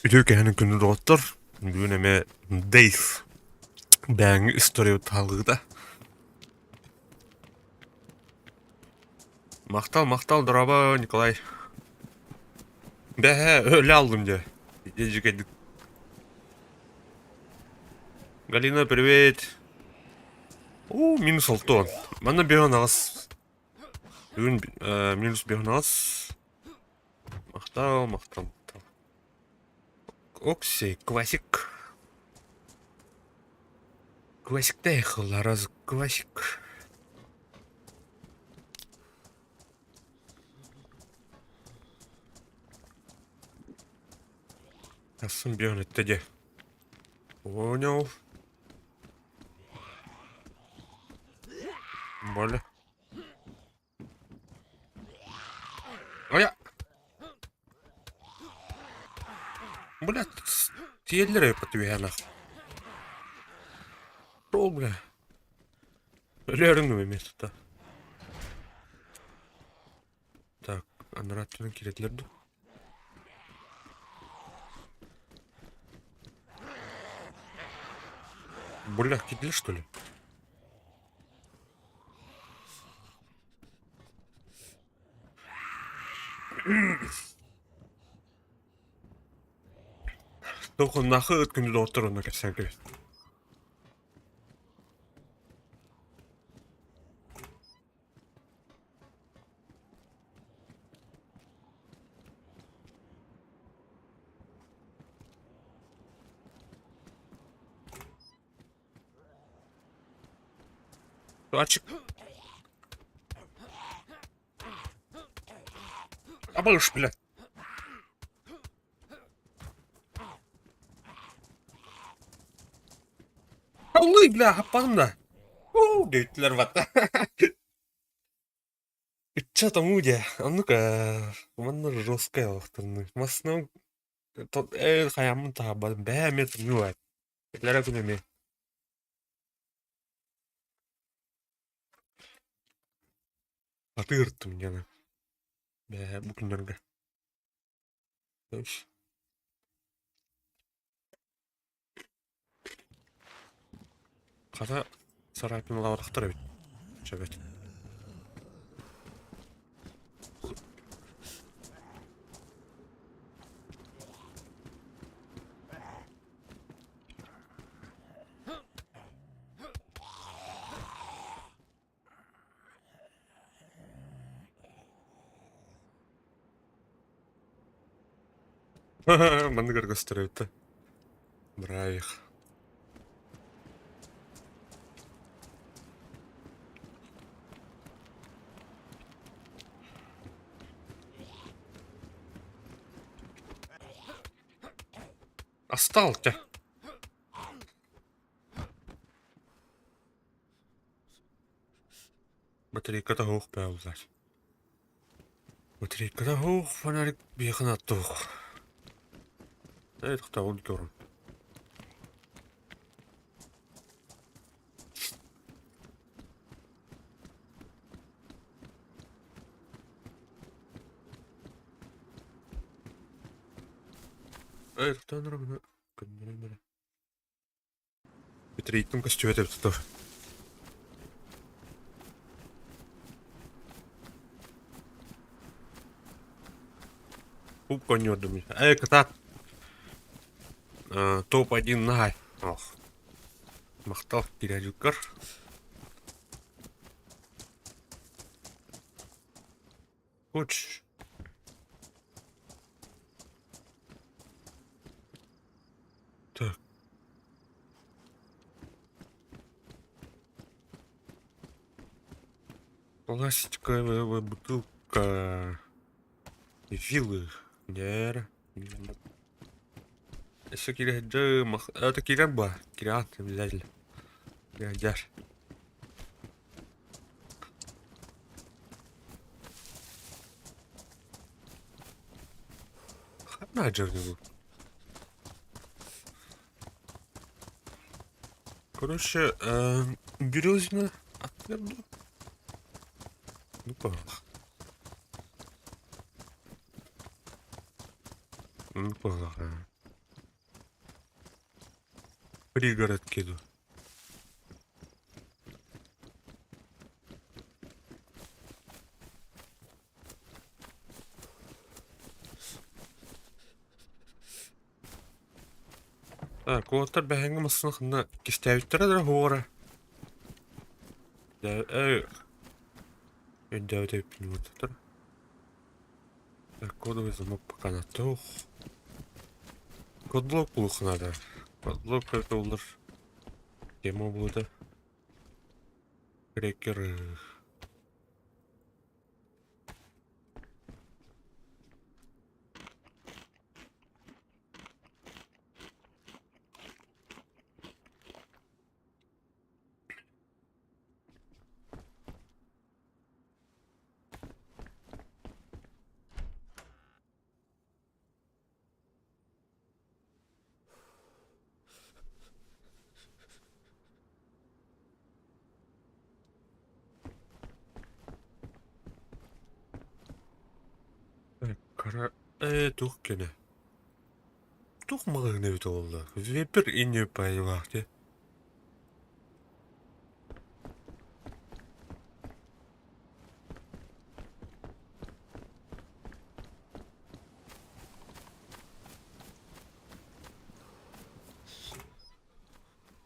Ütüke hani günü rottor. Güneme Days. Ben история талгыда. Мактал драба Николай. Бе, öyle aldım же. Ежегодик. Галина, привет. Минус алтон. Мана беган алас. Бүгін минус беган алас. Мақтал. Окси, классик. Классик да ехал, раз классик. Асын беган етті де. Понял. Более. Ая. Блядь, тиеллер по тебе она. Шел, бля. Лерну место. Так, анраттың керетлерді. Бля, китлер, что ли? Только нахуй өткенде отыр оны кетсең керек. Açık. Абалыш, блядь. Аллы, бля, аппағым да. Дейттілер бата. Че там уде? А ну-ка, манна жесткая вахтырны. В основном, хаямын табадым. Бә, мен тұрмай. Етлері күнеме. Атырттым яна. Бә, бұл күндерге. Дойш. Қата сарапин лаврақтыр бит. Чабет. Манды көргөстөр өтті. Браих. Остался. Батарейкада хоқ бәуызар. Батарейкада хоқ, фонарик бейхін атты хоқ. Тұқта ол көрін. Тұқта нұрымына күннен бәрі. Батарейктің костюм етіп тұтыр. Пуп конёдами. Ката. Топ-1 нагай. Ох. Мақтал кережіккір. Уч. Так. Пластиковая бутылка. И вилы. Нер. Если кирять, это кирять ба. Кирять обязательно. Кирять. Хана джернигу. Короче, березина отверну. Ну погнал. Ну погнал. Пригород киду. Так, олаттар бәһәңге массынахына кистәбиттер адыр хуора. Өндәүдә пинуттар. Так, кодовый замок пока на то. Кодлок плохо надо. Кодлок это улар. Тема будет. Крекеры. Так, тух кене. Тух мағыны өті олды. Вепір ине пайы вақты.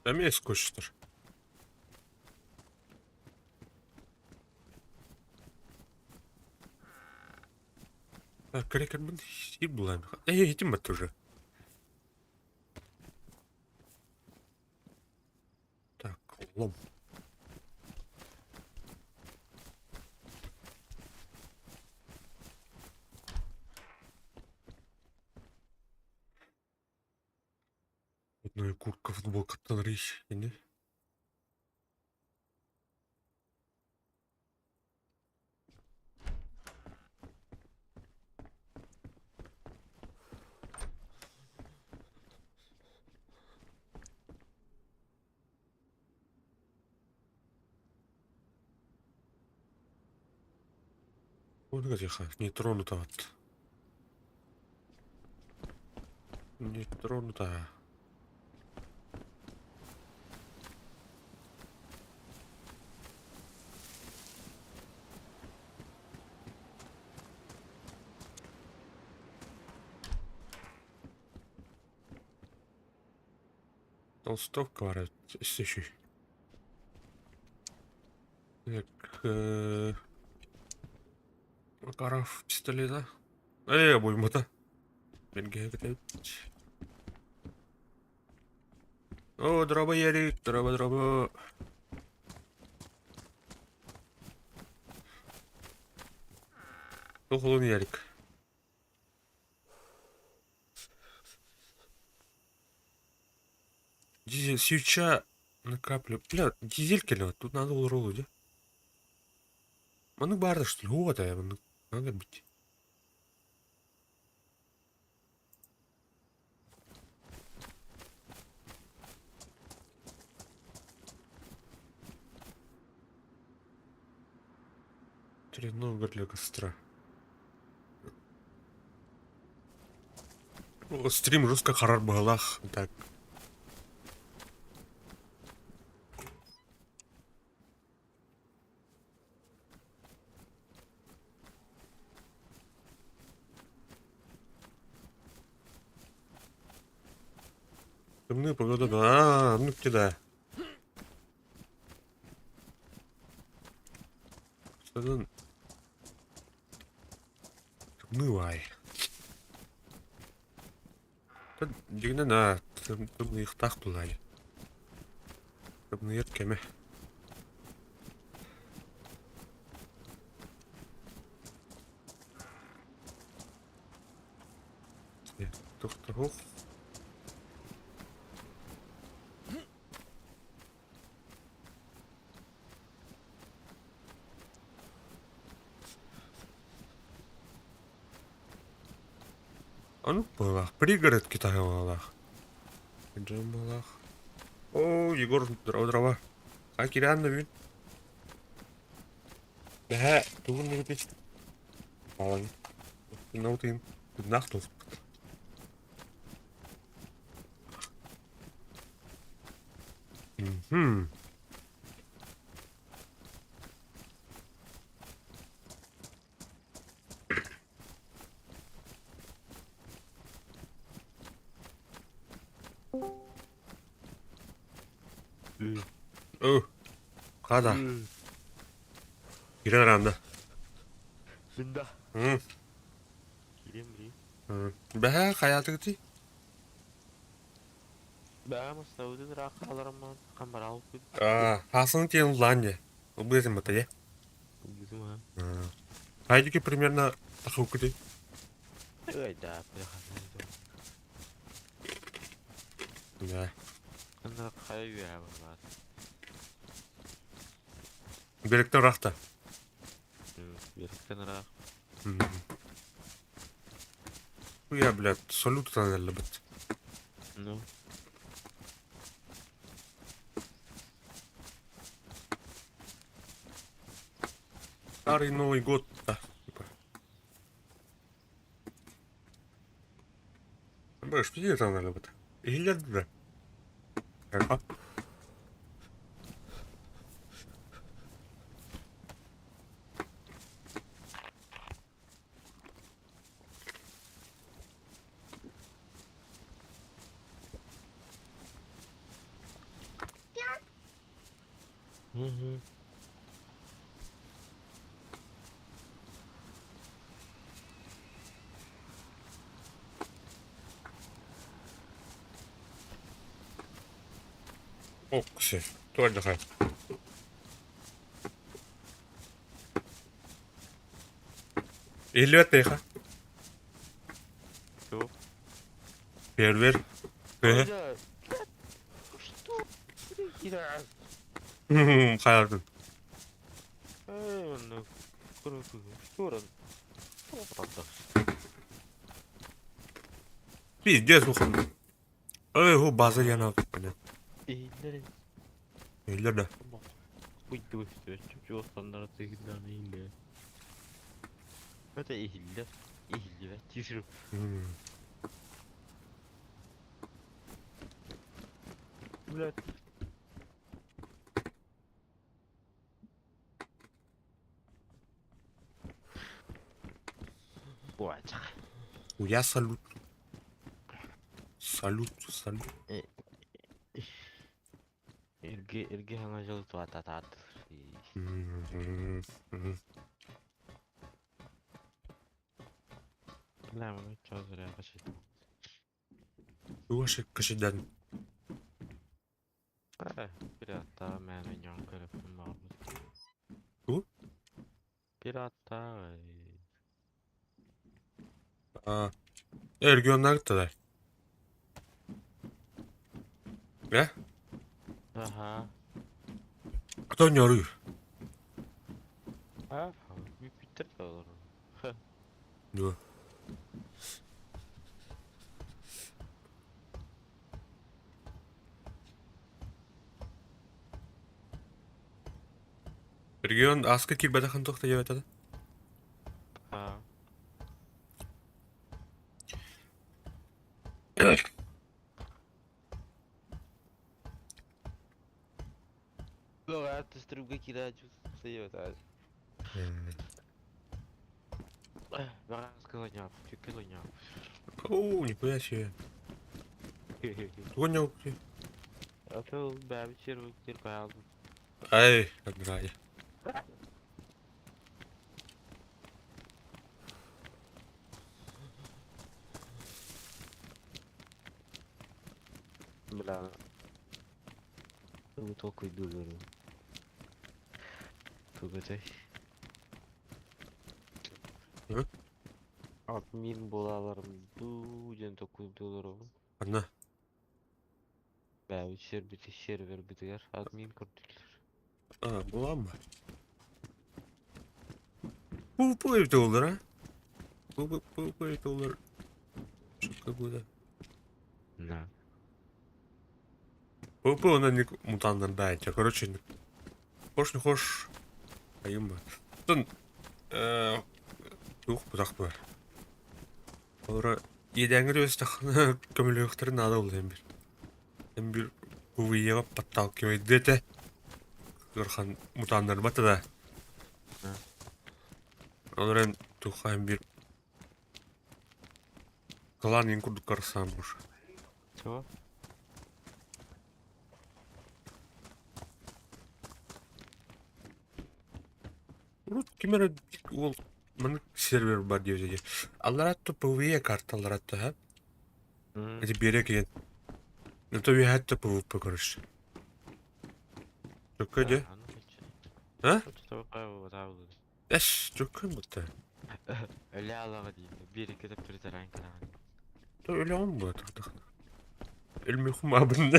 Әмес көштір. Так, крекер бұл и бұлайм. Етім бәтті уже. Так, лом. Одной куртка футболка тонрищ. Не? Вот где не тронута вот. Не тронута. Толстовка варят. Еще. Так, Макаров пистолета. Буймата. Бенге кетет. О, дроба ярик, дроба. Тухлун ярик. Дизель свеча накаплю. Бля, дизель келева. Тут надо уролу, да? Маны барды, что ли? Вот, надо быть. Тренога для костра. О, стрим жестко харар балах. Так. Темная погода, да. Ну кидай. Что-то... Темный. Дегенде на темный их так тулай. Темный кеме. Тух. А ну балах, пригород Китая балах. Джем балах. О, Егор, дрова. А кирянна бин. Да, тугун не бит. Балан. Наутин. Нахтус. Hmm. Oh, kada. Girer anda. Bunda. Hmm. Gireyim mi? Behe hayatı gitti. Ben aslında ödün rakalarım ben. Kamera alıp Hasını тем ланде. Убедим это, я. bizim ha. Haydi примерно такой куди. Öyle de yapıyor. Да. Kanlar kayıyor ya bunlar. Беректен рахта. Birlikten rak. Я, блядь, салют наверное, бит. No. Старый Новый год, да. Типа. Бэш, пиздец это наверное, бит. Или да. Как? Hı hı. О, кстати, кто отдыхает? Или это? Yok. Первер. Öyle. Что? Girer. Hayatın. Ну, круто. Что раз? Правда. Пиздец, ухо. Его база я на понятно. İyilerin. Или да. Uydu işte. Çok standart ihillerine ihiller. Öte ihiller. İhiller. Tişirim. Блядь. Буачак. Я салют. Салют, салют. Irgi hangajalı tuata tat. Lan bunu çözdür ya kaçı. Ваши кашидан. Bir hatta mənim yan telefon var. Bu? Bir hatta Ergönler gittiler. Ne? aha. Кто не arıyor? Ha, bir bitir de olur. Diyor. Ergön askı kirmede kan tokta yatada. Ha. Yok hayat üstürümge kiracı sayıyor sadece. Bana скалоняв, чё килоняв. Оу, нихуя себе. Понял. А то бәбі червіктер қалды. Ай, отграй. Бля. Bu çok iyi duruyorum. Tugacay. Hı? Admin bolalarım bu jen çok iyi duruyorum. Anna. Bäbi şer bitiger. Admin kurtulur. Bulan mı? Bu evde olur ha? Bu evde olur. Şaka bu da. Ne? Bu ona не мутантом дайте. Короче, хочешь не хочешь, а им бы. Тон, юк, бұзақ бар. Олар едәңір өсті көмілі өқтірін ады ол дәм бір. Кувиева подталкивает дете. Гырхан мутандар бата да. Оларен тухайм бир кылан ин курдук карсамыш. Чего? Рут кимера ол мына сервер бар диyor. Алларатты PvE карталаратты ha. Эти берек ен. Это ви хатты PvP көрүш. Чөккө же? А? Что такое вот Эш, чөккө бутта. Öyle alava değil. Bir iki de bir tane kanal. То ölü он bu атак. Ölmü хумабын.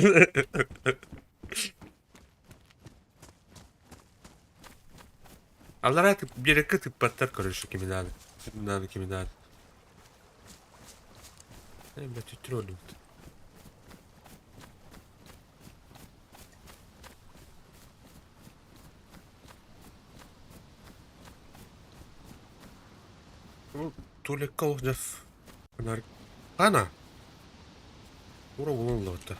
Алларат берекке тыппаттар көрүш киминады. Киминады. Ben tütrolüm. Ну, Толек Колдев. Ана. Ура волла это.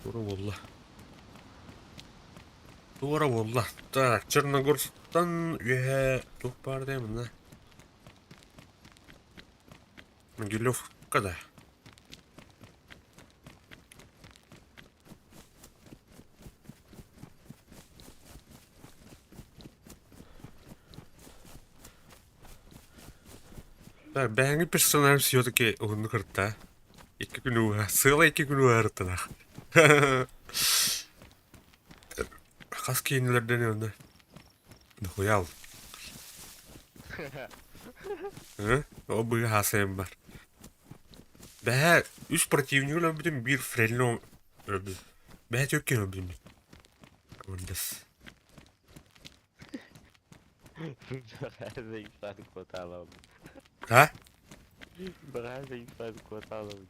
Ура волла. Ура волла. Так, Черногорстан üye тухпар деймін да. Могилев когда? Да, бәңгі персонаж все-таки оны кырта. Екі күн уға. Сыла 2 күн уға артына. Қас кейінлерден önde. Нахуя ал. O быға хасайым бар. Бәһә 3 противник öldürdüm, 1 фрелін öldürdüm. Бәһә төккен öldürdüm. Ондас. Her şey ifade kota alalım. Ha? Her şey ifade kota alalım.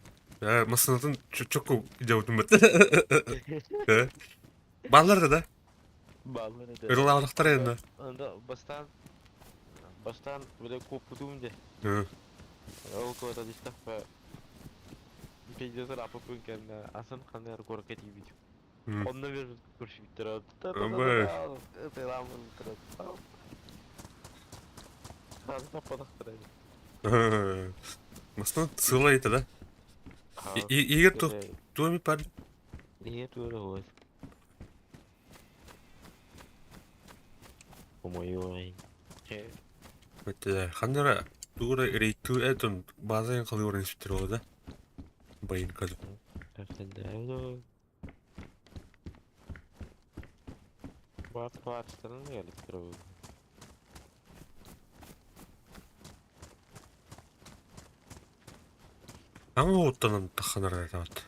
Масынатын çok идеотым бат. Баллар да. Bağları da. Ырылаулықтар енді. Onda baştan böyle kopudum de. O kadar işte Peyzasın apapın kendine asan kanlar korket gibi. Onunla bir kurşun bitir. Selamın bitir. Hazır tapadak bitir. Масынат сылайды да. Егер туами пар. Нет, öyle olur. Ой-ой. Это хандара тура рейту этон базаен кылы орынсыптыр ол да. Байын кады. Öyle. Батыстан gelip duruyor. Аңа оттанын таханар айтабат.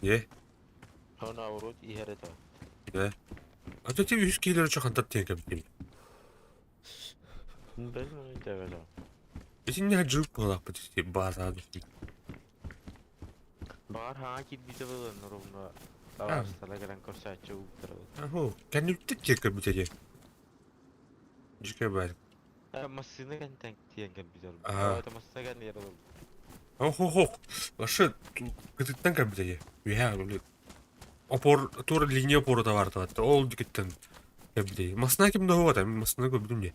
Е? Ona vurut iharet var. Е? Ата те 100 килер чакантат тенке битим. Ben onu develim. Эсин не жып болак бит база. Bağır hangi bir de var normal. Daha sana gelen korsa çabuk duruyor. Ахо, кәнүтте тенке битеге. Жике бар. Masasına gelen tank diyen gel bir de. Aa. Evet masasına gelen yer olur. Охо, лашы кытыттан кәбитеге. Уя, опор, тура линия опору да бар да. Ол дикеттен кәбитеге. Масына кимде хова да, масына көбүдүм де.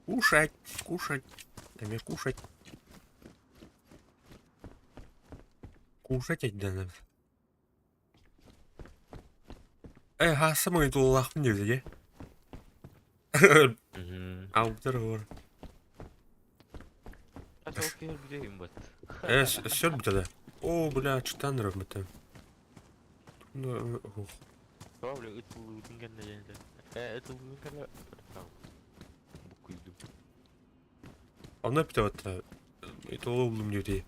Кушать, кушать. Дай кушать. Кушать айдан. Хасымын туллахын деге. Алыптыр бар. Çok yer bileyim bat. Сёр битада. О, бля, читан рахматым. Tamam bile ıt buludun kendine geldi. It buludun kendine. Tamam. Bu kuydum. Ана питаватта. Это олум деди.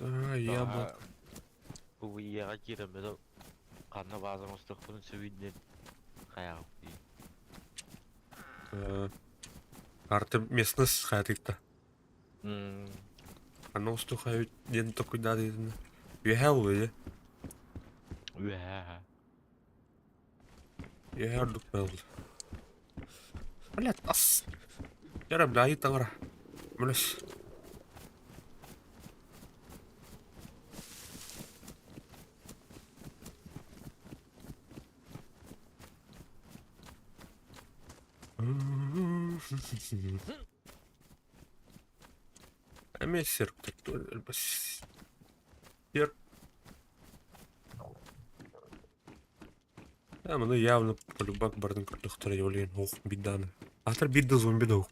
Яблок. ПВЕ-ға киремеді қанна базың ұстықпын сөйден қаяқ дейді. Карты местность хатыкта. Оно устухает ден такой дады. Юхел, Юхел был. Блядь, ас. Я рабляю товар. Блядь. Мессер, кто бас. Сер. Мұны явно полюбак бардың күрдіқтері елеген оқ биданы. Атыр бидді зомби да оқ.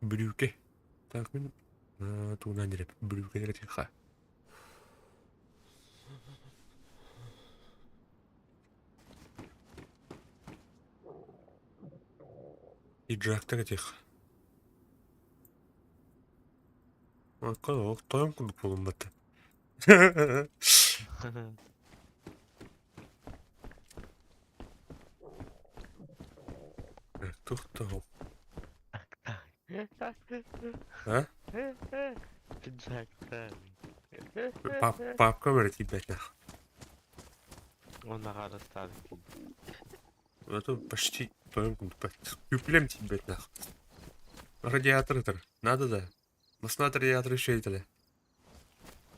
Брюке. Так, мен туғынан дереп. Брюке дерек ха. И джакта кетех. Оқ, тойым күндік болым бәтті. Тоқтау. А? Папка бәрі тейбәт нақ. Онна қарастады. Это почти тойым күндік бәт. Күплем тейбәт нақ. Радиатор етір. Надо да. Масына радиатор еще етілі.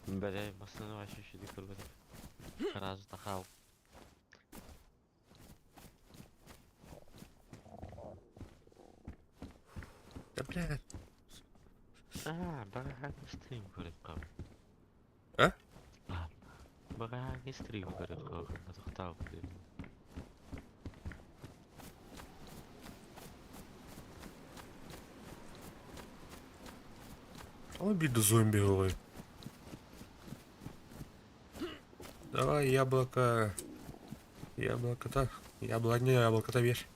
Бәлей, масына вообще шеді көргеді. Разы тақау. Да, блядь. Багаға стрим көріп қау. А? Багаға стрим көріп қау. Атықтау көріп. Обиду зомби голый. Давай яблоко. Яблоко-то. Яблоко-то вешай.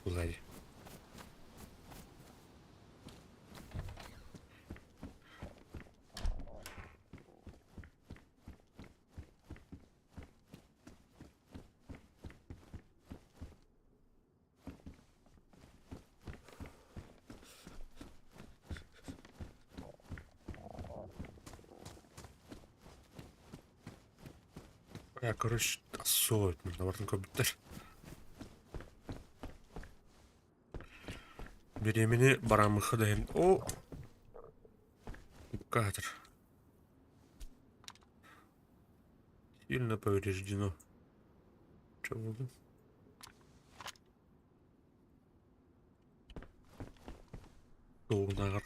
Сзади. Я, короче, особенно товарный компьютер. Беременный барамы ходаем. О! Катер. Сильно повреждено. Что было? Толнар.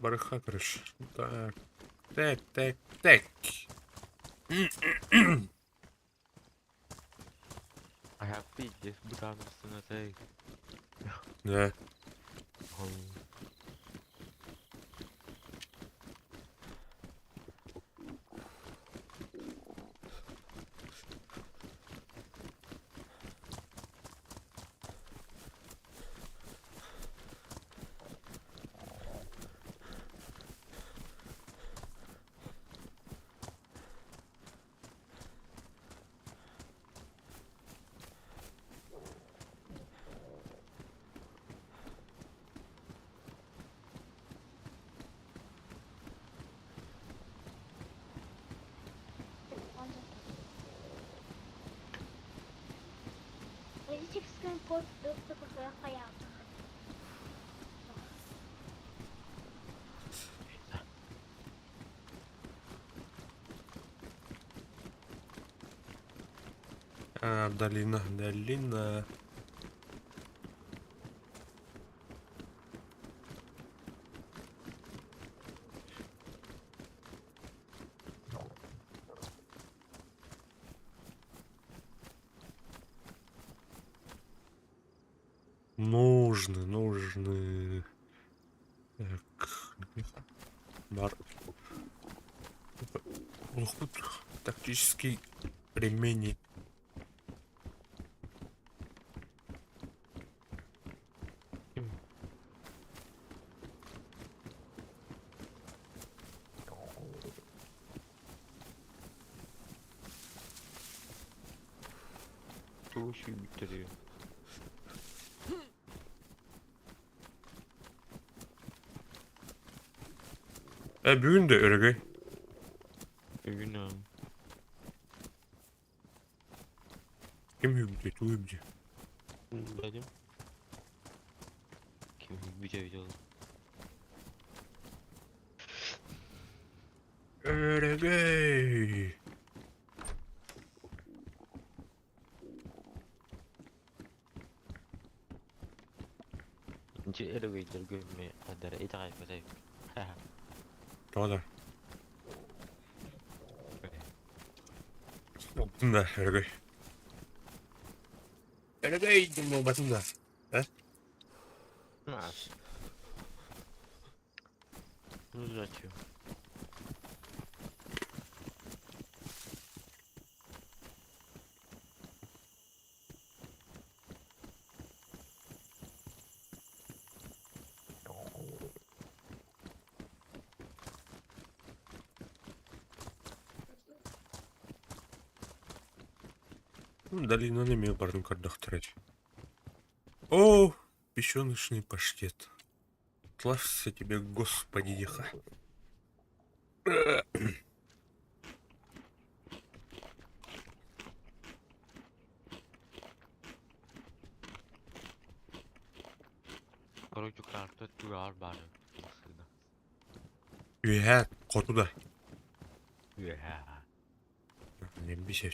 Барыха, короче. Так. Так. Аяқ бейде, бұдан үстіне тәй. Да. Родительская пост доступа к хаяту. Долина. Нужны. Так. Бар. Тактический ремень. Koş bitiriyor. Bugün de öyle. Bugün abi. Kim hübdü, tu hübdü. Benim. Kim video oldu. Öyle. İnce elevator görmeye kadar itaat edeyim. Doğru. Batında öyle. Öyle gittim o batında. Nasıl? Bunu açıyor. Долина не имею бардым кардахтарать. О, печёночный паштет. Славься тебе, Господи, Еха. Короче, карта туrar bari. Aslında. Ühe, kotu da. Yeah. Ne bir şey.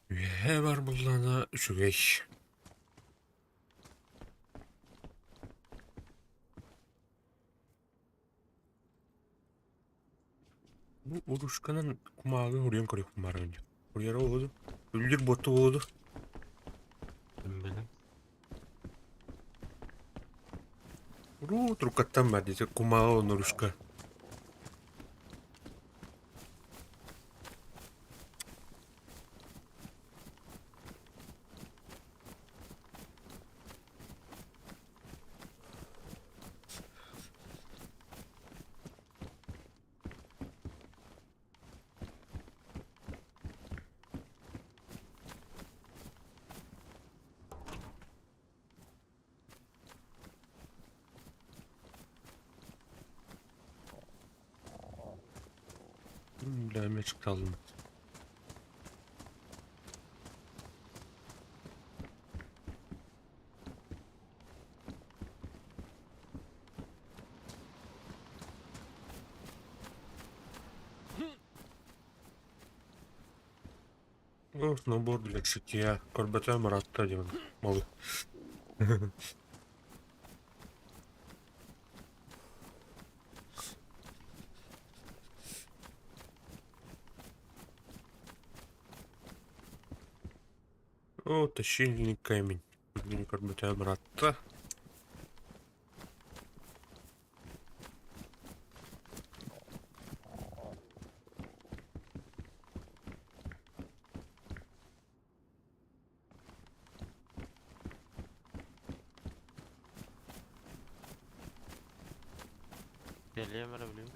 Ühe var bunlarına üç. Bu Uruşkan'ın kumağı oraya mı koyuyor kumağı önce? Oraya oldu. Öldür botu oldu. Benim. Trukattan verdiyse kumağı on Uruşka. Dövme çıktı aldım. О, набор для шитья. Корбата Маратта диyorum. Malı. О, тащильный камень. Корбата Маратта. Deliye verebiliyor.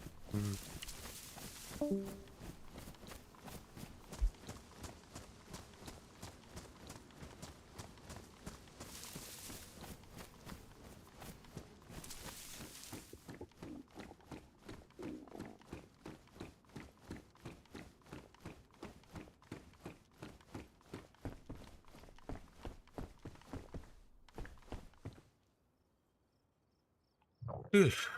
Üf.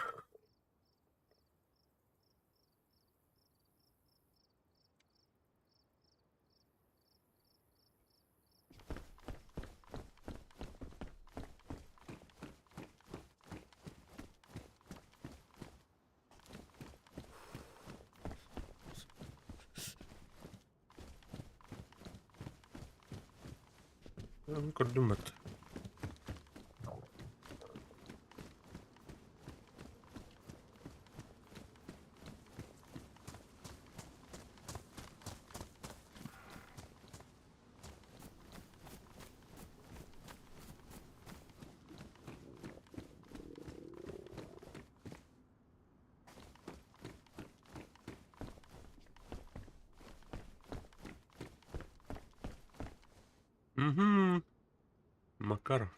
Gördüm ben. Угу. Макаров.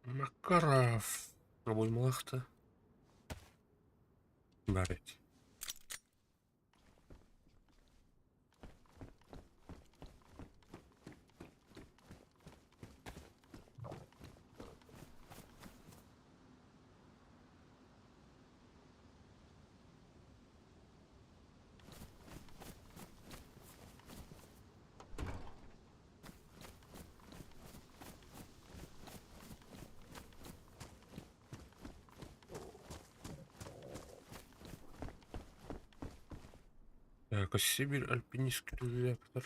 Макаров. Абоймалақты. Барет. Так, Сибирь, альпинистский реактор.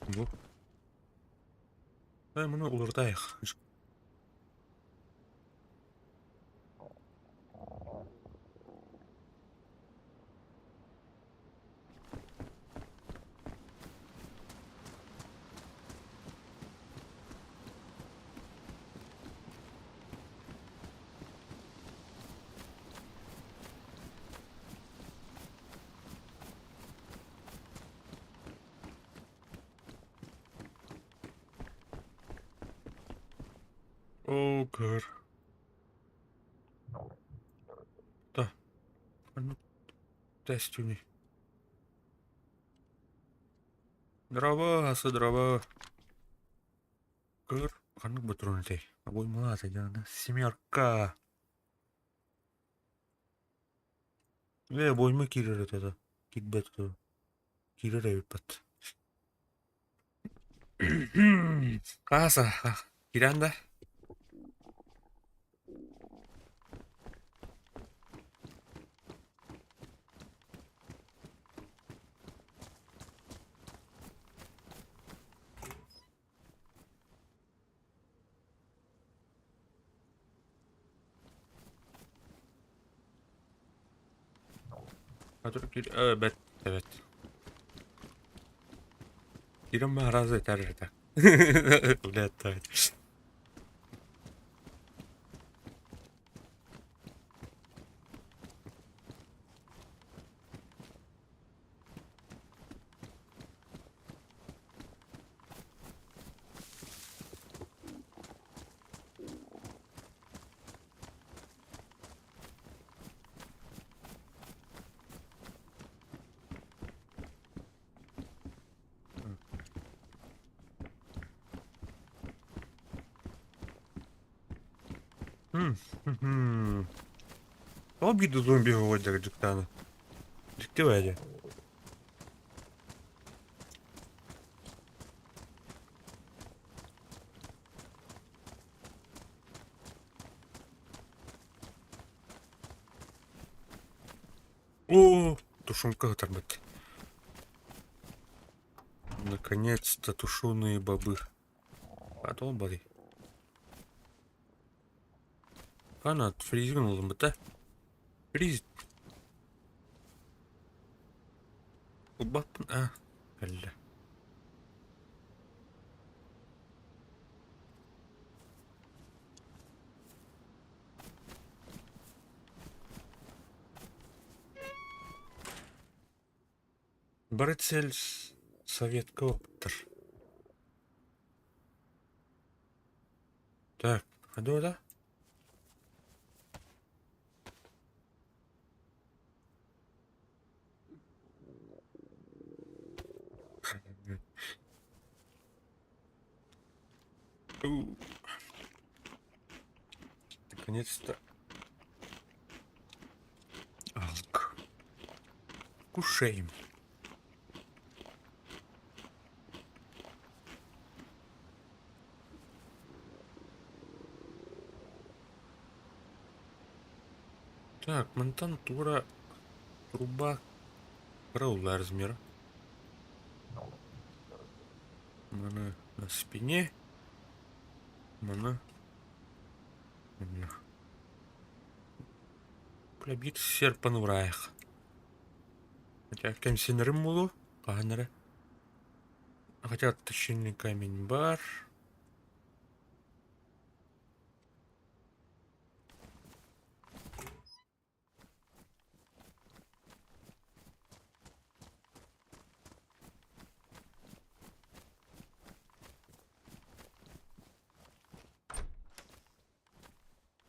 Bu. Ben bunu olurdayıq. Огр. Да. А ну, тест у них. Дрова, асы дрова. Кыр. Қанық бұтырын тей. Абой маза яна. Семерка. Бойма кирер өтеді. Китбет өтеді. Кирер өтпет. Аса. Кирен да. Hazır gir. Evet. Evet. Girin mağarazı yeter yeter. Evet, evet. Ama bir de zombi hovacak cidden. Ciddi bence. О, тушенка оторвать. Наконец-то тушеные бобы. Потом бори. Канат фризинул бы, да? Фриз. Бапн, а, калля. Брецель советского птр. Так, а да? Наконец-то. Алк. Кушаем. Так, монтантура, труба, караулный размер. Mana на спине. Mana. Клябит серпан в раях. Хотя консинерым мулу, панеры. Хотя точильный камень бар.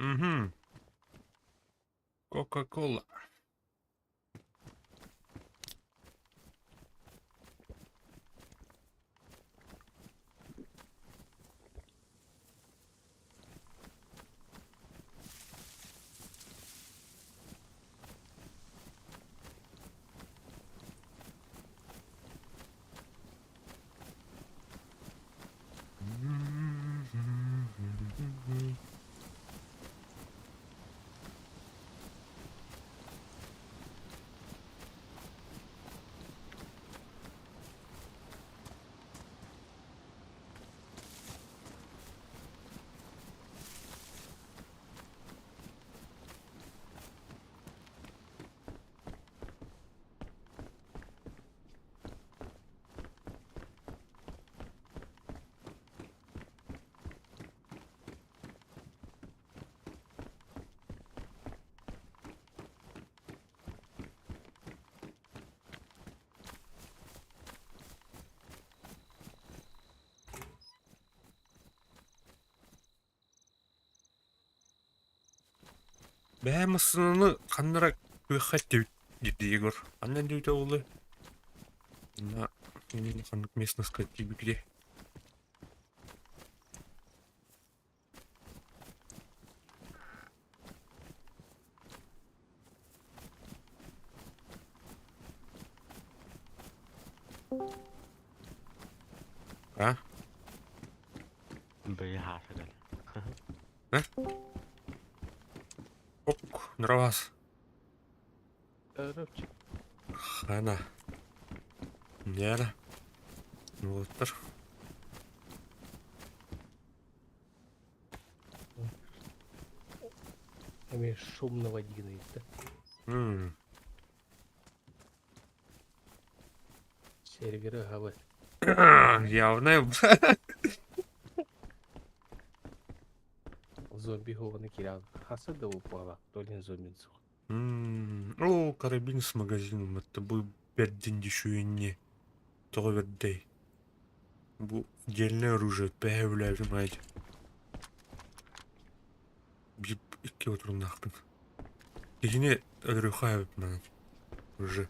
Угу. Кока-кола. Бәм ысынаны қаннара көйхат дейді Егор. Аннан деуді олы. На қанық местность көтті бүкіде. А? Бей хафигал. Ок, нравас. Рыбчик. Хана. Нера. Вот так. Ами шумного дина да? Серверы гавы. Явно. Зомби гованы кирял. Хаса да упала. Толин зомби зу. О, карабин с магазином. Это был берден дешевенне. Того вердей. Bu gelene оружие появляется, мать. Бip iki oturun nakpın. Yine ödürüha yapıp уже.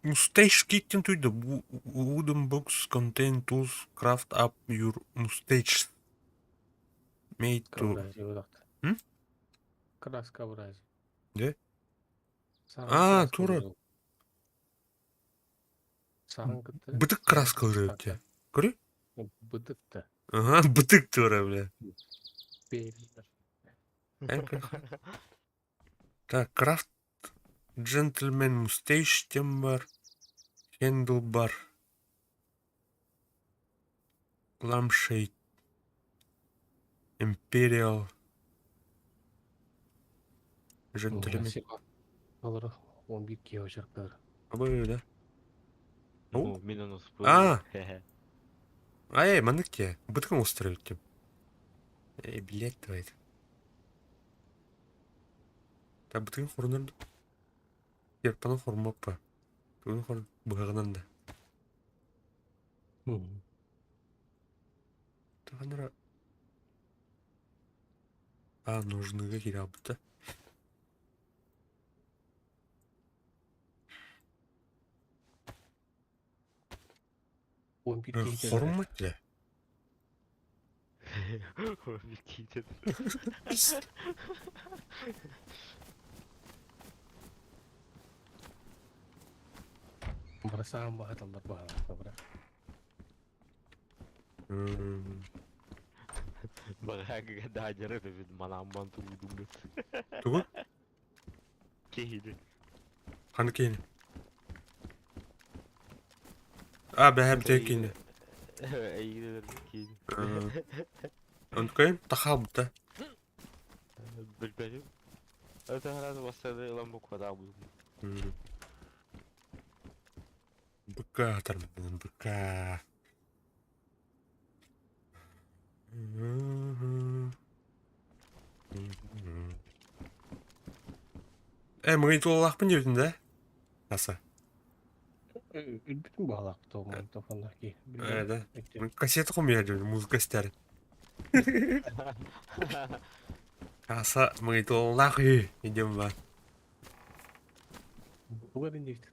Mustache kitten to the wooden box contain tools craft up your mustache. Made to... Каврази удакты. М? Крас каврази. Да? Саған тура. Саған кытты. Бытык краска өрөтте. Көрі? Бытыкты. Ага, бытык тура, бля. Белдер. Так, крафт джентльмен мустейш тем бар. Хендлбар. Ламшейд. Империал. Джентльмен. Олар 11 кео жақтар. Абы, да? Ну, мен оны А! Манық те. Бытыкын устроить тем. Билет давай. Та бытыкын хорнырды. Ерпанын хормап па. Бүгін хор бұғағынан да. Тағаныра... нужныға келе абыта. Хормат да. Орбит кейтеді. Барасаған бағаталар бағалар. Бағаға дажары бебед манаман тұрудың. Туғы? Кейді. Қаны кейіні? Бәхәм тек кейіні. Әйгілер кейді. Оны көйін? Тақал бұта. Білбәдім. Өте қарады бастады ұлан бұл қада бұлым. Бұқа атармын, бұқа. Мыйын толалақпын деудің да? Аса. Bütün bağlak doğum tofandaki. Да. Кассета қоймай деудің, музыка істері. Аса, мыйын толалақ үй. Идем ба. Bu kadar inecekti.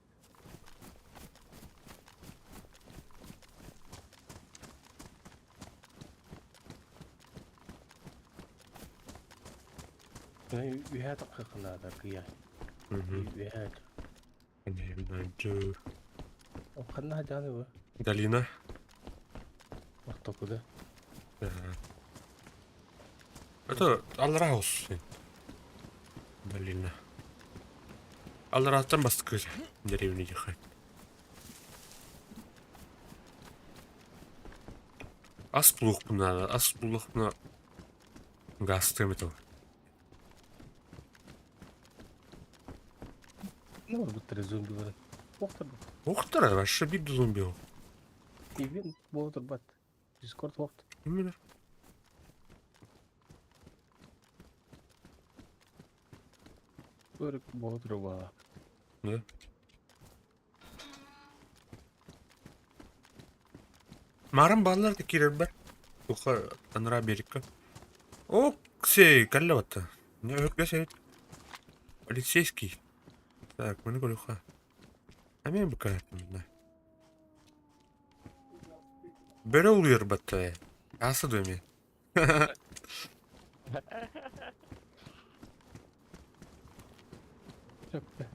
Vi har tak kakana da kaya. Vi har. O kanna canı bu. Галина. Bak topu da. Это Алраус. Галина. Алраустан басқа деревне ехать. Ас плух надо, ас плух на газ темето. Ne var bu tane zombi var? Oktur bu. Охтар, вообще бит зомби. Evin bu otur bat. Discord oktur. Именно. Böyle bu otur var. Да. Марам баллар да кирер бар. Уха анра берикка. О, ксей, каллаватта. Не өкпесе. Полицейский. Так, мы голюха. А мен бака. Böyle oluyor batta. Ası dövme. Çöpe.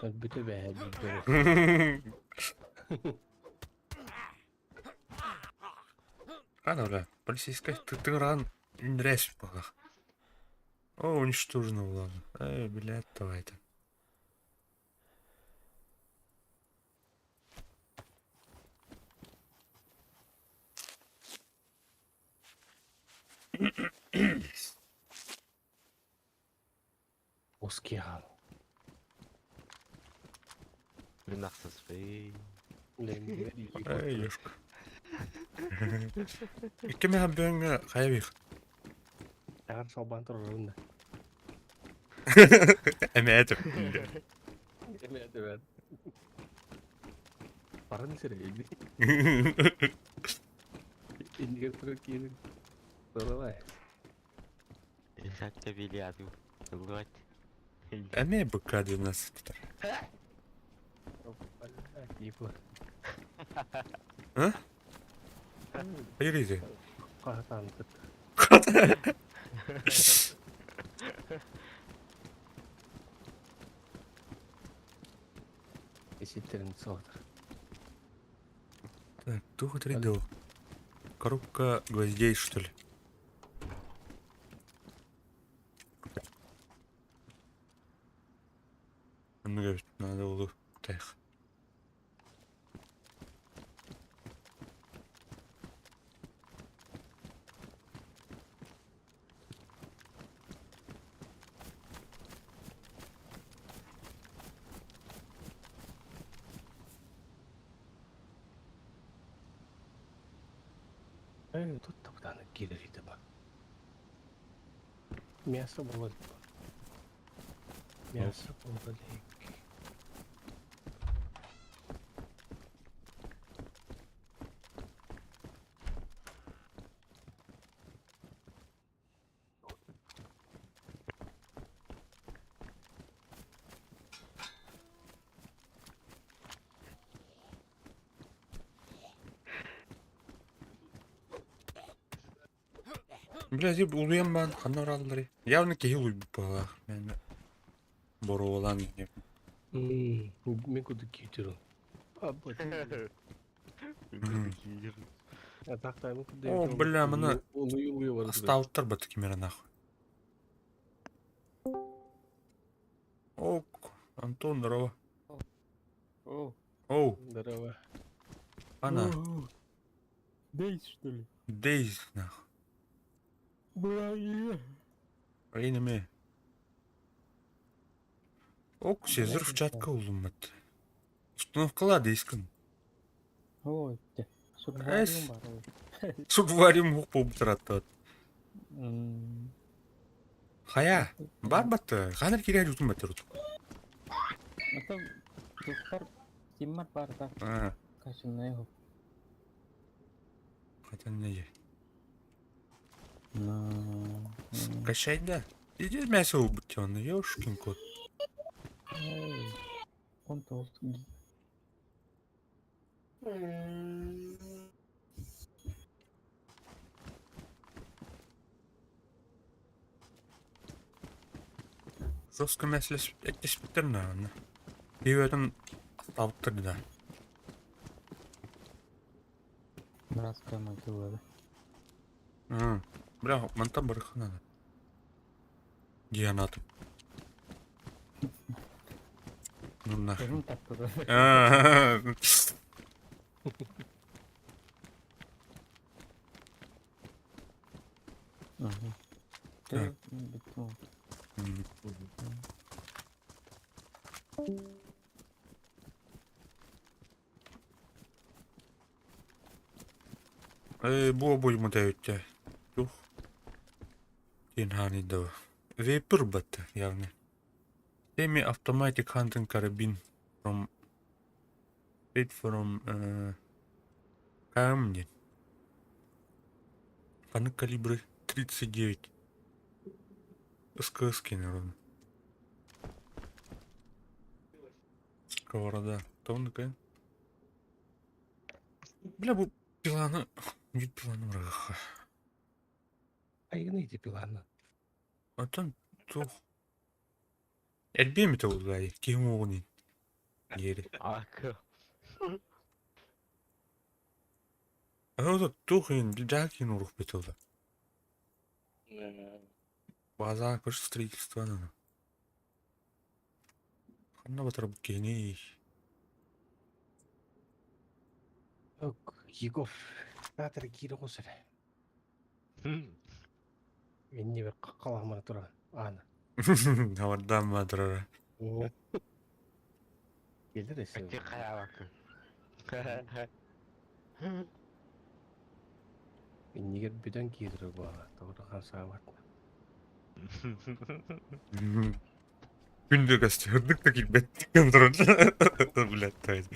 Bütün be böyle. Ана, бля, полицейская, ты ран нравишься пока. О, уничтожено, ладно. Блядь, давай-то. Oskihan. Блин, ақсыз бей. Ёшка. Кеме хаббеңе қайбих. Тағар салбан тұрғырында. Әме әтіп. Evet evet. Paranı söyle. İndiğe tutup yedim. Sonra var. Исәкте билиаду. Лгать. Әме бұқа 12. Типа. А? Hayır iyiydi. Kahtandık. Eşitlerin soğudur. Так, дух отрядил. Коробка гвоздей, что ли? Ну, говорит, надо было. Так. Тут тогда накидывай-то ба. Мясо было. Мясо было. Блядь, улуям бан, ханар аллары. Явно кехил уйбала. Yani boru olan gibi. Мен куда кетеру. А так-то мы куда. О, бля, мына он Стауттар баты кемера нахуй. О, Антон, здорово. О, Оу, здорово. ана, Дейс, что ли? Дейз, нахуй. Бля, Рейнеме. Ок, сезір в чатка улумат. Установкалар дейскін. Ой, те. Эс. Сурвариум бар ой. Субварим хук болып тұрады. М, Хая, бар баты, қаныр кере жүзім баты рут. Это достар симмар бар да. Кашынай хоп. Қатын неге? На. Кашайда. Иди мәсі ол бұтте оны, ешкин кот. Ой. 19 гиг. Жестко мәселесі әттес біттір нағаны. Бейуетін табып тұрды да. Раз прямо кило. Бля, мантан бір қанады. Дианатым. Ну нахрен. Кем так тура. Ага. Так. Бетон. Бұға бойымы да өтті. Жоқ. Кен ханиды. Вейпір бәтті, яғни. Semi automatic hunting carabin from камни. Паны калибры 39. СКС наверное. Сковорода. Тонны кайын. Бля, бұл пиланы... Нет пиланы мұраға. Айгын иди пиланы. Атан тух. Әлбеймі тәуілді ай, кем оғын ері. Акы. Ағыда тух ең, жағы кейін ұрық бетілді. База көрші строительство ананы. Қанна батыр бұл кені. Ок, Егов. Пәтір кері қосыр. Мен не бір қаламына тұрған. Аны. Хавардан матырары. Келдір есе. Әтте қая бакы. Мен негер бүден кейдірі бұға. Тоғырған сағаматына. Күнді кәсті үрдік та келбетті кәмдірін. Блядь, тайды.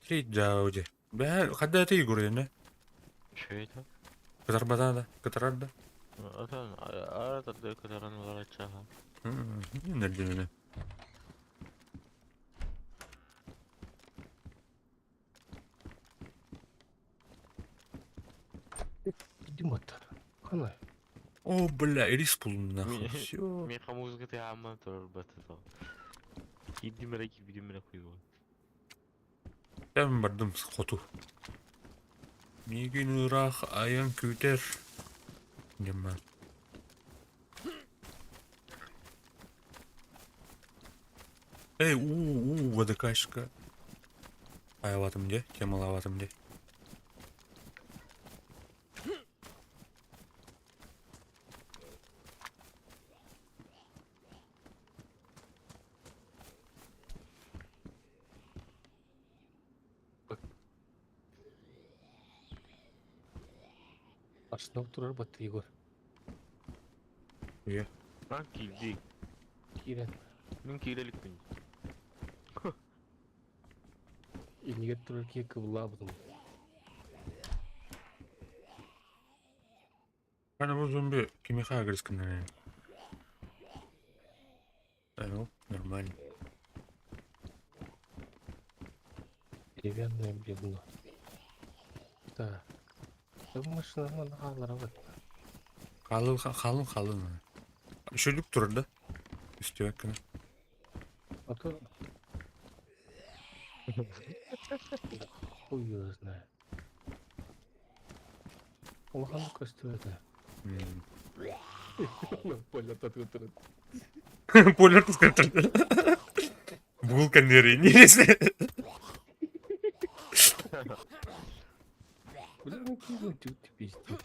Трейд жауды. Бә, қадда әтей көрейін, Шөйді. Кытар батады, кытарады. Атан, арада да кадаран ғарачаға. Нерде мені. Идем аттар. Қанай. О, бля, ирис пулын нахуй. Мен- Всё. Мен қамызғы те аман тұрар баты тау. Идімірі қойып. Тәмін бардым хоту. Меген ұрақ аян көтер. Дема. Эй, водокашка. Аяватым де, темалаватым де. Ашынау тұрар баты Егор. Е. Lan kildi. Кейрен. Мен кейлелік мен. Негер тұрар кекі бұла бұдым. Ана бұл зомби кемеха агрескінен. Ну, нормально. Деревянное бревно. Да. Бұл машинаның қалары бат. Қалың. Шөлік тұрды. Үстеу әкіні. Ото... Хуй его знает. Олғанды көсті өті. Полет отып тұрады. Пойлар кыскартыр. Булкан нери, нерesi? Bularning kelin tut pizdiz.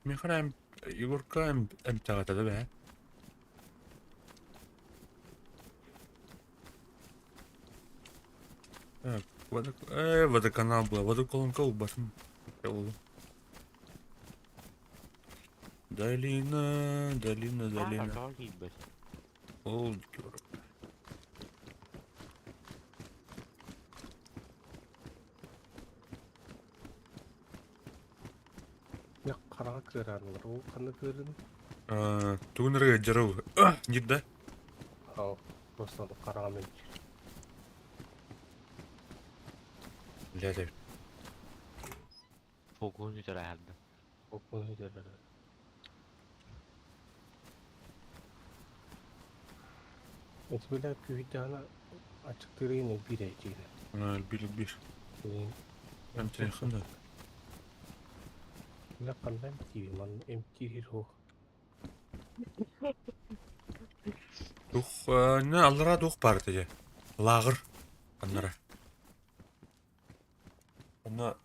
Мен қараймын, Егорка МТ атады бә. Так, водоканал был, водоколонка был, басым. Долина, долина, долина. Aşağı git be. Ол, Ya qarağa kıranlar. O kanı kırın. тугунерге жарау. Нет, да? Al. Dostlar qarağa men. Ля-ля. Fokuğun üzere herhalde. O konuyu derler. Mesela kühüdana açıktırığını bir eciyle. Bir. Hem telefonu. Ne kandan TV man emtirir o. Тух, не, аллара тух бар теже. Лагыр. Аннара. Ана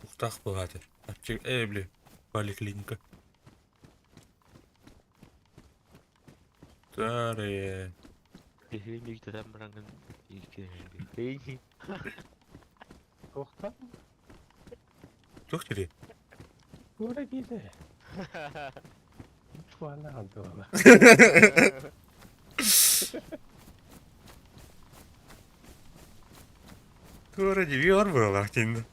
тухтах болады. Апчек, бли. Поликлиника. Таре. Kesin bir tane bırakın. İlk Toxtan Тух тери. böyle gide. Şu an ne aldı valla. Тура девиор была, тинда.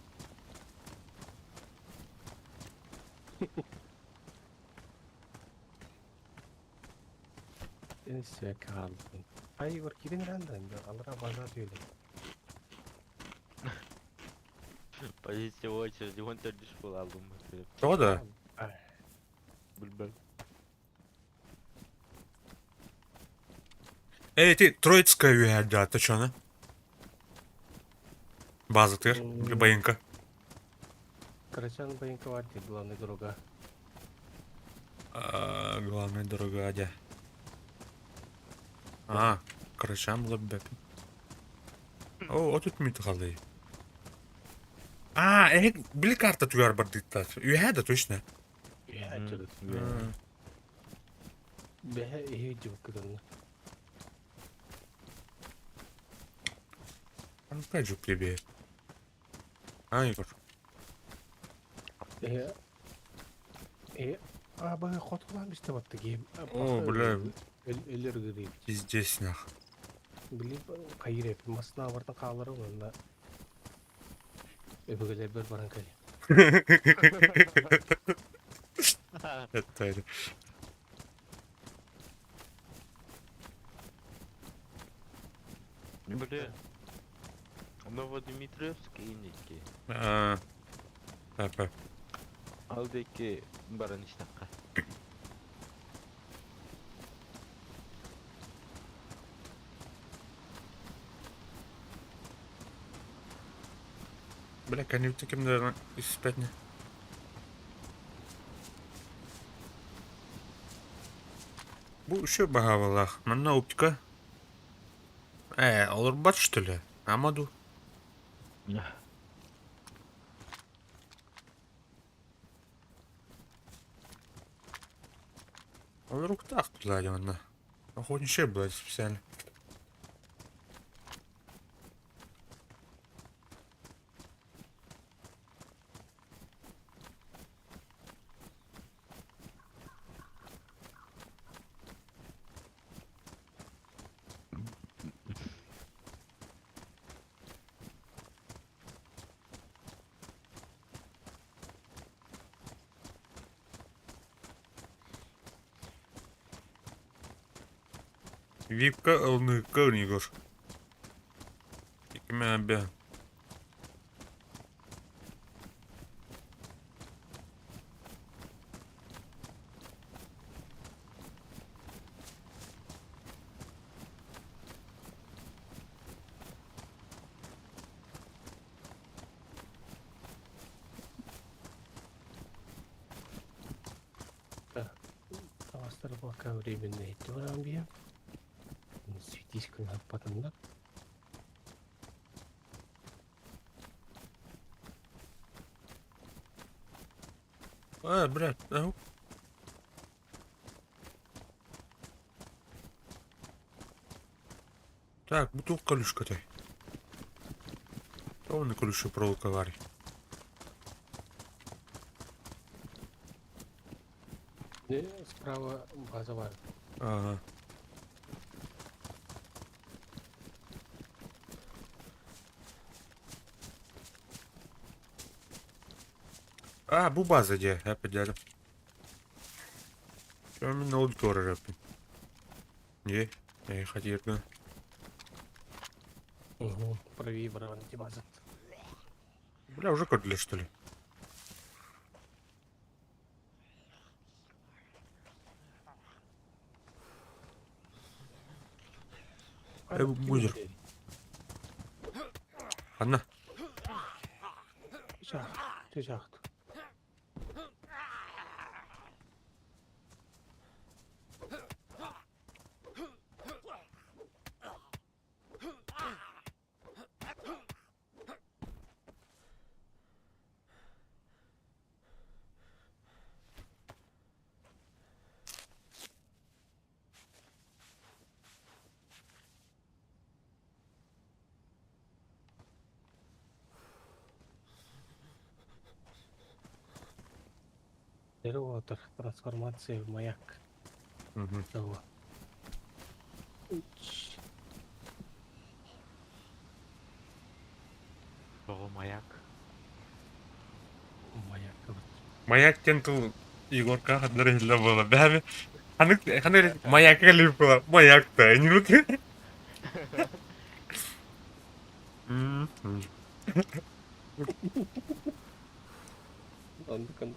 Neyse kaldım. Ay var gidin random. Alra bazar diyor. Позиция в очереди, вон ты дешевле aldım. Что да? Bilmem. Ты Троицкая уезда, ты чё, на? База тыр, Баинка. Карачан Баинка var diye главный дорога. Главная дорога, Адя. Карачан была бэп. О, тут мит қалды. Били карта туяр бар диттар. Уезда точно. Ya çocuk. Be iyi cıvık kırıldı. Опять же тебе. Егор. Bana kotulan işte battı game. О, бля, Eller gırıyım. здесь нах. Bileyim kayır yapayım. Masına vardı kağları onunla. Öbürgeler bir baran kayır. Это это. Бля. Новодмитриевский индики. Так. Aldaki baran işte. Бля, конюк кимдер испытне. Bu şu bahavalar. Mana optika. Olur bat что ли? Амаду. Olur так туда, она. Охотничье было специально. Випка, он Егор. Кime abi? Астар пока временно эти варамбия. Светишка на потом. Блядь, ау. Так, бутылка колюшка-то. Что на колюше проволока варит? Не, справа база var. Ага. Bu baza diye hep dedim. Şöyle ne oldu ki oraya yapayım? Niye? Ne хотел? Угу. Правее варанти база. Бля, уже кодли, что ли? Бузер. Одна. Тяжах. Water трансформация в маяк. Угу. Того. Ого, маяк. Маяк. Маяк тенту Егорка однорезно было. Бәбі. Ханы маяк әліп было. Маяк-то, не руки.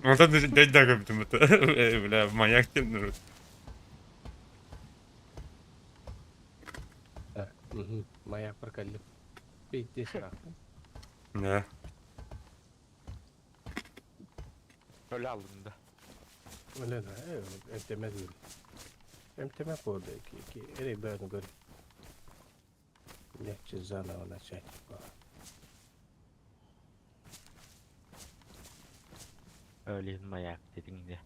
Вот это дядя как будто бля, маяк тенту. Маяк прокалил. Пейте сразу. Да. Öyle aldım da. Öyle de, emtemez öyle. Emtemez oldu ki, ere böyle gör. Ne çizana ona şey. Öyle mayak dedin de.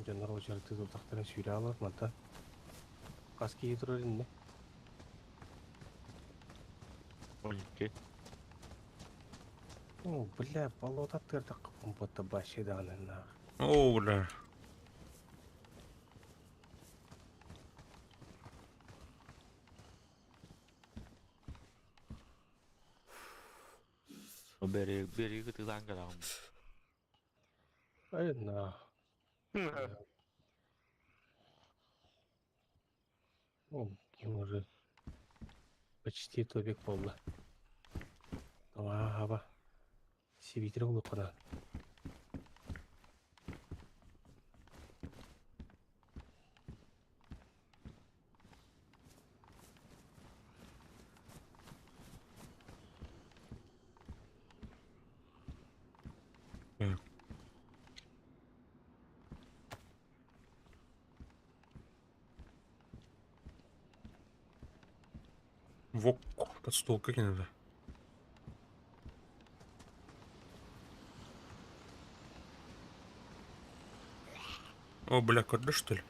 Жанар очарты тутактарын сүйрэ алар мата. Кас кийи турар инне. 12. Бля, болотаттыр да кымпатта башыдаанына. О, бля. Beri kıtılan kadar. Ayna. Уже почти тобек болды. Аба. Себитер болу қана. Вок, под стол как надо. О, бля, кода что ли?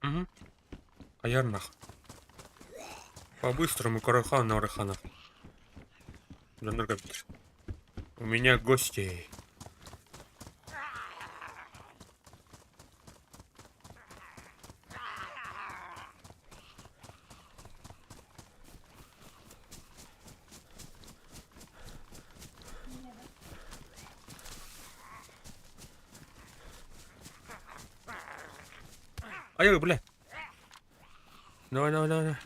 Угу. Аярнах. По-быстрому Карахан на Ораханах. У меня гости. Ай, бля. Давай.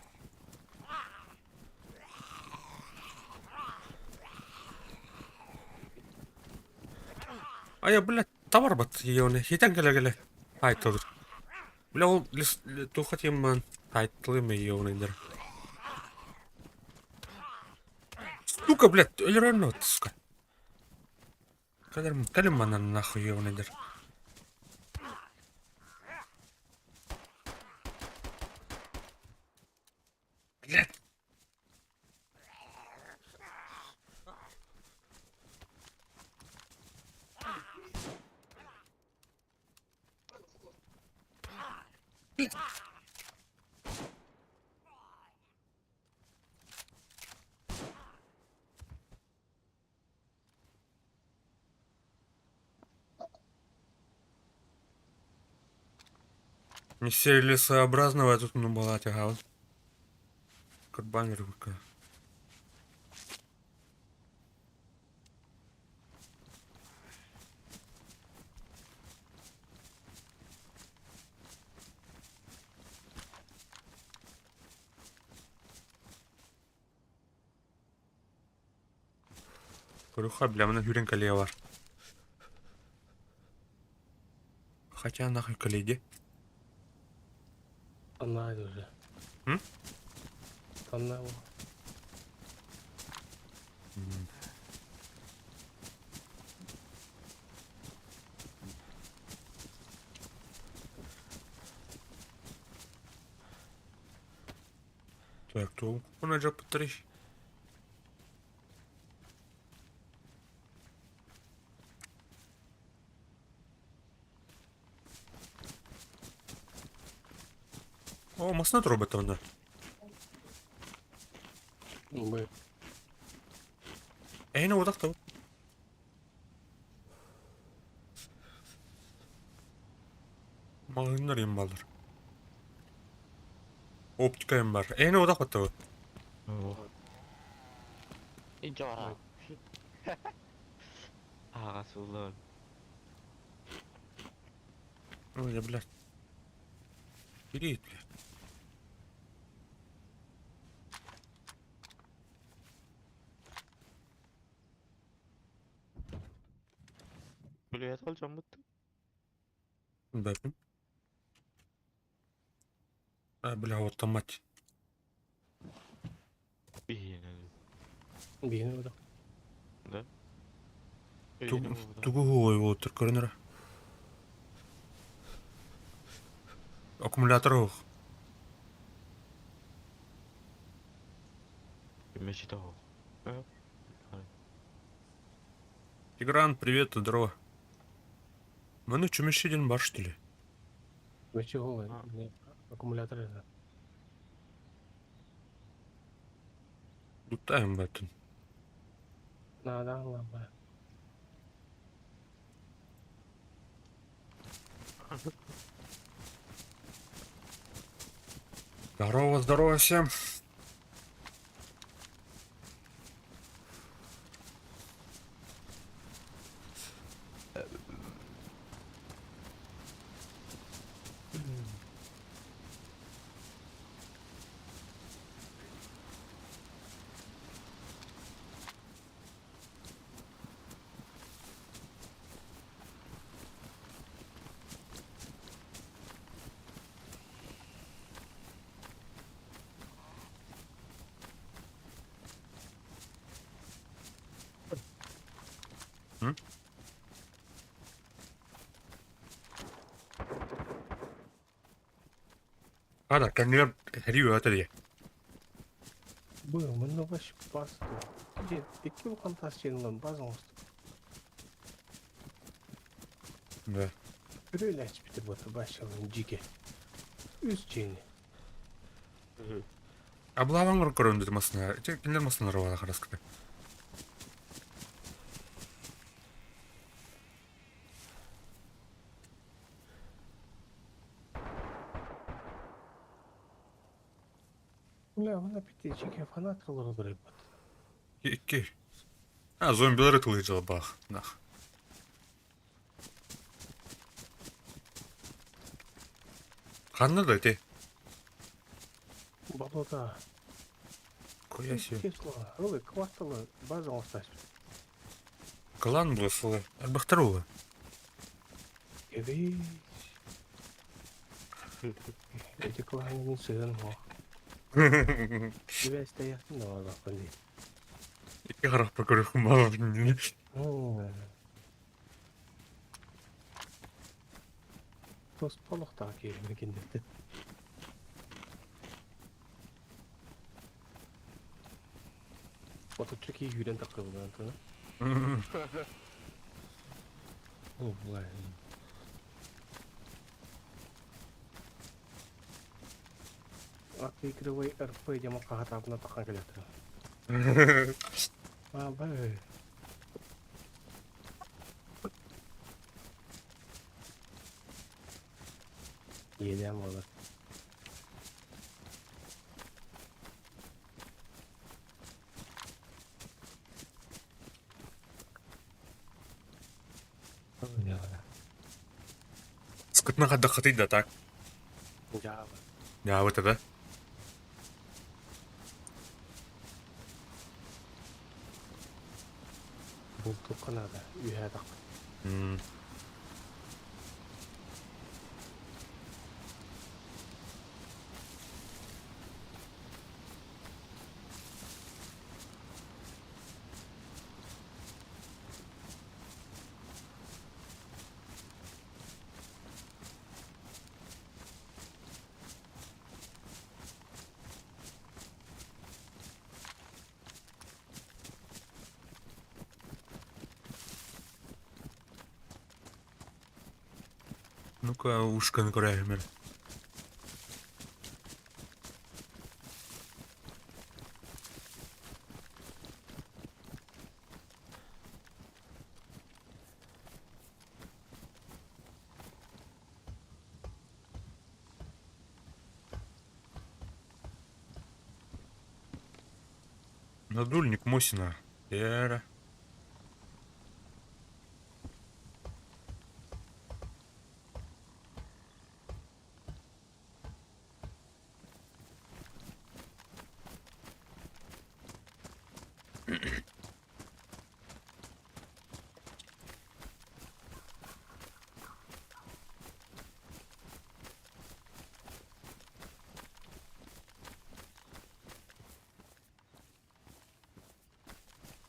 Ая, блядь, товар бат егеуне. Хитен келе. Айтылыр. Бля, ол тухат емман. Айтылы ме егеунендер. Сука, блядь, өлөрөн отска. Калим манан нахуй егеунендер. Блядь. Не целесообразного я тут ну была тягал. Как баннер выка. Руха, бля, мене Юренька лева. Хотя нахуй коллеги. Аннайды уже. М? Анна ол. Так, то он же потрещ. О, маснат робота вона. Б. Ey ne odakta. Malınlar yem baldır. Оптика юм бар. Ey ne odak batta. Иди ара. Ағасы ұлы. Ой, блядь. Перейд, блядь. Білет алжам бұтты. Бәпін. Бля, вот там мать. Бейені. Бейін ода. Да? Бейені бұлда. Тугу ой, вот тэр көрінер. Аккумулятор ох. Меші того. Тигран, привет, здорово. Мене чому ще один бар, что ли? Вече голий. А. Акумулятор это. Лутаем бәтін. Надо лампа. Здорово, здорово всем. Ада, кәнелер әрі өті де. Был, мы ваш пасту. Где? Iki bukan tas çenilen bazı olsun. Да. Böyle aç bitir batı başlayalım cike. Üst çeni. Аблаван көрінді масына. Кендер масына ровада қараскыды. Бля, бана bitti cike fanat kalır bırak batı. Икки. Зомбилары тылы жылы бақ. Нах. Қанны да те. Балода. Коя сеу. Кесло. Ой, кварталы bazı olsun. Клан бұл сылы. Әрбақтар олы. Evet. Ece kelahiran seueun ho. Di beste ya no lah pali. İki harap bakıyorum baba şimdi. Tos polok ta kelime kendette. Foto çok iyi yürüyen takıldı antına. Oh vay. Aki kira way RP jama kahatap na takang kelihatan. Apa? Iya malah. Oh ya. Скотна хадахатый да так. Java. Ya вот это. Untuk kenapa? Iya tak. Hmm. Ну-ка, ушко на краю. Надульник Мосина. Яра.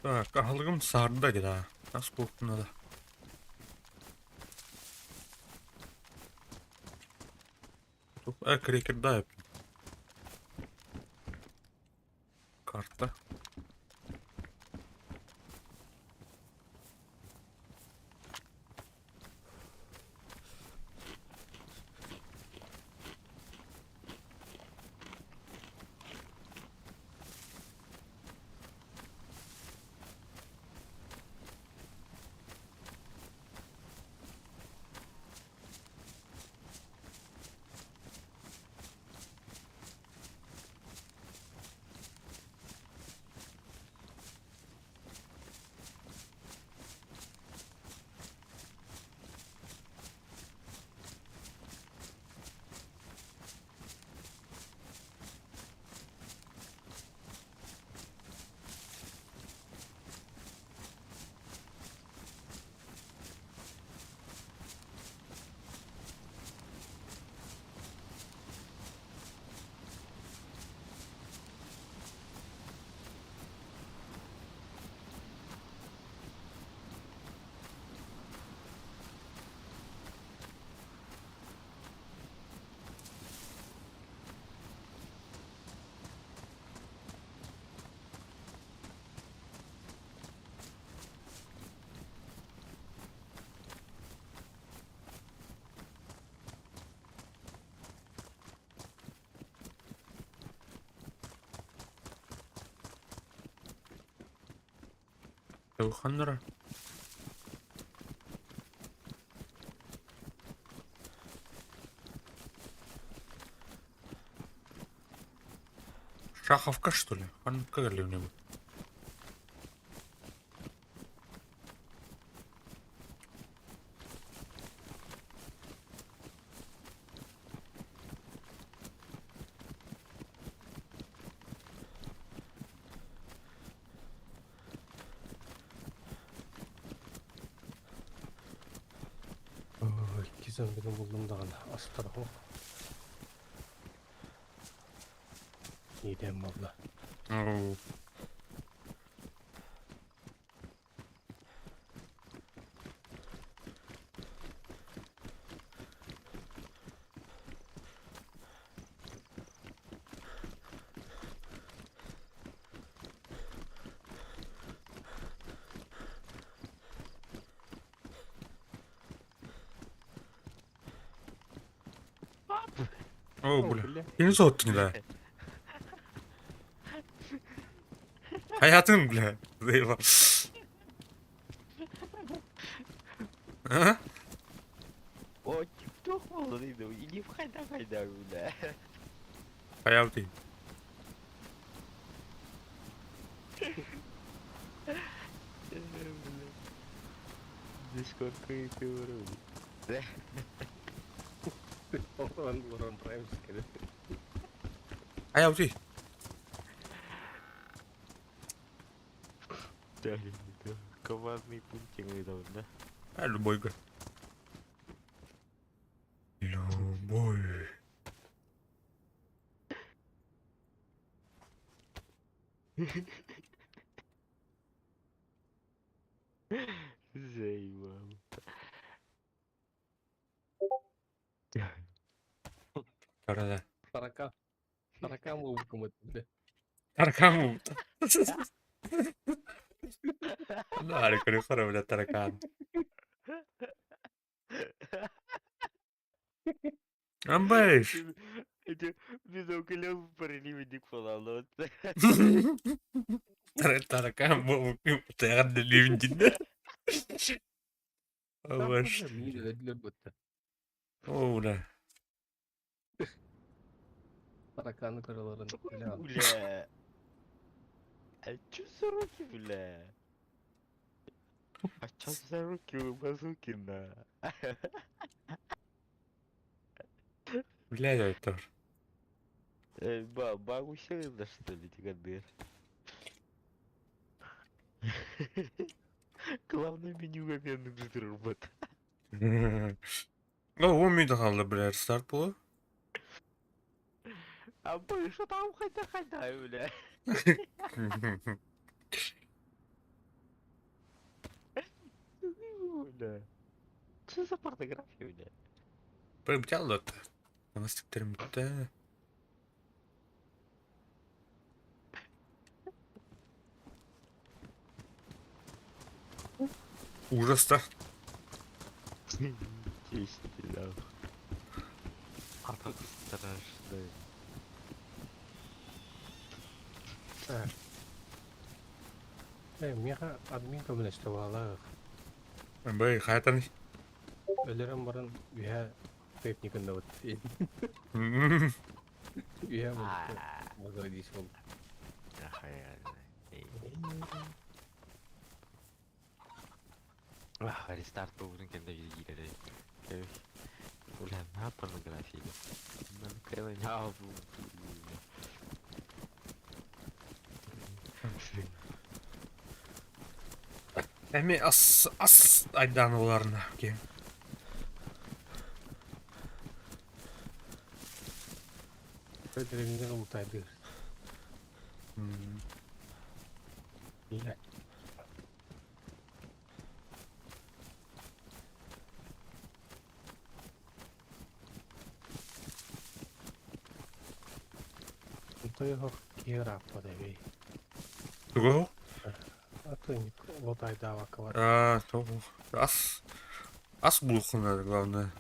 Так, алгым сарда да. Насколько надо. Тут крекер да. Карта. Ханнера. Шаховка, что ли? Он как ли у него? Oh, Söndürüm buldum dağın asıl tarafı. İyiden valla. Oo. Oo, bля. Beni soğuttun la. Hayatım bile. Eyvah. Ha? O TikTok mu oldu neydi o? İlip kayda bile. Hayatım. Discord kayıtı var. Orang prime sekali. Hayatım. Dari itu. Kemarin puncing itu benda. Hadi boy gue. Hello boy. Zay wow. Karada. Taraka mau kumut deh. Ntar kamu. Nah, ada kode para udah terekan. Ambes. Itu biz o kadar parayı verdik falan lan. Ternyata kamu mungkin jangan dari jinnya. Ambes. Mira, dile buta. Oh, udah. Tarakanı karaların. Ula. Acu seru ki ula. Acu seru ki masukin lah. Bila ya itu. Bagus ya что ли тебе. Главное меню момент быстро робот. Oh, o muydu kaldı birer start bu? А что там хотя öyle. Öyle. Что за фотография öyle? Böyle bir tane de. Nastıklarım bitti. Ужас da. Честь да. А так страшно. Mia admin kabul işte valla. Böyle hayatan. Ölürüm barın üye teknikin de buta. Üye bu. Mazal edisi oldu. Wah, restart tuh mungkin kita jadi gila deh. Udah apa pornografi itu? Kayaknya apa? Әме ас айдануларына ке. Ödülünde umutaydı. İyi. Umutayı hok kira apa deh. Туго? А то вот айда ваковар. А, то ас булку надо, главное.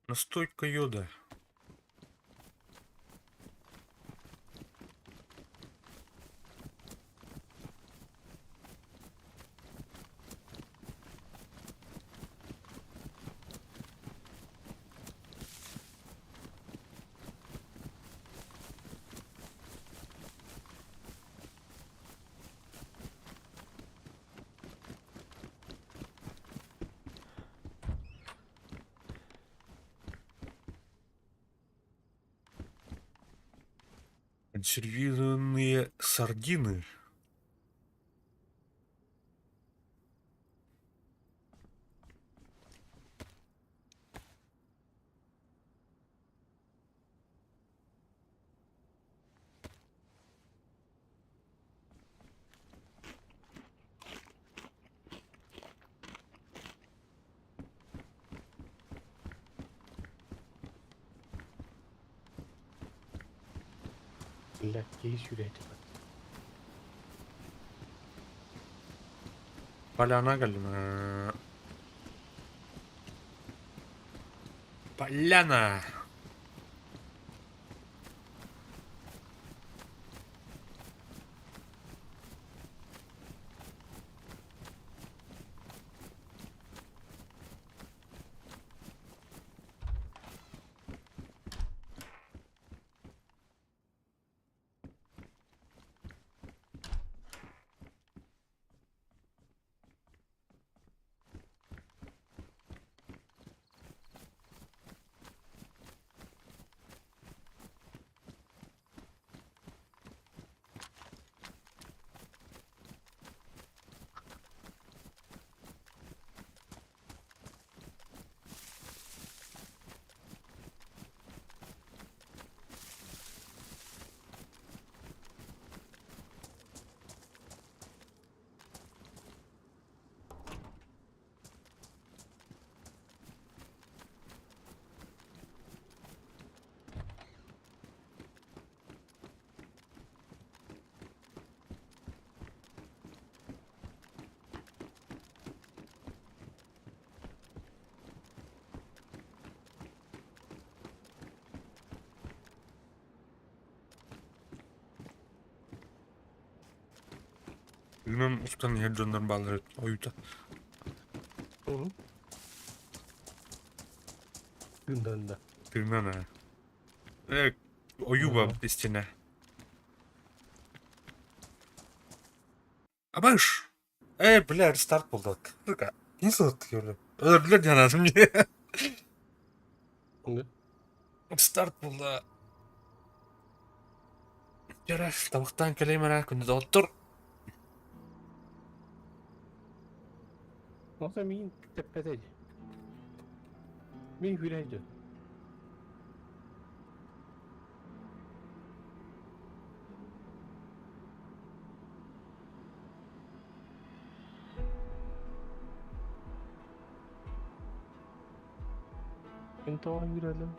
Настойка йода. Консервированные сардины. Illa keyi süreydi. Поляна gelme. Поляна. Bilmem ustan her dönden bağlar oyuta. Hı. Günden de. Bilmem ha. Oyu var üstüne. Абаш. Бля, рестарт bulduk. Сука, не сотки öyle. Öyle canım diye. Ne? Старт buldu. Yara, tavuktan keleyim ara kundu otur. Nasıl min tepedeydi? Min hüreydi. Ben tava hürelim.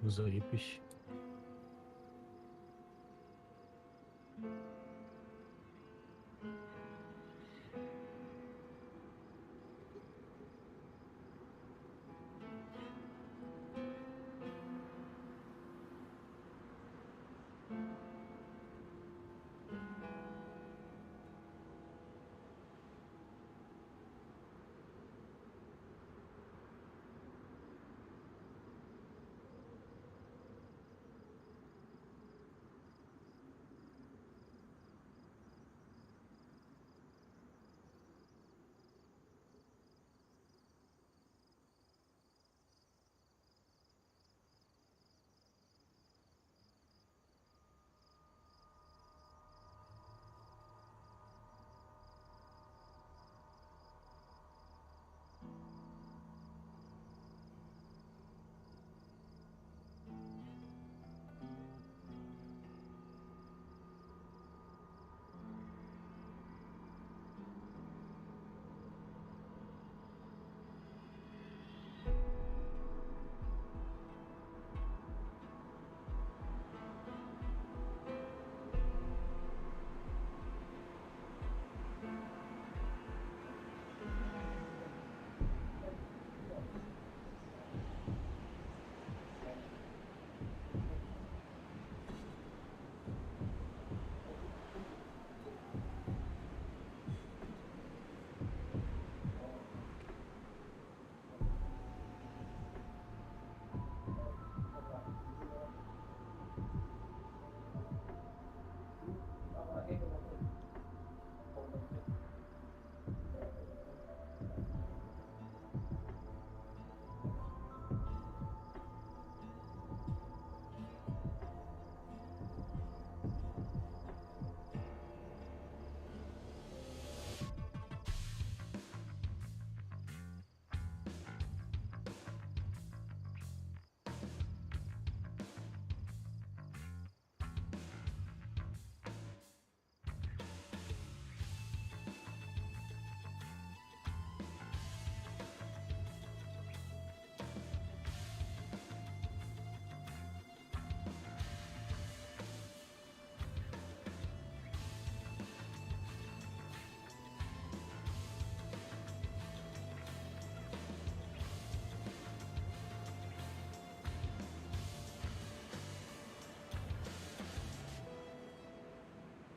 Zayıf iş.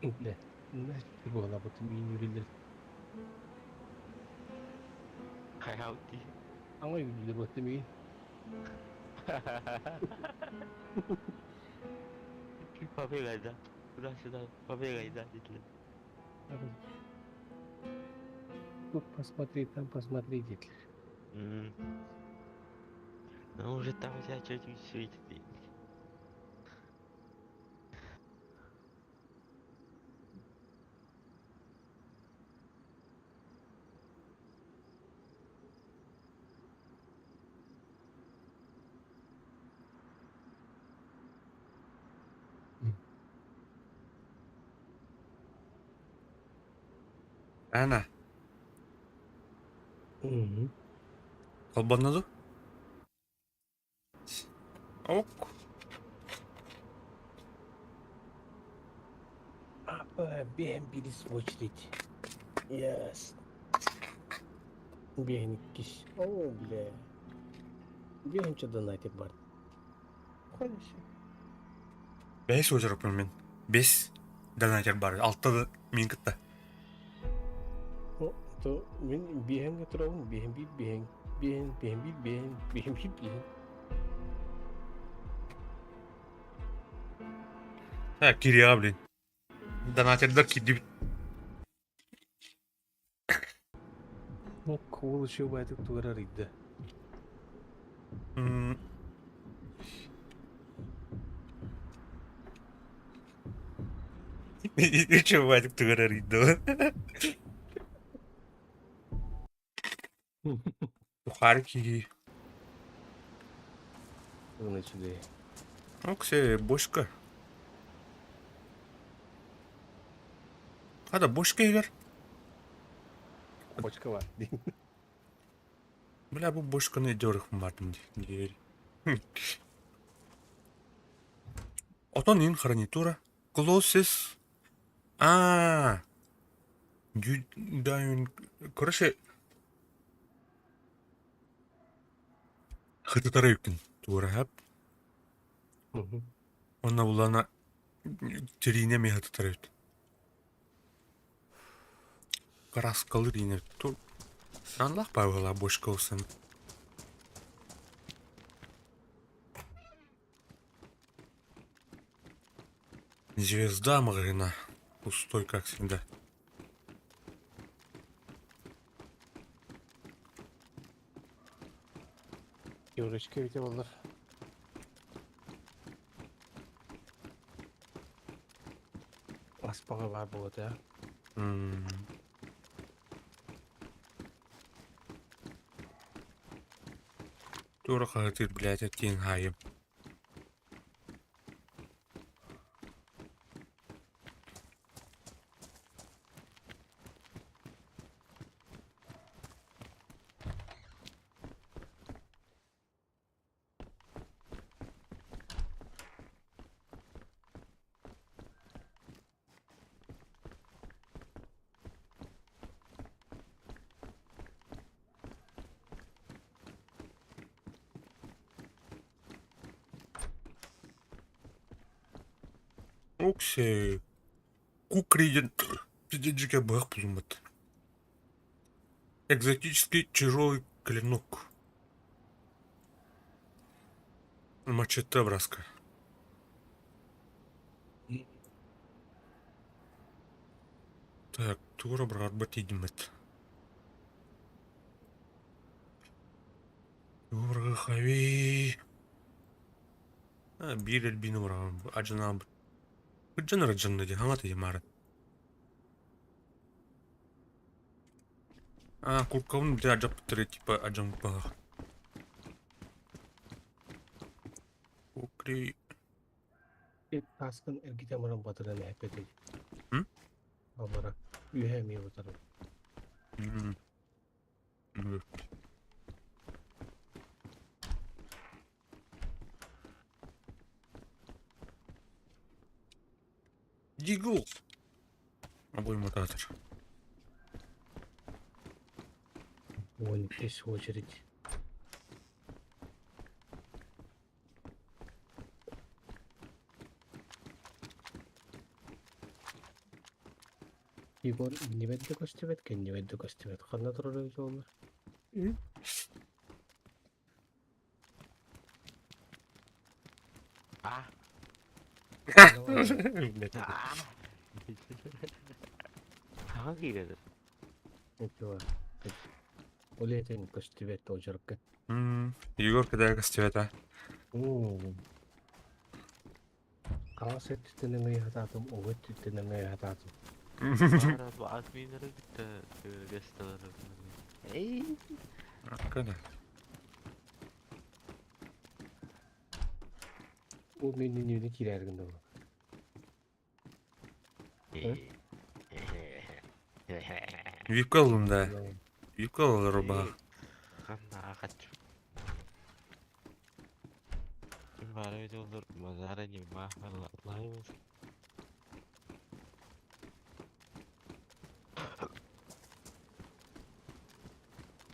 Не. Не, была вот мини юрилер. Hayati. Ama юрилер вот мини. Papegayda. Burası papegayda dediler. Тут посмотри, там посмотри, дети. М. Ну уже там у тебя чуть-чуть светит. Ana. Hı. Kolbanladı. Ok. Apa, ben birisi очередь. Yes. Ben kişi. О, бля. Ben что донатит бар. Хорошо. 5 o'jarapman men. 5 donater бар. 6 da men kitta. О, то мен бен тұрауын, бен бит бен. Бен бит бен. Ha, kiriya блин. Donaterlar kidi. Ну, кол еще в этих тура ридде. Hmm. Üçü var tuğrarıydı. Бухарки. Начали. Оксе, бошка. Hada бошка егер. Бочка var. Бля, bu бошканы дөрөх мартым дер. Отонин хранитура. Closest. А. Дайын. Короче. Хытытары юктын. Тура хап. Онна булана терине ме хытытары юктын. Караскалы дине. Тур. Анлах павыла бошка olsun. Звезда Магрина. Пустой, как всегда. Yoruşka bir de olur. Aspava var bu da. Тура хатыр, блядь, оттен хайым. Оксе. Кукриден. Пиздеджике бах пузумат. Экзотический тяжелый клинок. Мачете браска. Так, тура брат батидимет. Тура хави. Bir elbini vuran. Acına. Hıccın rıccın dedi. Hangi imaret? Куркавын бля ажап бітірі, типа ажам бағ. Кукри. Taskın ergite maran batıran hepeti. Hı? Amara. Ühemi batıran. Дигл. Обой мутатор. Вон здесь очередь. Igor nivedde köstebet ken nivedde köstebet. Kanna turur onlar. Ah. Ah. Hangi gelir? Eto. Oleten köstebet ojorken. Егор, когда костюм Kaset tenengai hatatum ovet tenengai hatatum. Para bu adminlere gitti. Gösterler. Ey. Когда? O menini kirergen de. Виколун, да. Викол роба. Kanna kaç. Bari öyle olur. Mazara gibi mahvallah.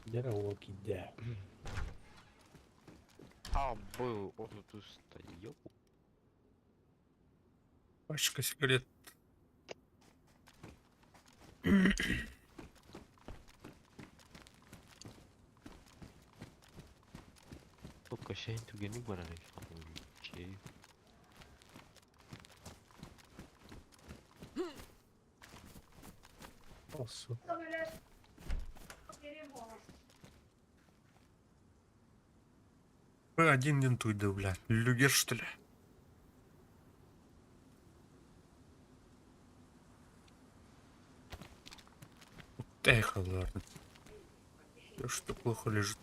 Jara o kidda. Abi onu tusta yok. Пачка сигарет. Çok şey tügeni var hani şey. Osso. Вы один дентуй, да, бля. Люгер, что ли? Эх, ладно. Что плохо лежит.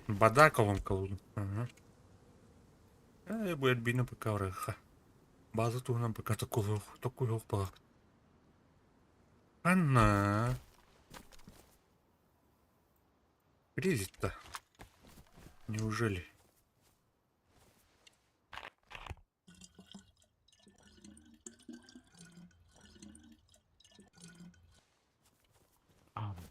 Бада колон. Ага. Будет бина пока уреха. База тут нам пока такой пала. Анна. Кризис-то. Неужели? Abi.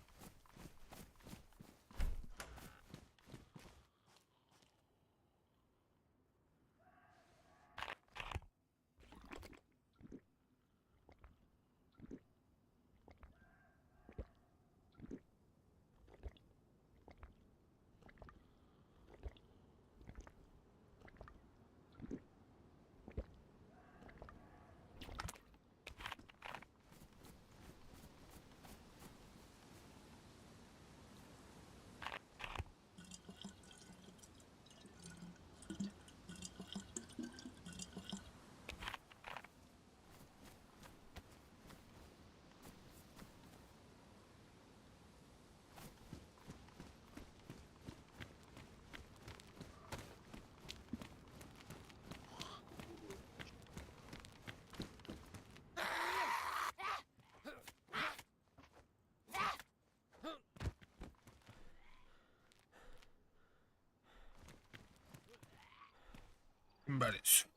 Болезнь.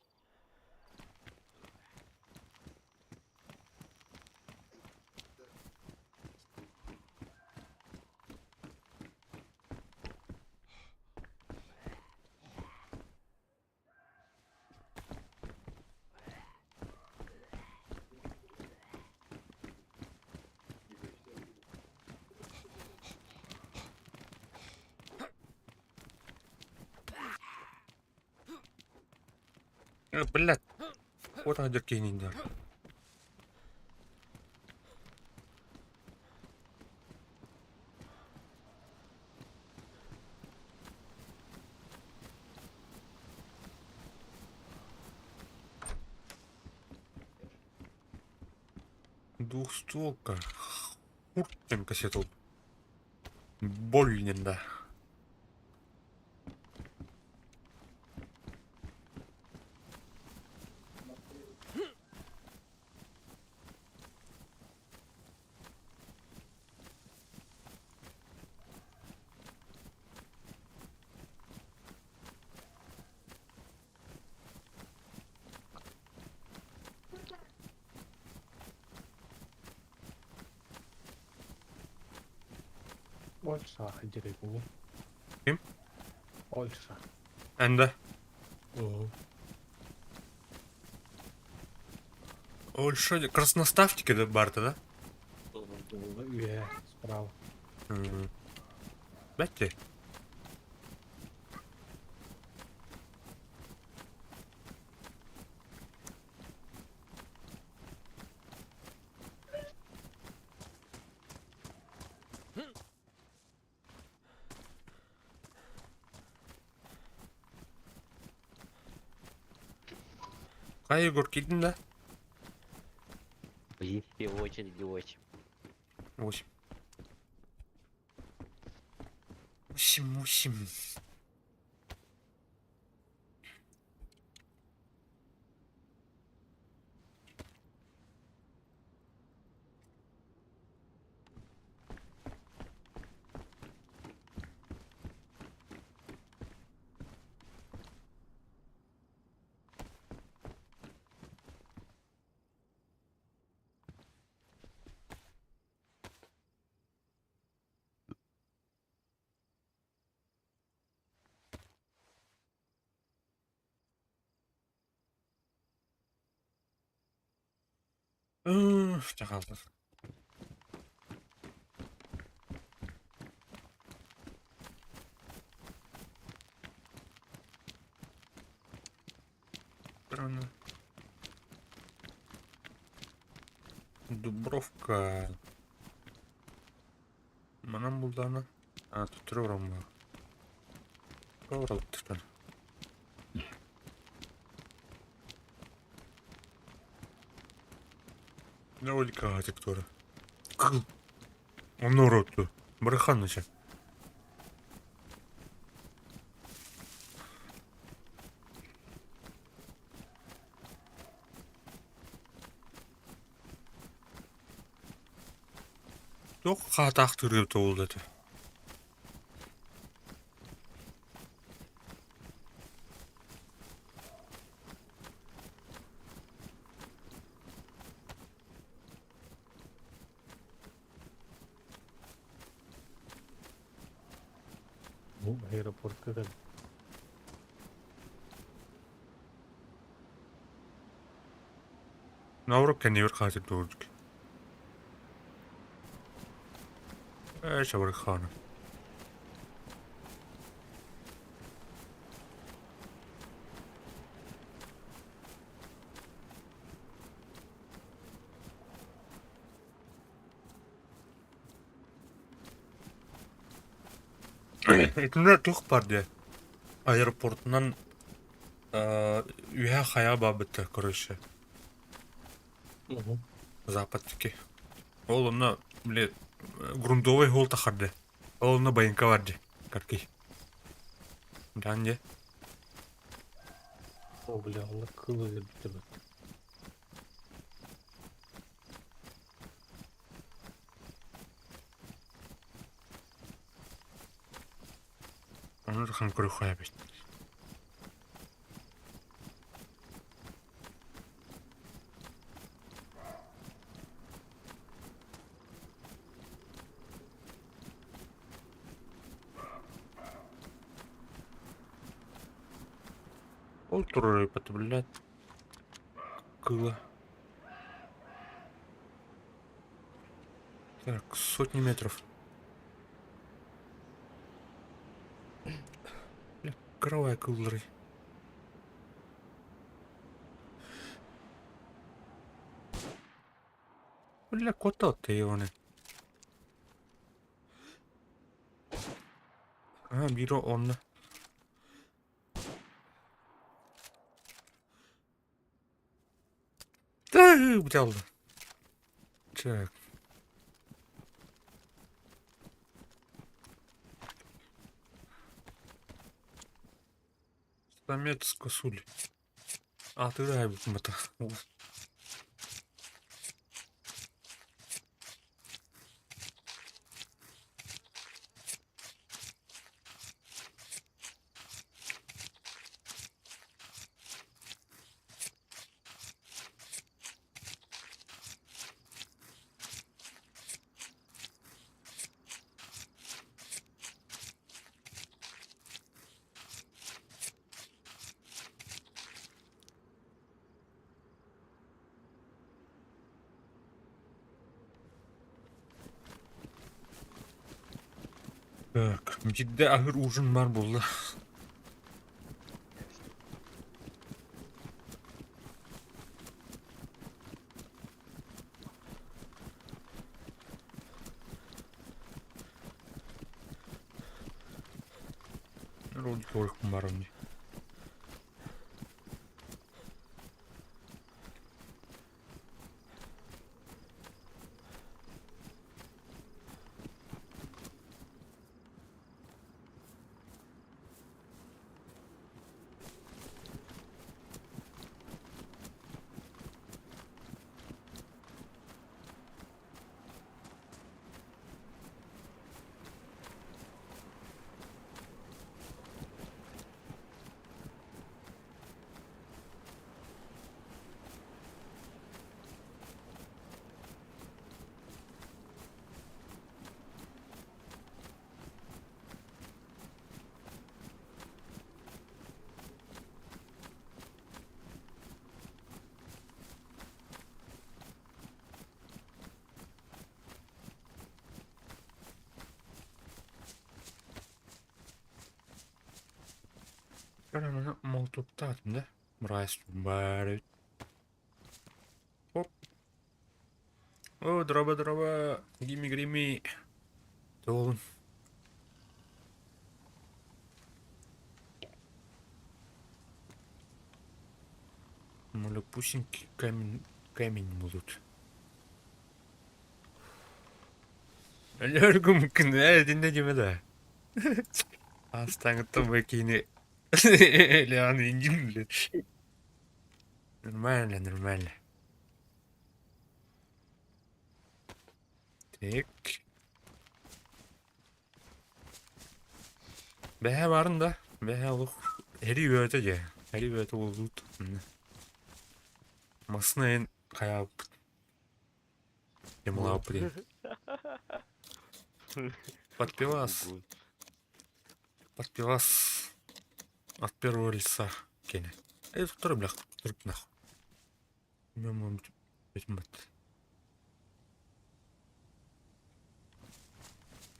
Блядь. Вот он деркинин, да. Двухстволка. Хуртем кассету. Больнен, да. Olsa hajirek ni. Kim? Olsa. Anda. Угу. Ол що, красностав тільки до барта, да? Справа. Бачите? Кай, Егор, кидін да? И в первую очередь 8. 8. 8. Чакалды. Странно. Дубровка. Манам булды ана. А, тут тұрырым бар. Тұрыр тұтан. Не өліка архитектура. Он уродты. Барахан начал. Yok қатақтыр деп толды. Bu aeroportқа да. Наурок кәне бір қатыр толдық. Шабархана. Этінде тұқ бар де. Аэропортынан үйе қая бабытты, короче. Западтыки. Ол оны, біле, грунтовый хол тақарды. Ол оны байынка барды. Каркей. Дан де. О, бля, она кылы бітті. Оны да қан көрі қоя бет. Ол тұрыр өйпәті, білет. Кылы. Так, сотни метров. Бля, кровая кылдыры. Бля, кота отты ебаны. А, биро онны. Да, бдялды. Так. Самец с косуль. А, ты райбут мата. Так, ciddi ahır ужин бар болды. Ролик орықпын бар онде. Karana molotopta atımda. Мразь бар. Оп. О, дроба. Гими. Толын. Моля, пусеньки камень будут. Ölürüm mümkün. Dinle gibi de. Hastanlıktan bakayım. Leğen incin bile. Нормально. Так. Бәһә барын да. Бәһә олық. Әри өте же. Әри өте олуд. Масынайын қаяп. Емлап блин. Подпивас. От первого лица. Кене. Туттар блях. Тұрып нахуй. Мен бетмет.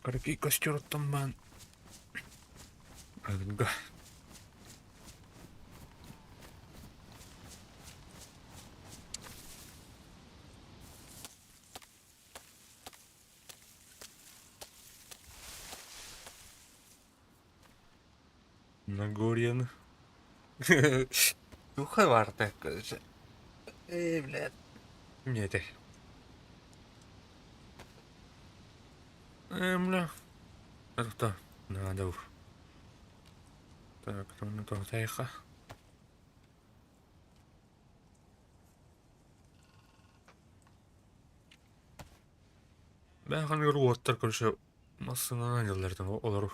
Каракей костер оттанбан. Адыга. Нагорьян. Духа варта, короче. Блядь. Мне это. Бля. Это кто? Надо. Так, кто на то тайха? Ben hani ruotlar короче. Masına angellerden olur.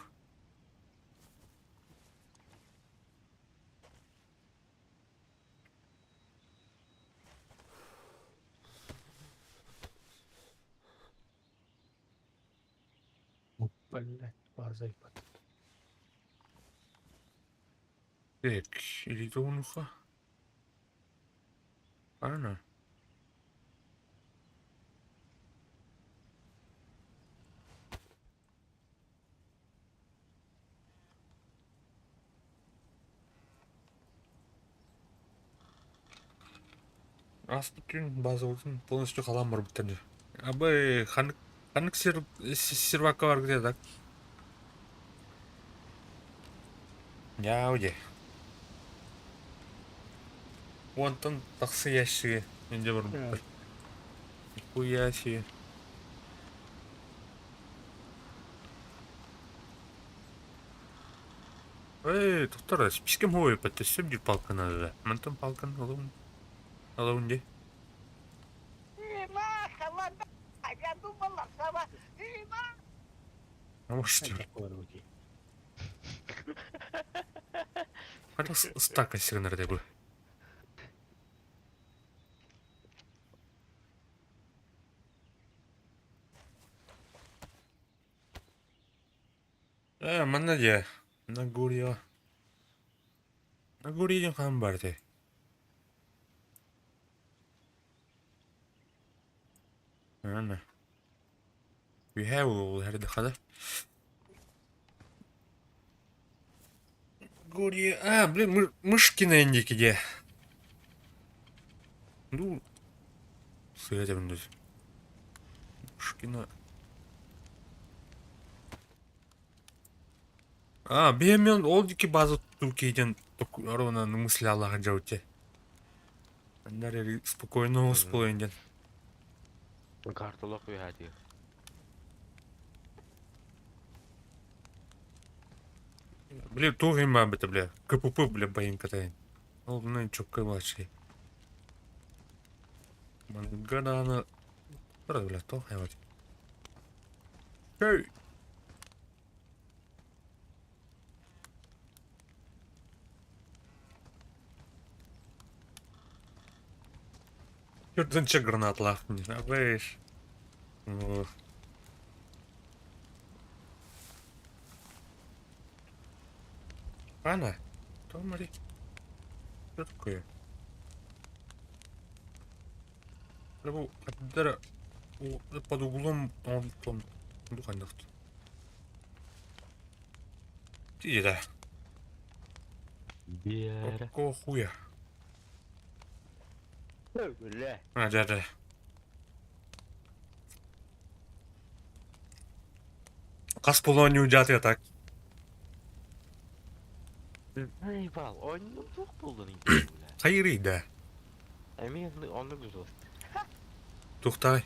Блять, база ебать. Так, или то унуха. Ана. Аспытын база болсын полностью қалам бар біттенде. Абай ханық сервакка бар где так. Я уйде. Онтан тақсы яшіге. Менде бар бір. Нихуя себе. Тоқтар, спискем хой пәттесіп жүр палка надо да. Мантан палкан алауын де. Я думала, сама. А может что? Hala ıstak aşırı bu. Mana dia? Nagoria. Nagoria yang hambar deh. Mana? We have all had the Григория... А, блин, Мышкина индики где? Ну... Сөйлетемін өзі. Мышкина... А, беймен ол деке базы тұту кейден ровно мысли Аллаха жауте. Андар спокойно успоенден. Карталок ve hadi. Бля, туғи ма біті, бля. КПП, бля, байын катайын. Ол бұнан чөкке башай. Мангараны... Бұрады, бля, тоғай бәді. Кәй! Жүрдінші гранаталақ мені, абайш. Ана, Томари. Что такое? Бұл әбдері под углом он духандақты. Тиде да. Бері. Какого хуя? Бля. А, да. Қас болуға не ұжаты так. Ай, бал, oyunun çok buldun ince bula. Қайырый, да. Emin onu güzel. Тухтай.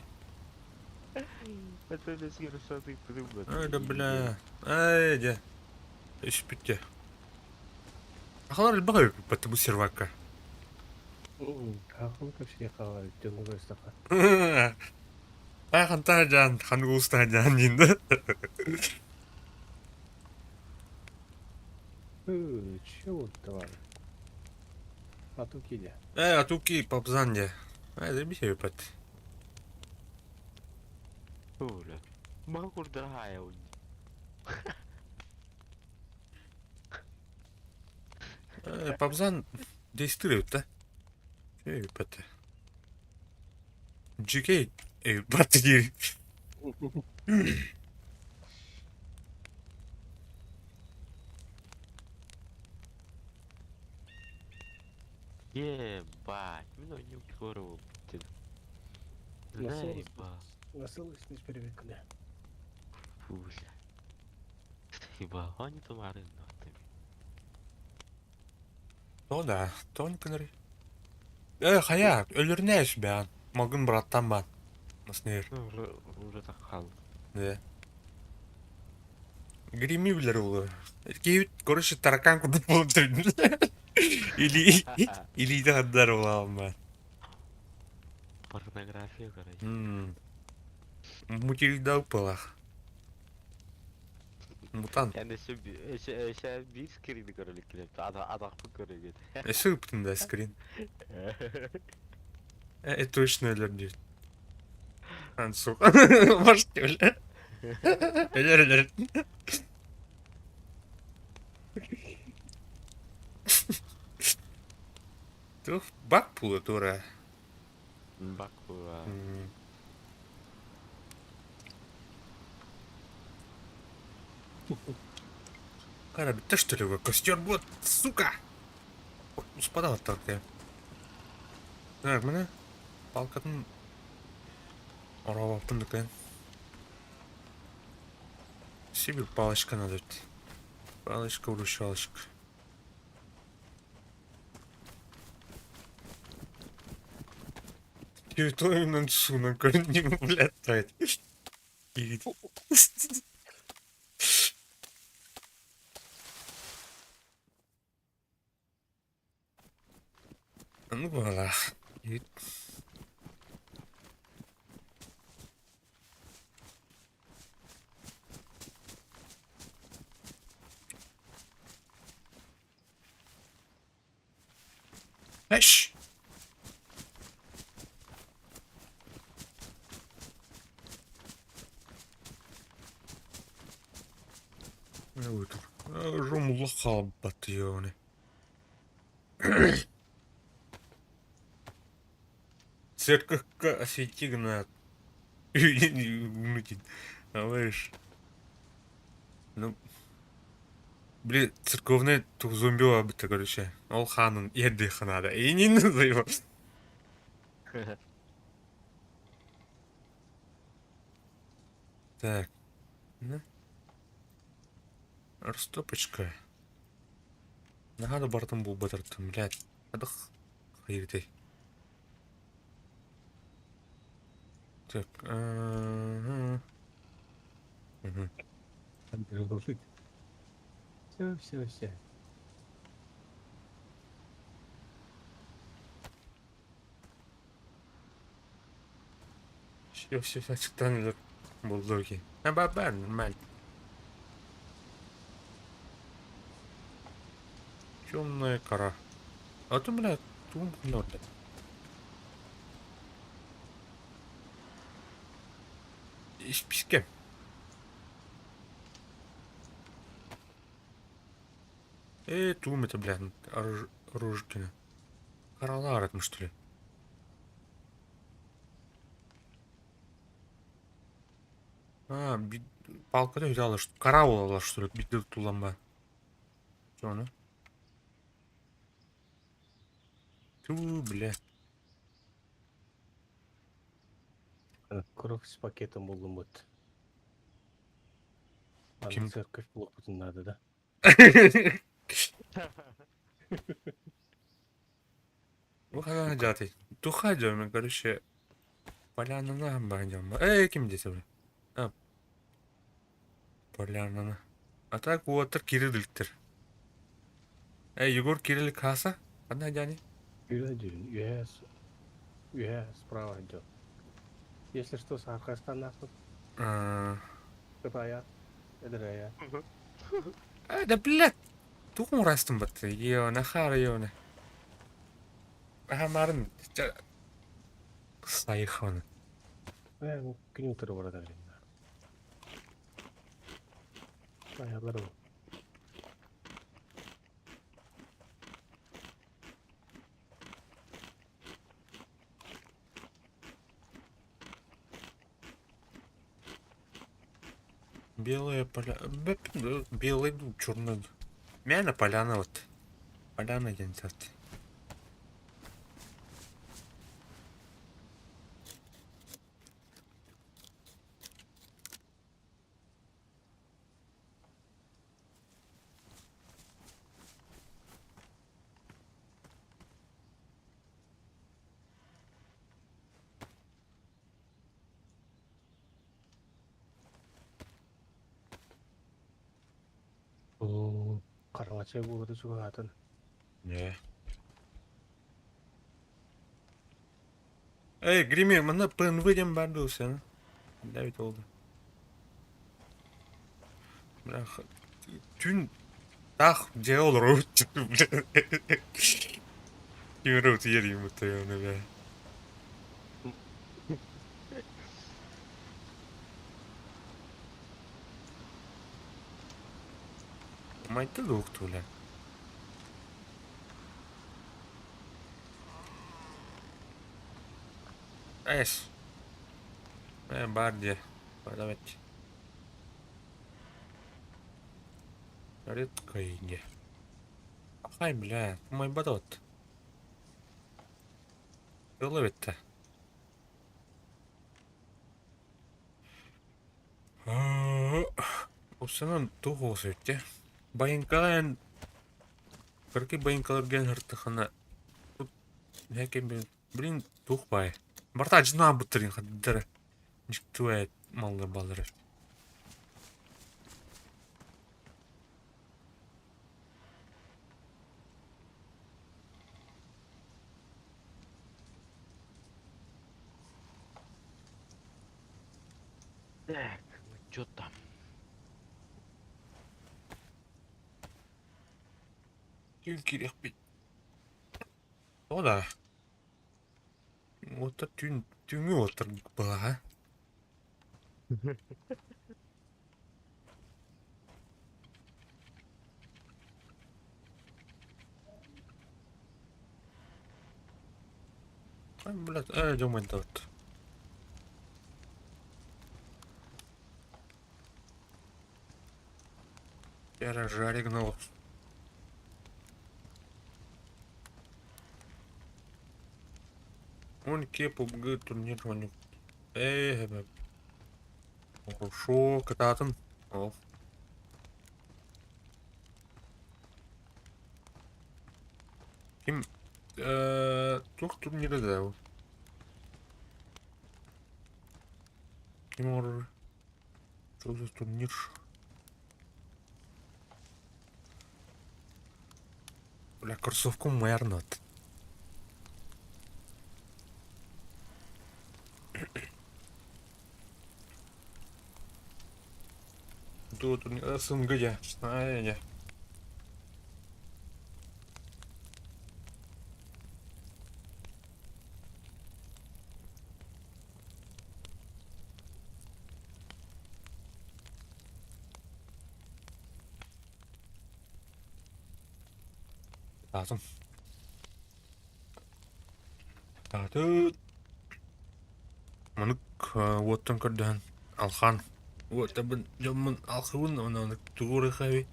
Ben böyle sigara satayım dedim ben. Ай, да, бля. Ай, да. Иш бітте. Ақалар әлбіға өпіп бәтті бұл сервакка. Қақыл көпшіге қағар, жөңгі көстіға. Қанта жан, қанғуыста жан енді. Че вот давай. А тут киде. Атуки, папзан де. Зайбіше өпет. Öyle. Bak burada haya oyun. Папзан дейстірі өтті. Че өпет. Джекей өпет де. Ебать, мен oyunu скоро bitirdim. Заебал. Насылочность привыкли. Фуля. Ебал, они тумары нахуй. О, да, тонканыры. Қая, өліріне әш бән. Малгын бұраттан бан. Наснер. Уже так қалды. Да. Греми білер олы. Кейбіт, көріші таракан күрдік болып тұрдың. Или де қаддар олағым бан. Порнография, короче. Мутилда ұпылақ. Мутан. Yani şu bir screen'i görüldük gibi. Adaklı görüldük. Әші ұптың да скрин. Точно өлір дейді. Ан суға. Может, өлір. Өлір. Тух, бак пулы тура. Bak bu. Қара, бітті что ли вы? Костер будет, сука! Спадал от торты. Так, міне палкатын орап аптым дүкен. Себе палочка надо. Палочка, вручалочка. Территорию суна, корень, блядь, тает. Ну, voilà. Эш! Rumullah batıyor. Церковка осетигна. Унутин. А знаешь. Ну. Блин, церковный тух зомби бітті, короче. Ол ханын ерде ханада. Енин зайва. Так. Ну. Растопочка. Нагады бартын бұл батырттым, блядь. Адық. Хайырдай. Так. Все. Все açıktan buldu ki. Ha ben normal. Темная кора. А ты, блядь, тум норда. İş pişkem. Тум это, блядь, оружкина. Каралар это, что ли? Палка да взяла, что караула, что ли, биді туланба. Че onu? Ту, бля. Кровь с пакетом buldum вот. Kim? Ана церковь плохо надо, да? Выхода джатый. Туха идем, короче. Полянына пойдем. Ким здесь уже? Полянына. А так вот кирилликтер. Егор кириллик хаса? Одна дяни? Үе, справа идет. Если что, с аркастан нахуй. Тупая. Эдрая. Да блядь. Тухун растым бат. Ёна хара ёна. Марын. Сайхан. Кню тырварда. Аялар. Белая поля... Белый, черный. Мяна поляна вот. Поляна янтат. Кармача буду чугатын. Не. Гример, мына ПНВ-ден барды сен. Давид oldu. Бірақ түн тақ же ол роут çıktı. Kim rout yeriyim bu tayonu be. Майты да уқты бля. Эс. Барди. Давайте. Редко иди. Ай, бля, мой бодот. Ловит-то. Осынан туғы осы өтте. Байынкалан... Кырки байынкалар ген хыртықына... Нәкен бен... Блин, туқ бай. Барта жына бұттырын қаддары. Нишкту әйт малды балыры. Так, что там? Тюн керек бит. О да. Вот тюнге отыр бала. Ай, блядь, думай, да вот. Era жарик на лоб. Он PUBG турнир он. Бе. Хорошо, кататын. О. Ким тух турниры да ол. Ким ор? Что за турнир? Бля, кроссовку мэрнат. Тут СНГ я. Ай-яй. Lazım. Тут мынык оттон көрдөһөн алхан. Вот табын жомун алхыбын онон тугуры хаби.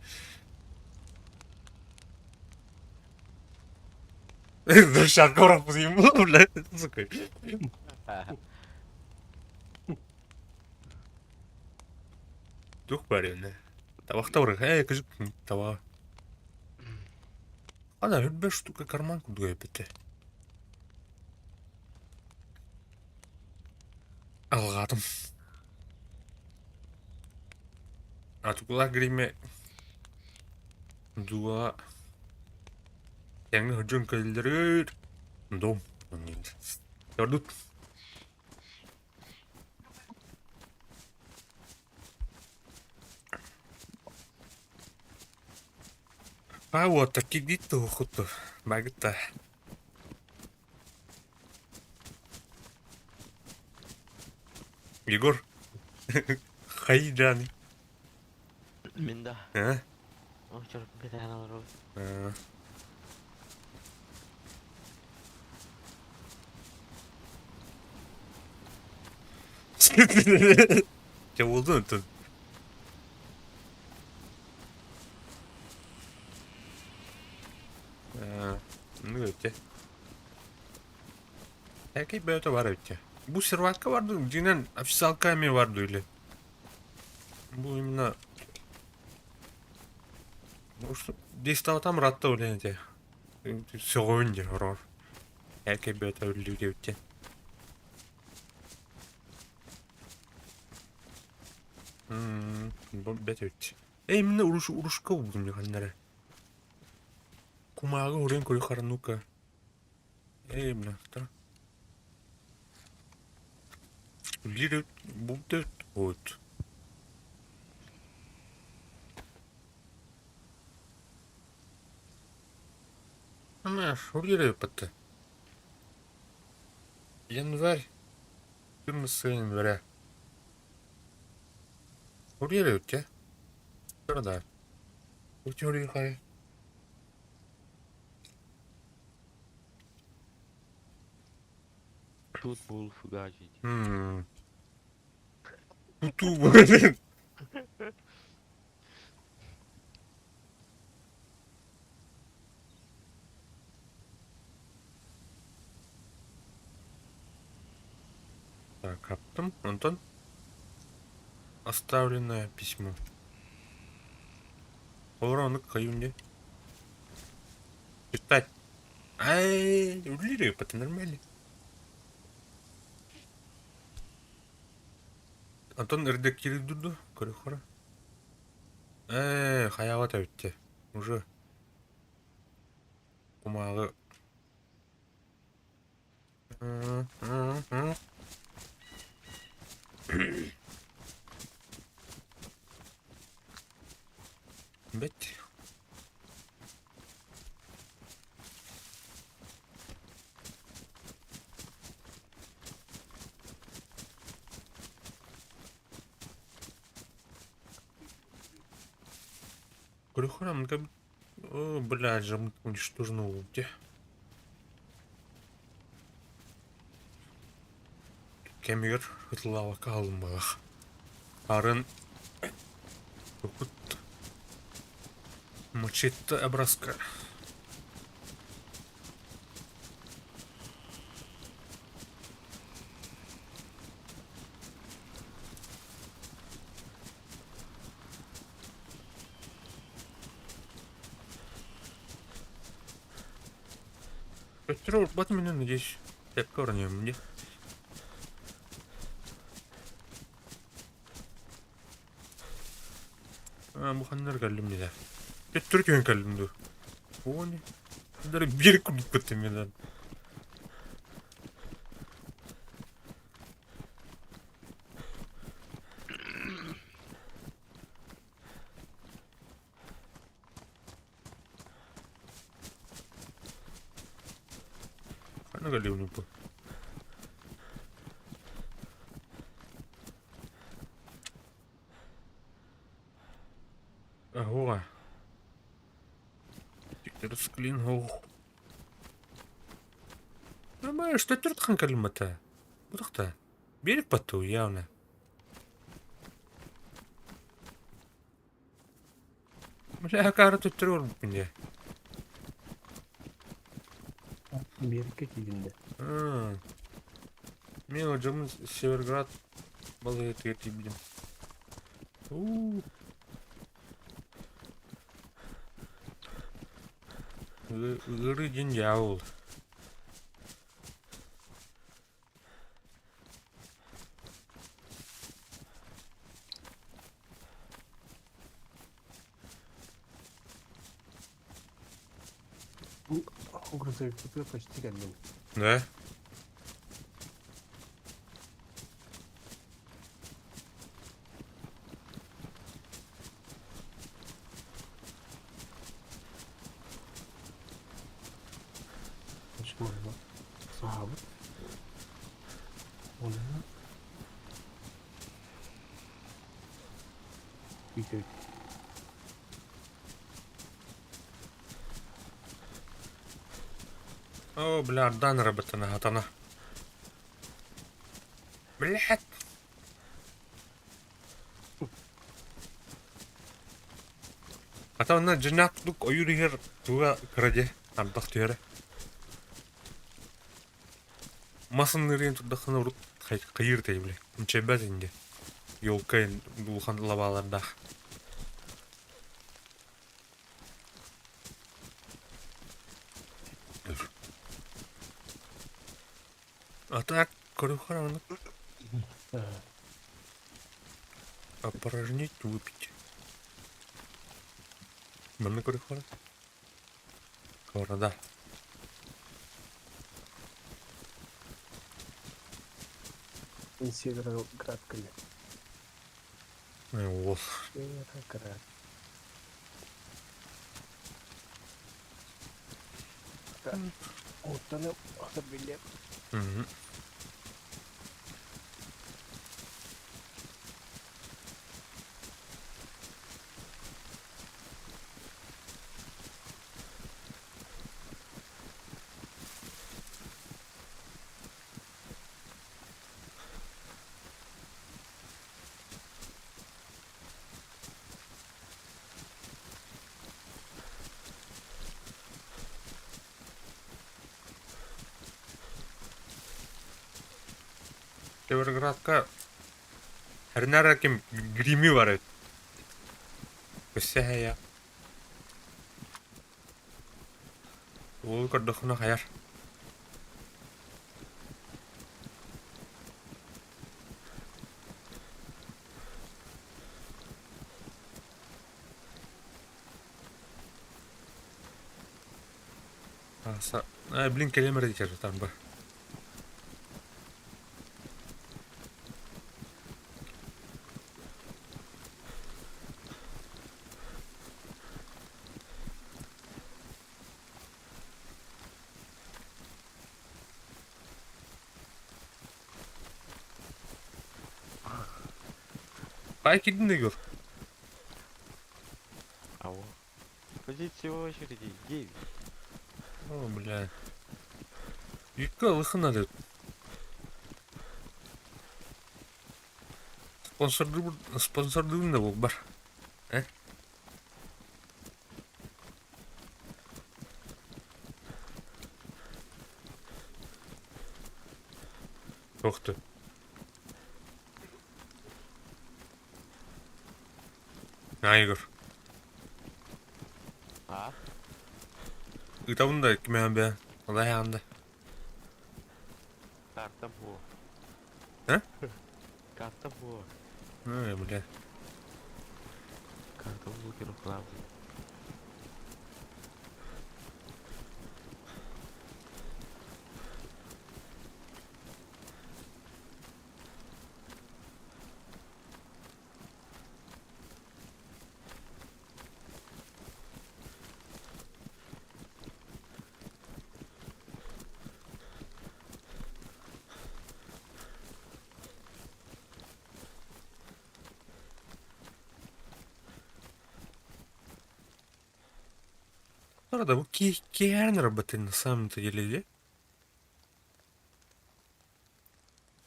Шаркы орап бузайым бұл, бля. Сука. Тух бар енді. Табақта орай, кыжык таба. Ана 5 штука карман кудуга бітті. Алғадым. Атукула гриме. Дуа. Яңы хыджын көлдері. Дом. Көрдік. А вот таки дитті оқытты. Багытта. Егор. Хай жаны. Мен да. А? О, чорт, бетен алыр ой. Че болду өтін? Ну өте. Әкей бәуті бар өте. Бұл серватка барды, динен официалками барды өйлі. Бұл именно... Дестава там ратта өлен өте. Соғын де ұрар. Әкей бәуті өлі өте. Бәт өте. Именно ұрышқа болдым жығандары. Кумағы орен көрі қаранука. Мына, тұр. Лиры бұлды өт. Ана, лиры өпітті. Январь. 14 января. Лиры өтте. Тұрда. Өте өрі қарай. Тут был фугачить. Туту, блин. Так, Аптом, Антон. Оставленное письмо. Уроны каюнде. Читать. Ай, улири, это нормально. Антон редактирует дуду, корихора. Хаявата өтте. Уже. Кумағы. Бет. Корихора, мы как... О, блядь, же мы уничтожено где? Кемер хытлава калым бағақ. Арын... Өкіт. Мачете образка. Петров, бат меня, надеюсь. Я корнем мне. Bu hanlar geldim ne? Türkiye'ye geldim dur. O ne? Bunları bir kurup gittim ya lan. Hangi geldim bu? Ого. Расклин, ох. Ama что Türk kalmata? Bu da. Bir patu явно. Mesela karı tutturuyor beni. Amerika dilinde. Мен hocamız Severgrad balığı tüketiyordum. Gırı cin yağıl. Грузовиктер почти geldim. Да? Çıkmadı bak. Sahabı. O ne lan? Video. О, бля, Ардан работана, атана. Блядь. Атана жинақтық ойыр егер туға кіраде ардақ түйері. Масын нырын тұрдақына ұрып қайыр тей, бля. Мчебәз инде. Yolkayın bulhan lavalarda. А так, корюхарану. Опорожнить, выпить. Mana корюхара? Orada. Североград, конечно. Вот. Североград. Так, вот она, билет. Hı. Североградка Herner kim grimi var evet. Köse ya. Ol kadakına hayar. Asa, blink kelimleri diyeceğiz tamam bu. Belki de gör. Ау. Позиция в очереди 9. О, бля. Yükle alıkın adı. Sponsorluğum da bu var. He? Сохты. Айгыр. А? Итабында кеме бе? Алай янда. Карта bu. А? Карта bu. Ну, бля. Карта bu кирплав. Arada bu kehan работает на самом-то деле, де?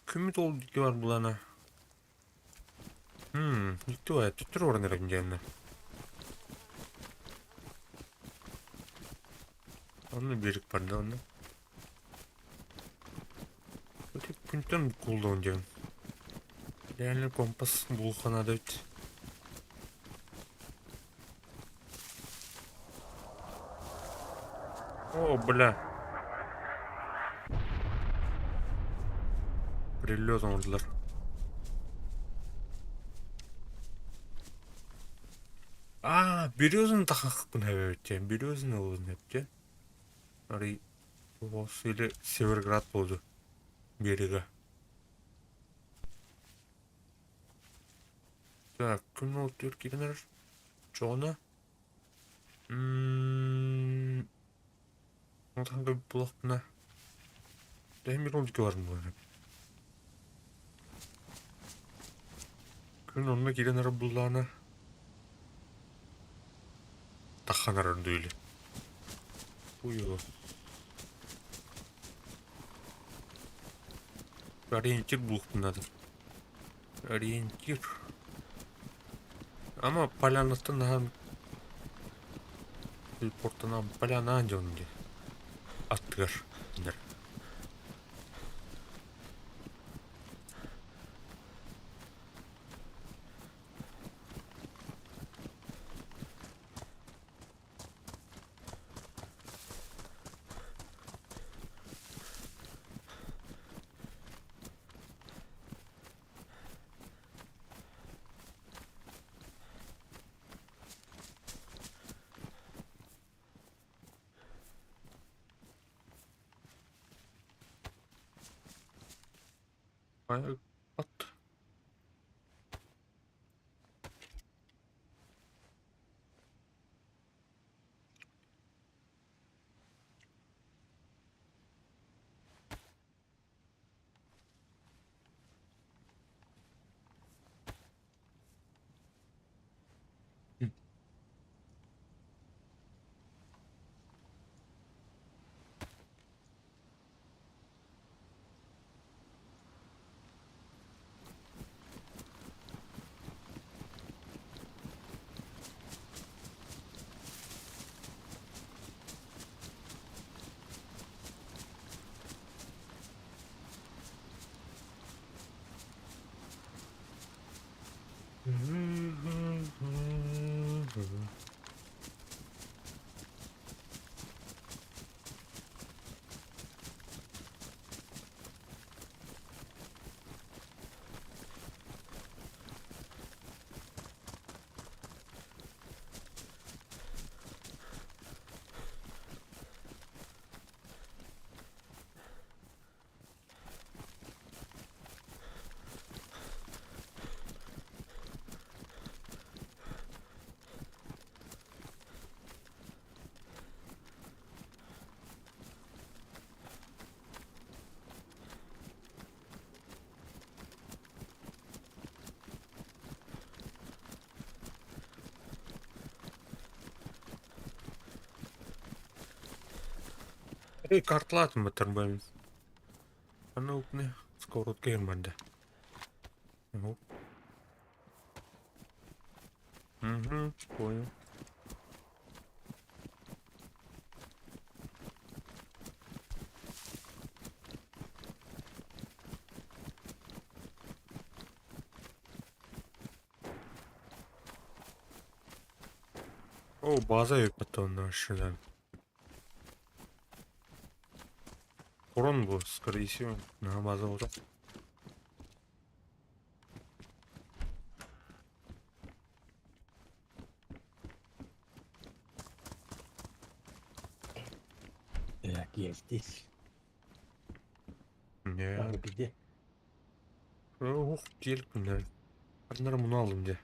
Күміт ол деке бар бұл ана. Никто бая, түттір орынырым дегенне. Оны берік бар да оны. Өте күнтен қолдауын деген. Реально компас бұлқанады өт. О, бля. Прилет ордылар. Березін тақақпын әбәбетте. Березін олын әпте. Арай, осы елі Северград болды. Берега. Так, кім ол түркеден әрір? Жоғына? Отанға бұлақпына. Дәймер ол деке барын болар. Күн онына келен әрі бұллағына. Таққан әрінді өйлі. Уйо. Ориентир бұлықпынады. Ориентир. Ama полянаттан аған телепорттан поляна жөнінде аттығар. At. Карталатын бітір бәлін. Ана өкіне скоротқа ерманды. Понял. О, база yok hatta onlar şuradan. Корон bu, скорее всего. На база olacak. Geldik. Ne? Abi bir de. Oh, değil bunlar. Bunları bunu aldım diye.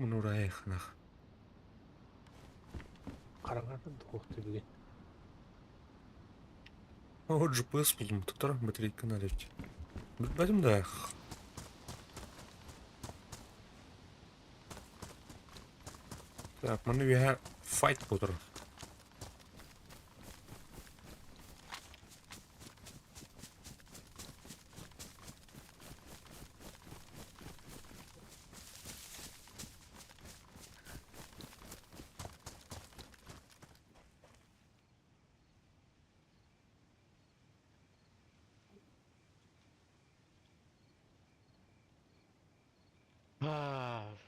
Bunu oraya yakına. Kararlardan doğuktu bugün. O GPS buldum. Tutarak батарейка надо. Bilmedim de. Так, мене є fight budur.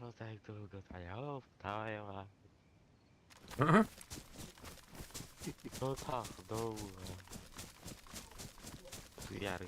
Что так долго стоял? Таяла. Ага. Что так долго? Яры.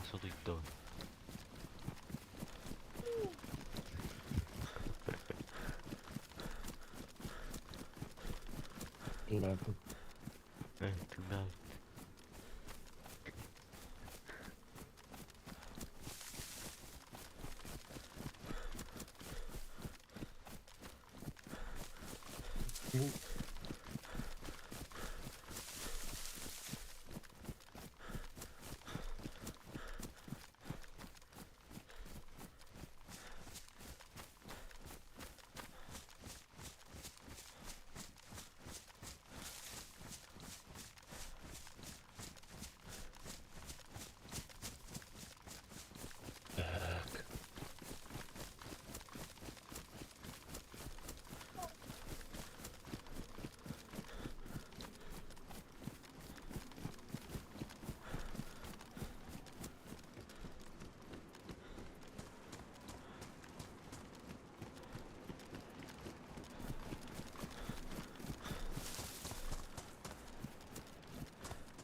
수도 있다. Anladım. 네, 등산. Bu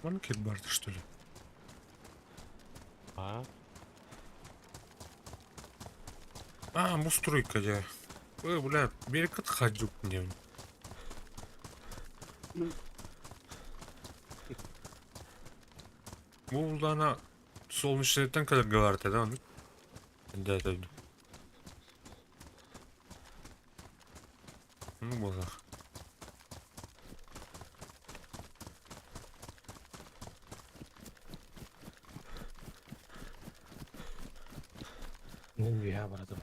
Var Kidbar'da что ли? А? А, мустройка, я. Бля, берекат ходил мне. Bu ana sol müşteriden kadar gavarte da onu. Да, да. Ну, боже. Ne rüya vardı.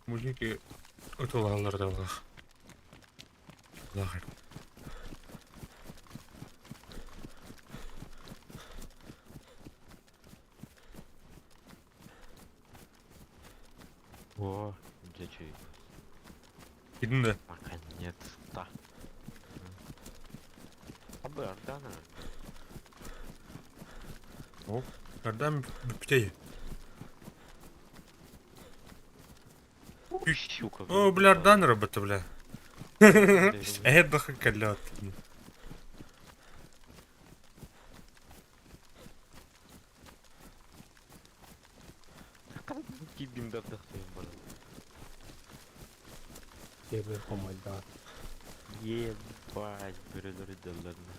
Muziki otolarlarda var. Lahir. О, где чё? Gidin de. Наконец-то. Haber da ne? Hop. Nereden büpteyi? Щука. О, бля, дан робота, бля. Эдох колет. Gibimde dıktayım bana. Devre komayda. Ебать, бюрелері ділдерні.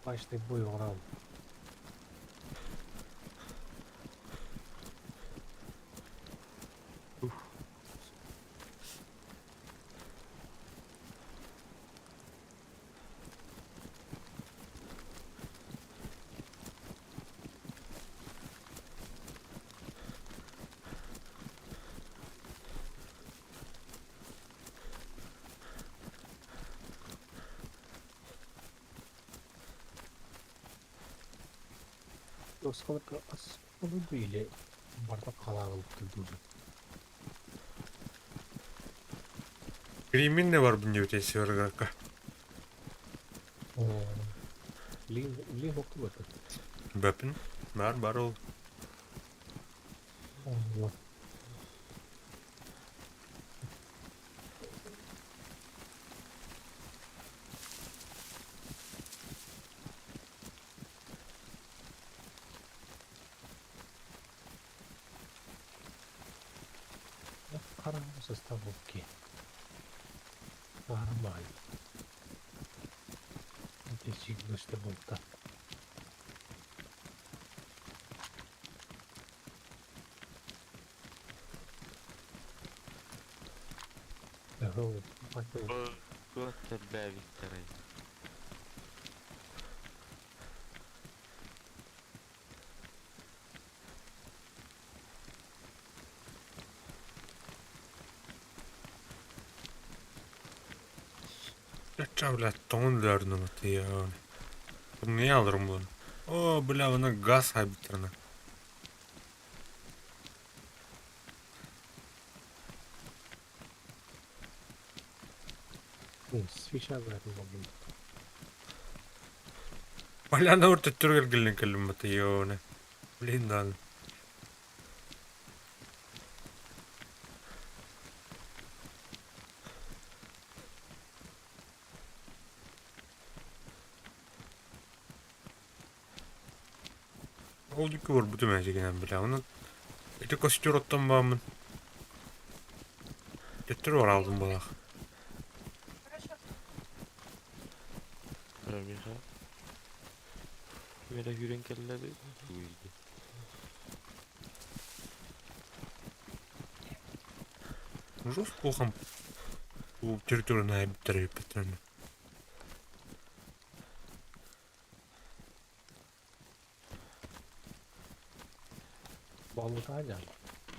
Başta bu yoran. Oscar as bunu böyle bardak kalanım kıldım. Grim'in ne var bunun ötesi var kanka? Lin hoktu bakın. Böpün. Var ol. Allah. Karanlık tabii ki. Normal. Değişik işte burada. Evet, bakın. Göster be Victor'a. Блядь, тонн ya. Bunu niye alırım bunu? Oo bля bana gaz habitrına. Switch verdim bugün. Bля na urte turgal gilin kalimata yone. Blindan. Oldu ki var bu demece gelen bля onu. Ete kostür ottan bağımın. Getir var aldım balak. Хорошо. Промеха. Kimere yüren kelleri buydu. Жестко хам. Bu территорию на habitrayı petronu. Balık ajan.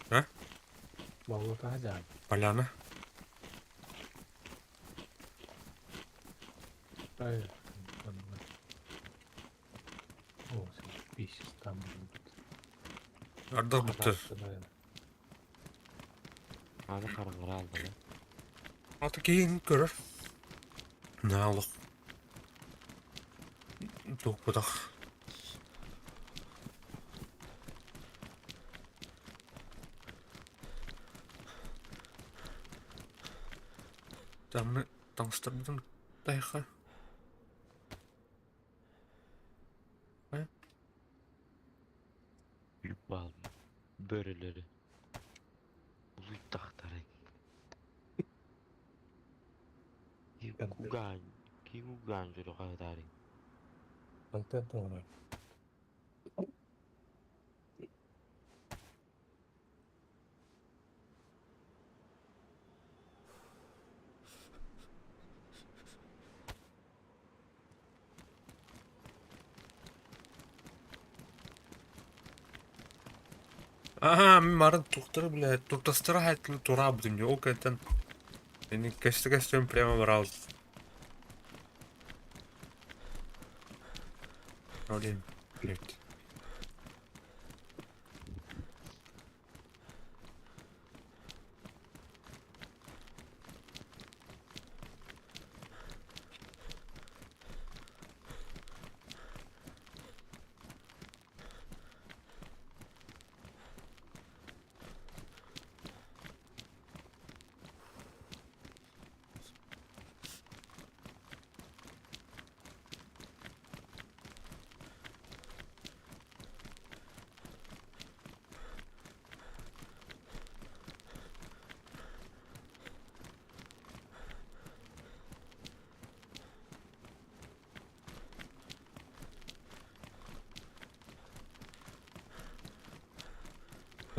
Ha? Balık ajan. Поляна. Evet. O bir İstanbul. Ардах бутыр. Abi karıları aldı lan. Аты кейін көрір. Налық. Тук бұдақ. Дамны таныстырдым дайқа. Büyük bağlı. Böreleri. Uluy tahtarı. Kigugan. Kigugan juru kadari. Anten doğru. Ага, мен марын туқтыры, блядь, туктастыра хайтылы тура будем, не ол кәйтен. Мен кәсті прямо барал. Блин, блядь.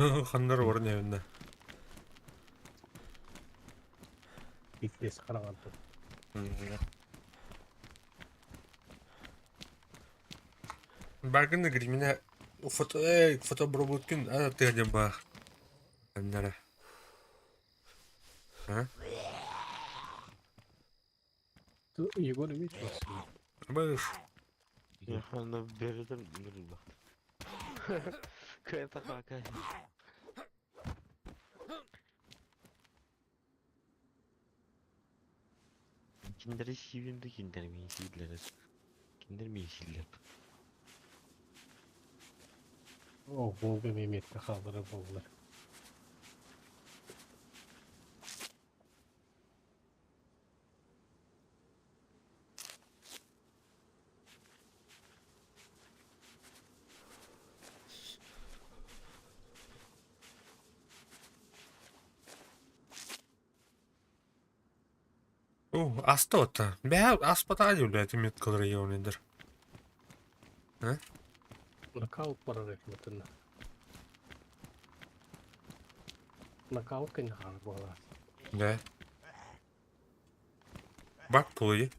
Хандар бар nevinde. BTS қараған тұр. Баргын да меня фотобробуткин, а ты где ба? Ханнара. А? Ты Егор имеет вас? Быш. Я она бердім нұрылба. Кайта какая. Киндері сүйінді киндермен сүйділер. Киндермен сүйділер. О, Волга Меметті қалдырып болдылар. Астота. Бә, аспатады, блядь, меткалар еунедір. Нокаут барар екметіні. Нокаут кәне қағыр болар. Да. Бак пулы.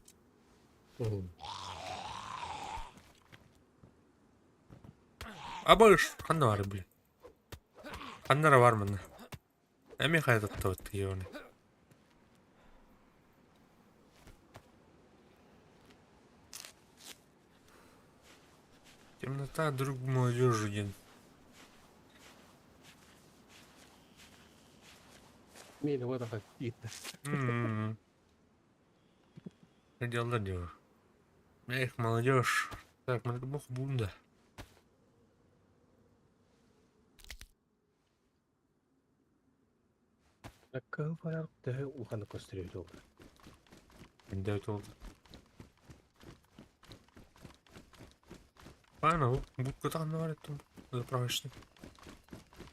Абыш, қанда бар, блядь. Қандара бар мына. Әме қайдатты өтті еуне. Темнота друг молодежи ген. Мейлі одаға етті. Что дело делаю? Эх, молодежь. Так, мы бог бунда. Нокаут барар да ұлғаны көстіреді олды. Да, это вот. Ладно, будка там наварит там. Заправочный.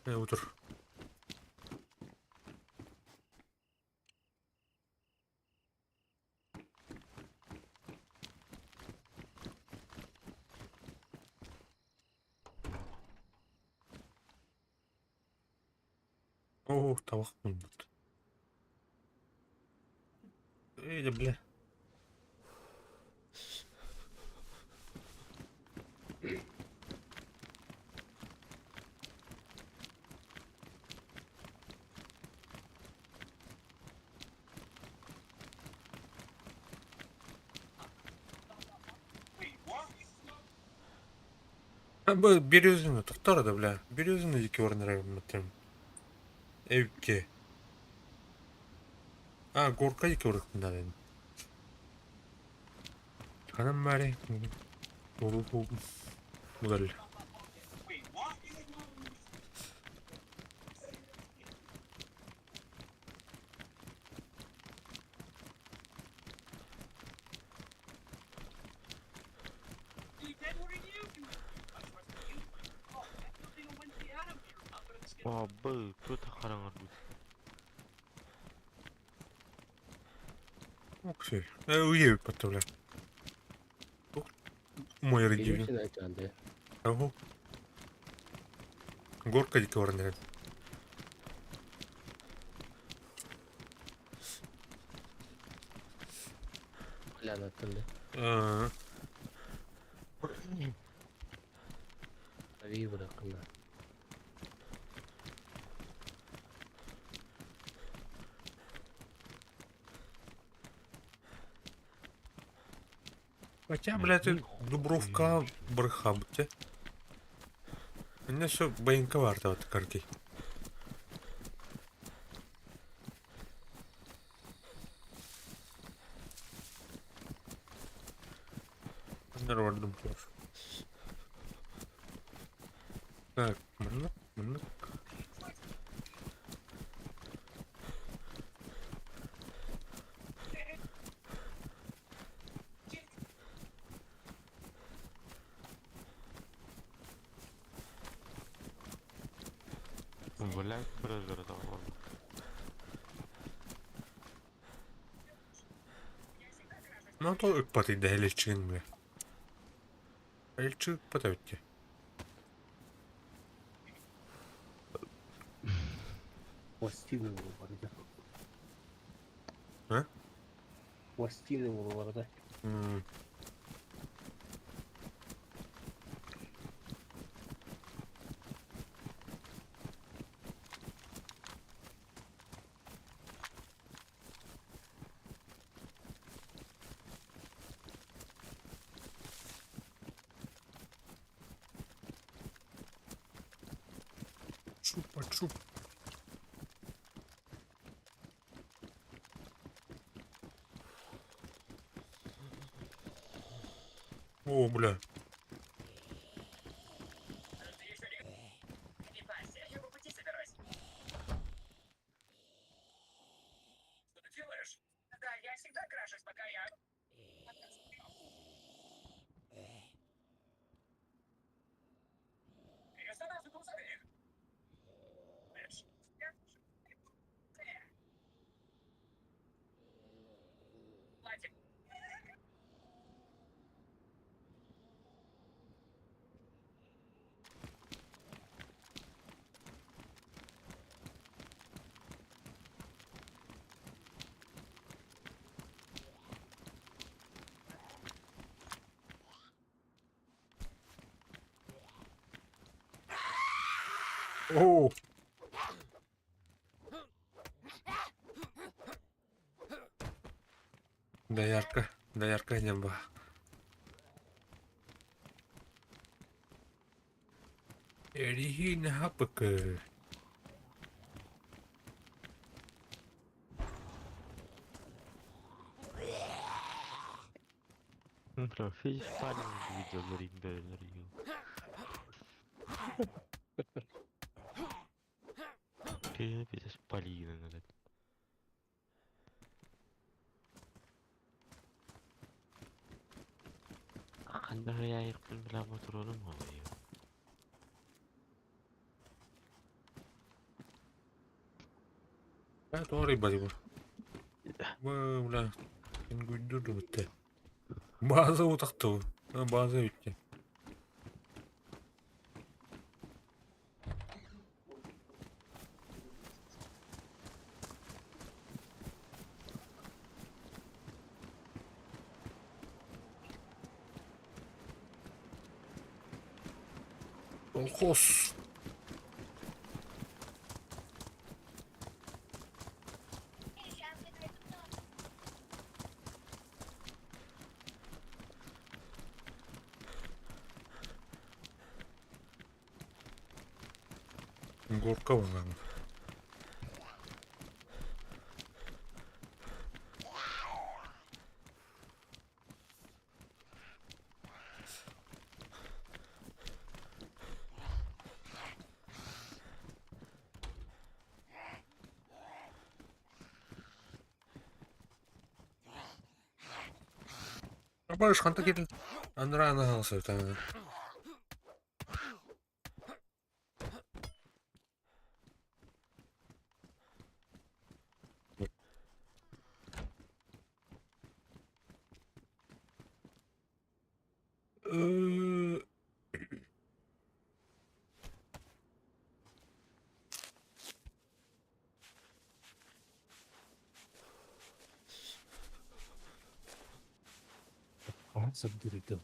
Утро. О, табақ болды. Ейді, бля. Березина, тоқтар да, бля. Березина екі орындырайым мұттым. Evke. Gorka iki orasında dedim. Kanım bari. Bu böyle. Abi, kötü karanlık. Okey. Уею потом, бля. Мой родивень. Келесін айтанды. Ого. Горка iki орындырайым. План атынды. Ави бұрақында. Хотя, блядь, Дубровка брыха, будьте. У меня все военковарто вот карки. Народным тоже. Так, мынак. Блядь, бразер там. Ну, то ыкпатый да элечигин, бля. Элечиг ыкпата өтте. Пластины bu arada. Ha? Пластины bu arada. Hmm. Çupa çup. О, бля. О, доярка небо. Erihin hapıkı. Bro, hiç spalning videoları indirilir yiyor. Kıyı bir de spalning inanır. Anda ya yakın bilen motor olur mu oluyor? Ya doğru bari bu. Bu bля. Ben güldürdüm bitti. Bazı uzaktı bu. Ha, bazı bitti. Kolkos. Горка var. Barış kanta gelin. Andra ana halsı tamam. Eee, А, забдурил.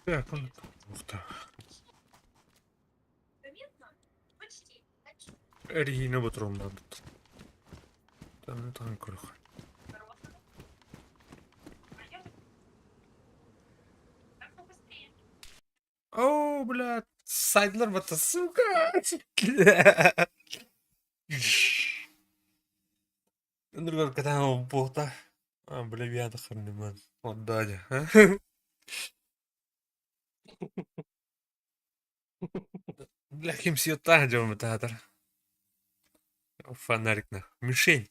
Так, он... Ух ты. Почти. Erihine batırım Tamam kırık. О, блядь, сайдлер бата, сука. Другой катан болта. А, бля, я дохрен, man. Отдали, а? Бля, кимсиоттаа хажуу мтаатар. Фонарик на. Мишень.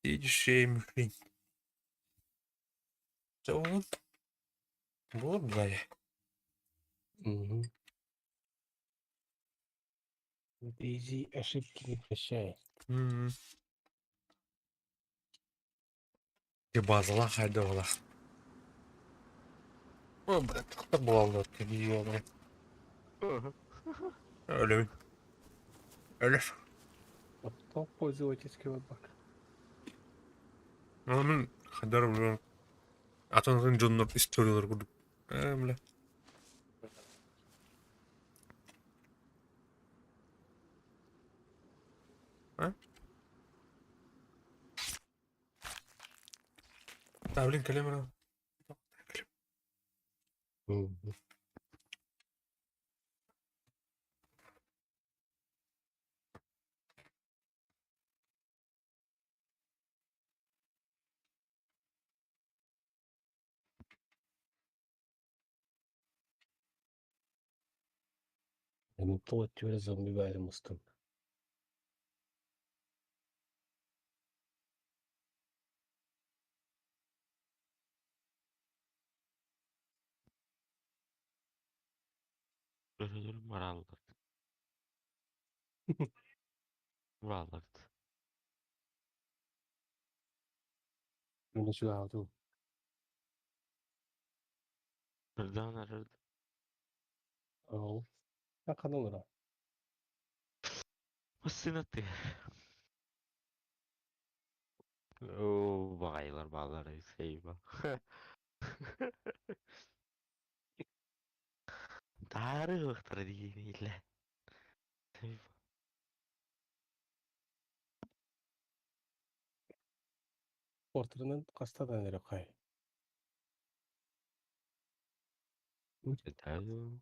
Идущая мишень. Вот. Вот, бля. Мгм. Дейзи ошибки не прощает. М. Ебазла хайдовала. О, блядь, кто был вот ёбаный. Алло. Алло. А кто пользовательский веб-бак? Onun kadar bilen atanın canlar istiyorlar kudu. Bля. А? Да, блин, калимра. Мгм. Плоть зомби байлымыстын. Marallar. Marallar. Мені сюди готов. Nereden arardı? Ау. А каналыра. Mısınatı. Oo, bağaylar bağları şey bak. Tarih vakti diniyle. Портернен кастадан эре кай. Tabii.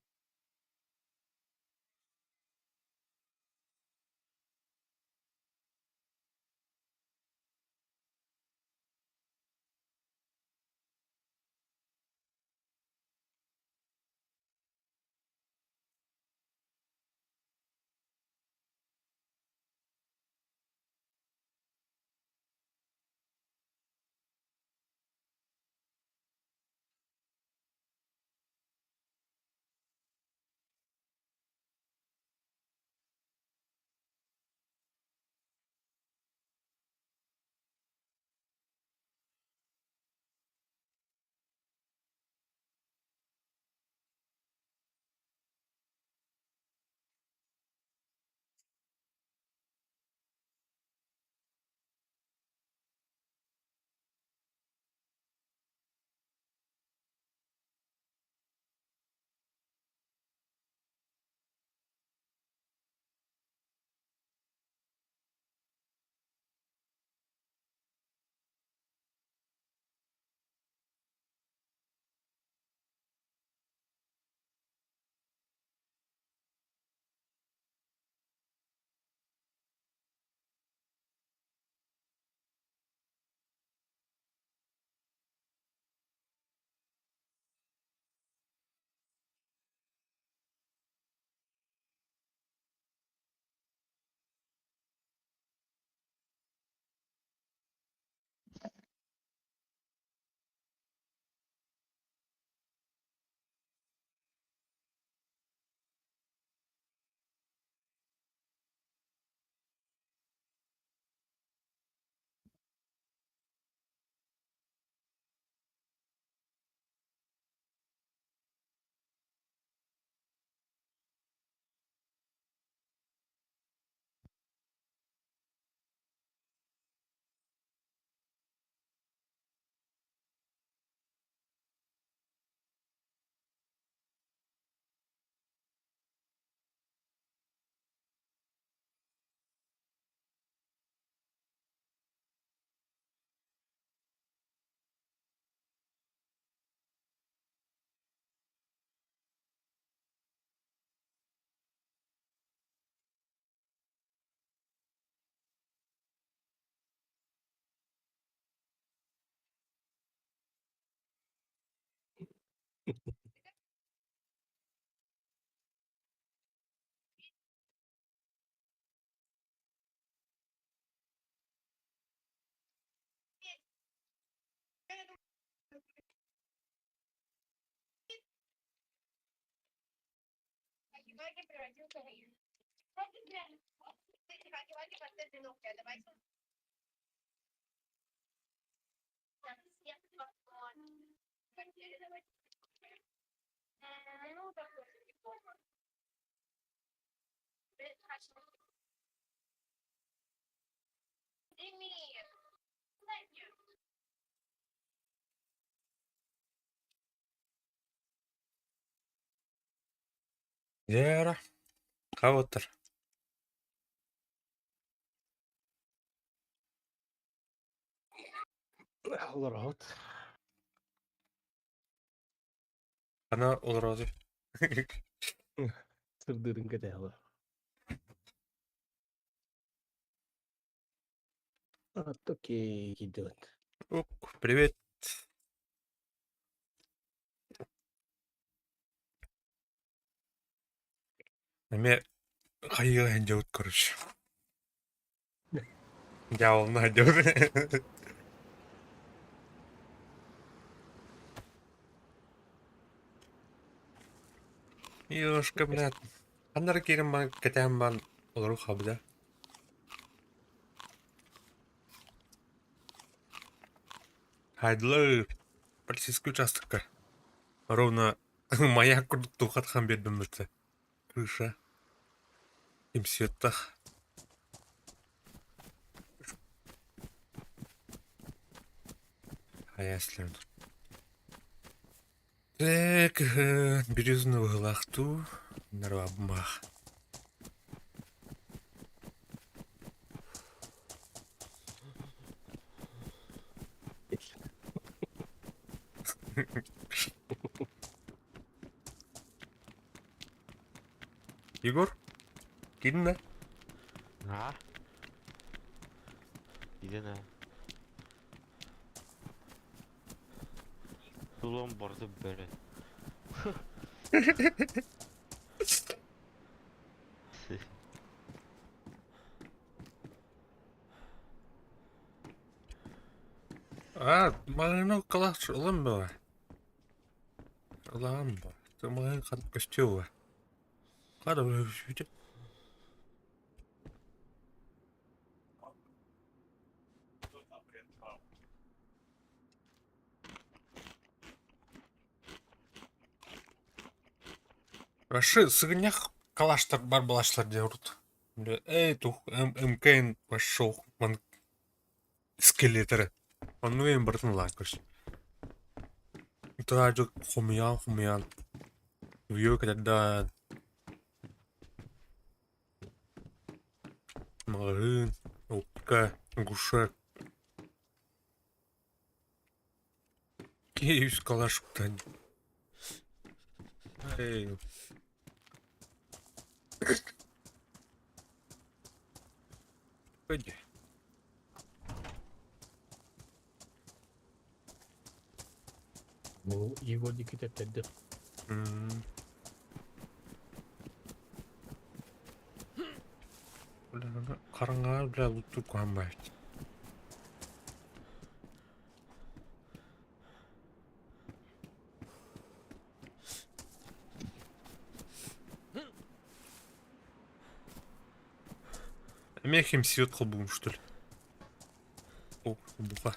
итоге превратился в ир. Хаки-ваки подтвердили ногти, давай. Ну, такой. Жера. Кавотыр. Олар аут. Ана ол разы. Сырдырын кәдә олар. Окей, идет. Ук, привет. Эме хайыга хенжеут короче. Я он найдет. Ёшка, блядь. Аннары керем бан, кетем бан, олару хабда. Хайдлы, полицейский участокка. Ровно маяк курдук тухатхан бердім бітті. Крыша. Имсеттах. Аяслен. Так, березного глахту. Нарвабмах. Егор? Кидна? А? Иди на. Тулом барды бәрі. Мағыны қалақшы ұлым ба? Ұлағам ба? Мағыны қатып көстеу ба? Қада өшуде? Вашы сығынях калаштар бар балашлар де ұрды. Эй, тух, МКН вашоу, ман скелетері. Onu en bırtın lan kış. Daha çok humayan. Video kadar da mağın, okka, guşak. Yüz kalaşıktan. Hey. Hadi. Ну, его дикит әттәді. Қараңға бля лутту қуанбайды. Мехим сиет қылбуым, что ли? О, бұға.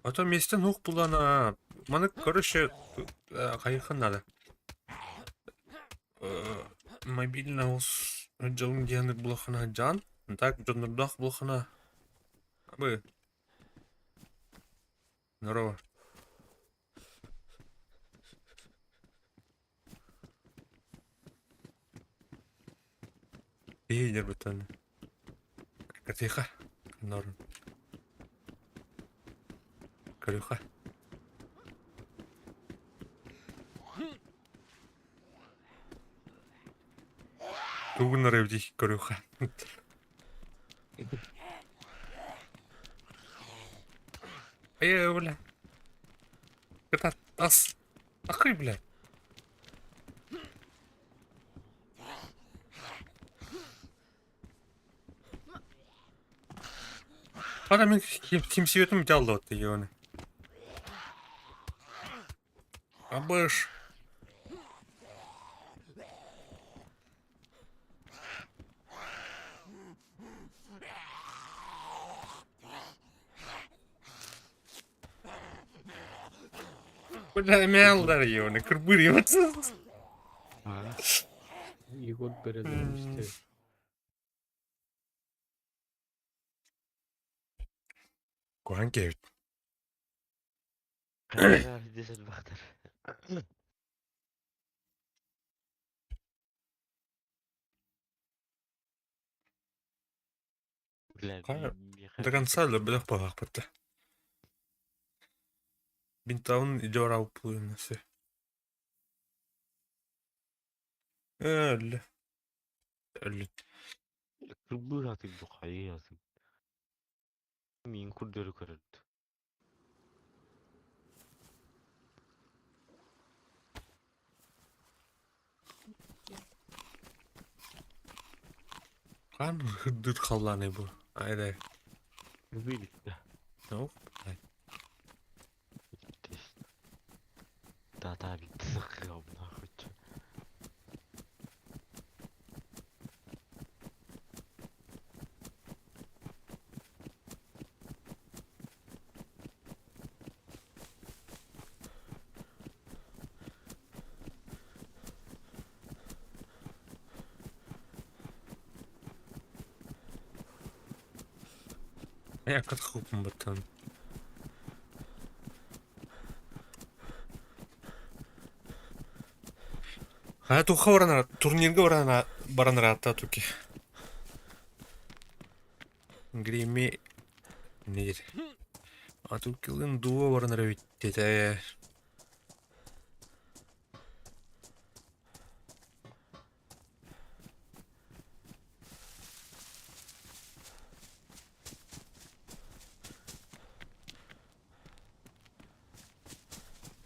А то месте нух булана. Маны, короче, қайықын надо. Мобильный олс жылын дегенdik бұлақына жан. Так, жонырдақ бұлақына. Абы. Здорово. Ейдер бітін. Катиха. Норм. Крюха. Тугын ревдих крюха. Эй, бля. Это тас. Ахы, бля. Қара мен кемсебетім жалды отты егені. Абыш. Куда мялдар егені, кірбір ебатсыз. Егор береді işte. Kohan kevit. Kanka desen baktır. Kanka, da cansado, bedel pavak patta. Bintavun idora upu nasıl? Öyle. Öyle. Kırmızı atayım bu kayı yazayım. Min kurdur kırıldı. Kan hırdır kallanı bu. Haydi. Birlikte. Yok. Bitti işte. Daha bitti sıkıyor buna koç. Я катхупом батан. Ha tu xabarana turnirga baranara hatta tuki. Grimi nedir? Atukilin duo baranara bitti.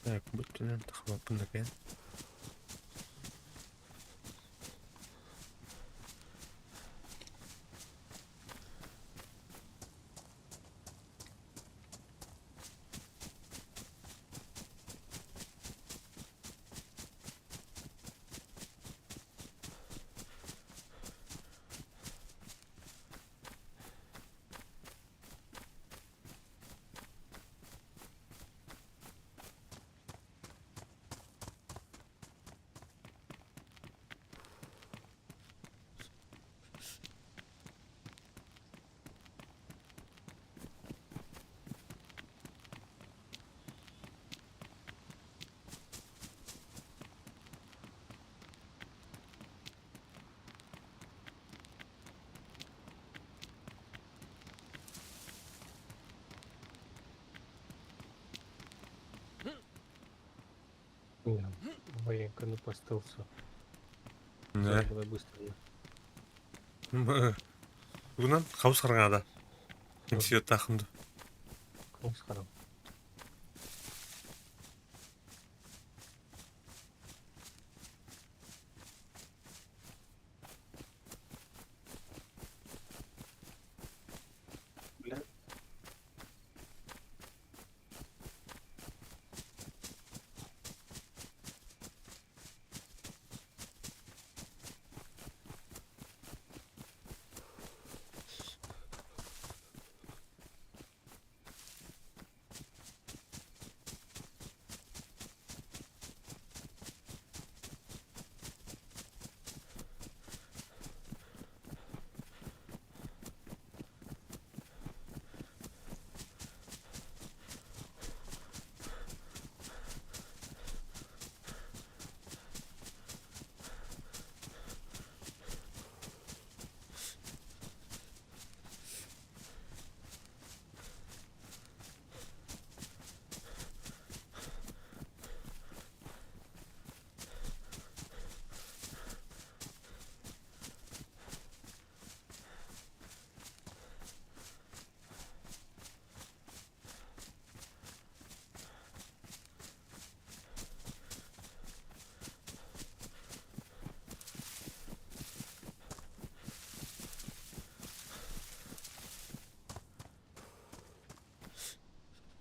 Так, bütün takma bunda ben. Военка напостился. Ne? Было быстро. Bundan havuz karangada. Kimse takımdı. Кнус харам.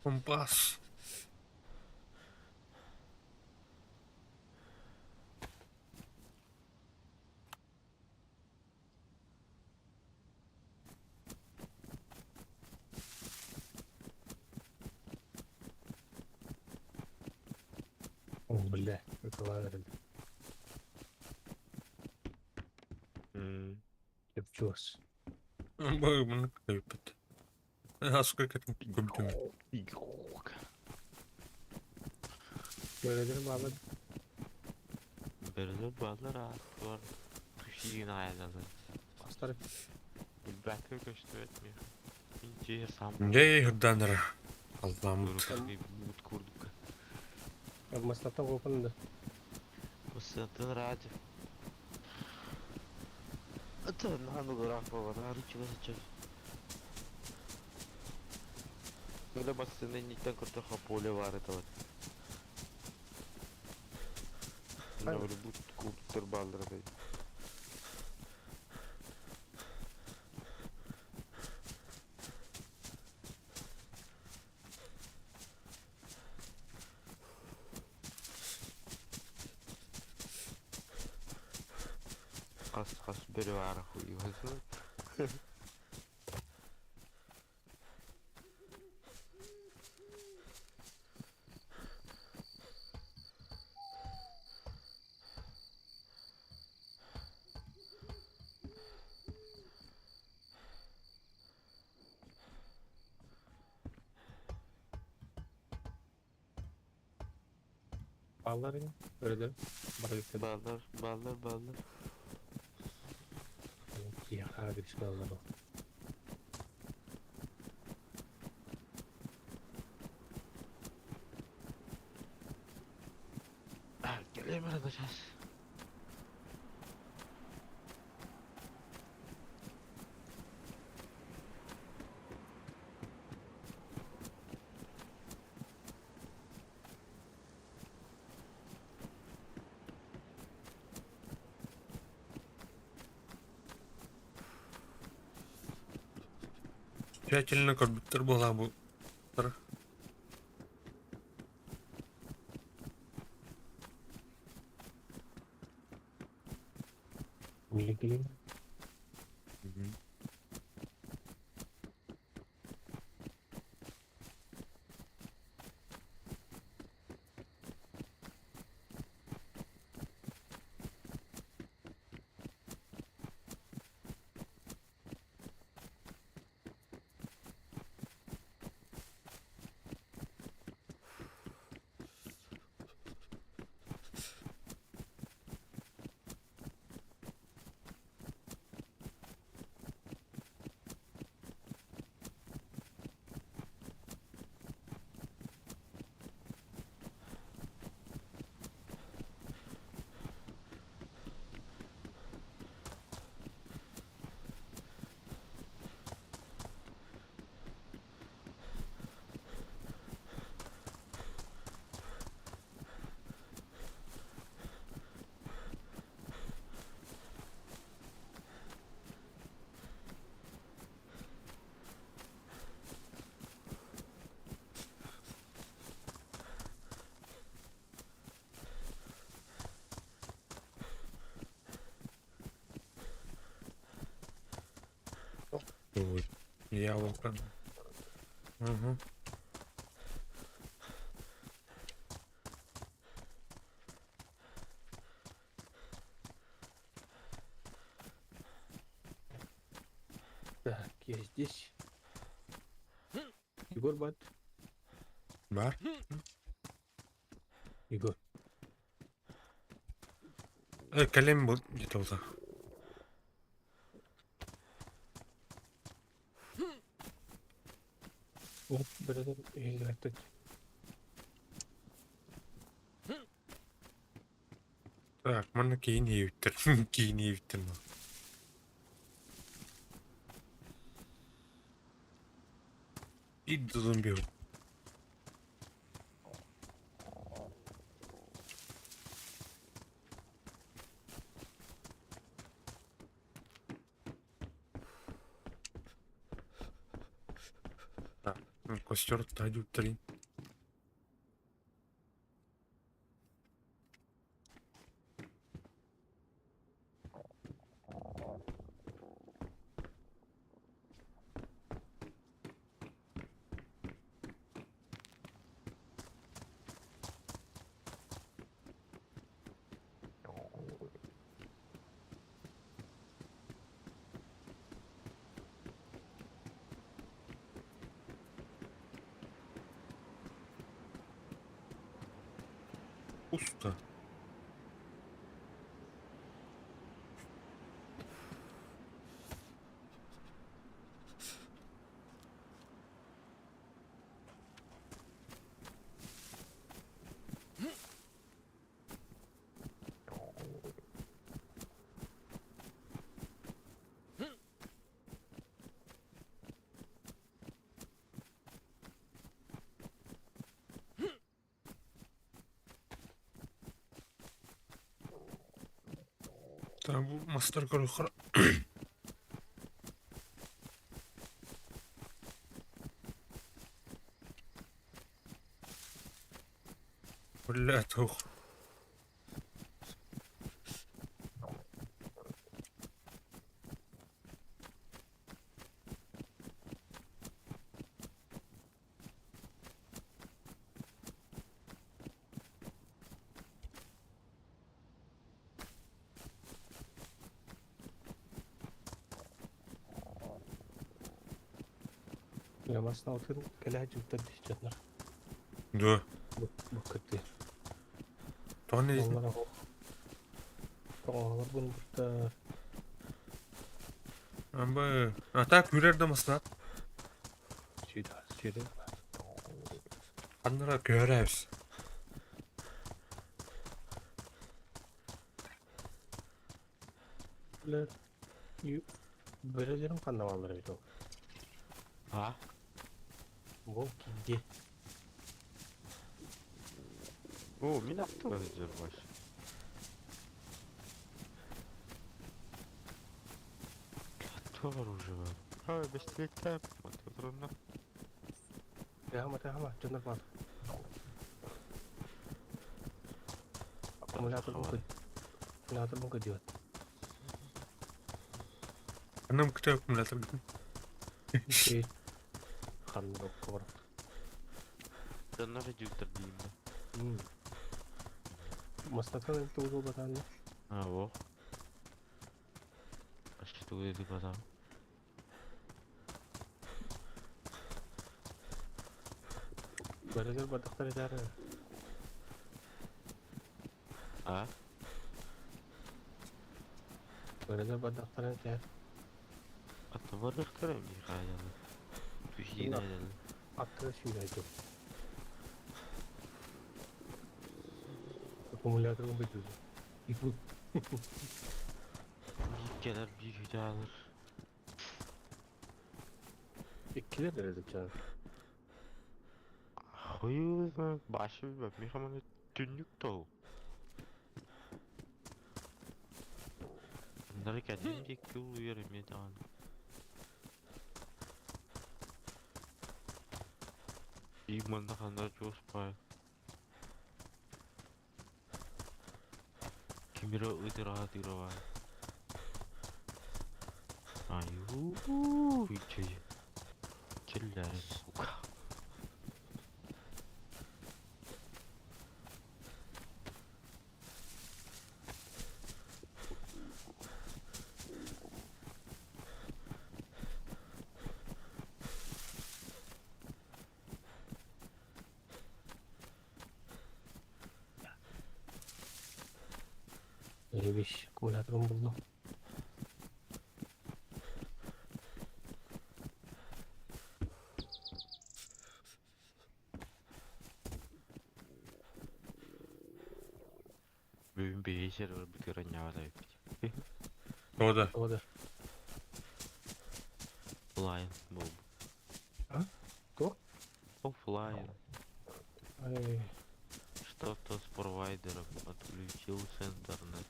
Kompas. Oh بالله الكوارث yapıyoruz. Bak bunu kaybet. Asker katın gömdüm. Yok. Böyle dedim abi. Böyle bağlar abi. Var. Kışıyın ayarladı. Astarım. Bekle göçtü etmiyor. İnce sam. Ne hırdanır. Allah'ım. Kurduk bir mut kurduk. Masraftan korkundu. Isıntın rahatı. Atın hanı bırak baba. Narı çıkacak. Böyle basında indikten kurtu kapole var etavat. Ne Aynen. böyle bu kurdukları bağları be. Kas beri var huyu hazır. Bağlar ya. Öyle dedim. Bana yükledim. Bağlar. Ya abi bir şey bağlar o. Geleyim arkadaşlar. Şekeline korbüttür bu lan bu. Niye geleyim? Ой, я волкан. Угу. Так, я здесь. Егор, бат. Бар. Егор. Kalem bu где-то вот. Оп, братан, играть. Так, mana giyineyim bitir. Giyineyim bitirme. İddiğim bir. Костер тадю три. Пусто. Там мастер корохра. Блять, ух. Lamazdan altın kelahcı utandı canlar. Да. Bu kötü. То не Onlara o. Onlar bunu burada Амба. А так юрерде маснат. şeyde Аннара görevs. böyle böylelerin kanlamaları bir o. Ha? Bu gitti. О, мен аттың жер баш. Кто var уже var? Ha, бестлетler. Oturun. Devam canlar var. Akümülatör bu gidiyor. Anam kitap mulatar. Şey kanlı var. Canlar acıktır diyeyim de. Masnaktan ilk doğru batanlı. Ha, o. Что это потом? Böyleler bardaklar eder. А? Böyleler bardaklar eder. Атварlıklar mı yıkayalım? Tüyleyin Bunlar- ayalım. Attı şuradaydı. Akümülatör bu gidiyor. İpu Yiyip bir güce alır. ikiler dedik canım. Huyuzma başı bir bak. Mihamanı tünlük dolu. Bunları kendimce yol uyarım ya da. Bir manda kanlar çok spay. Kimira ıdıra dira var. Ayu, içeceğim. Kirlerin suka. Öyle bir iş. Akümülatörüm buldum. Bugün bir işler var bir kere nyavada yapacağım. O da. O da. Flying mob. А? Кто? О, flying. Ay, Что-то с провайдером отключился интернет.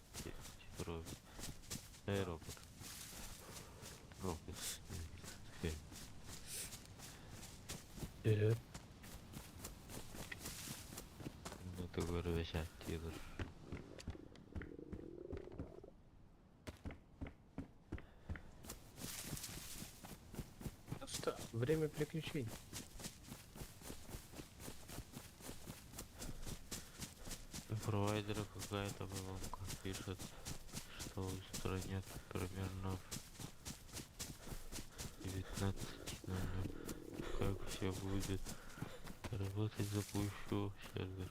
Робот. Робот. Робот. Evet. Ne de göre 5-6 yıldır. Просто время приключений. Провайдера какая-то выломка пишет, что устранят примерно в 19:00. Как все будет работать, запущу сервер.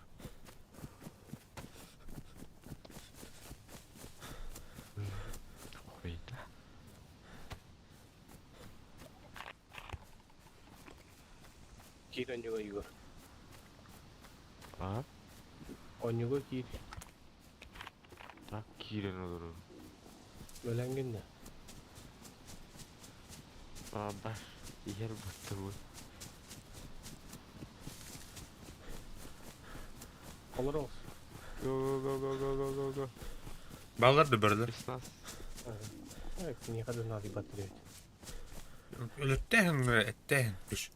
Хуйня. Кир у него, Егор. А? У него Кир. Так, Кирин olur. Ölen de. Aa baş. Yer battı bu. Olur olsun. Go go go go go go go. Bağlar da böyle. Biz nasıl? Evet, никогда надо батарея. Ölüttehen mi? Ettehen. Düş.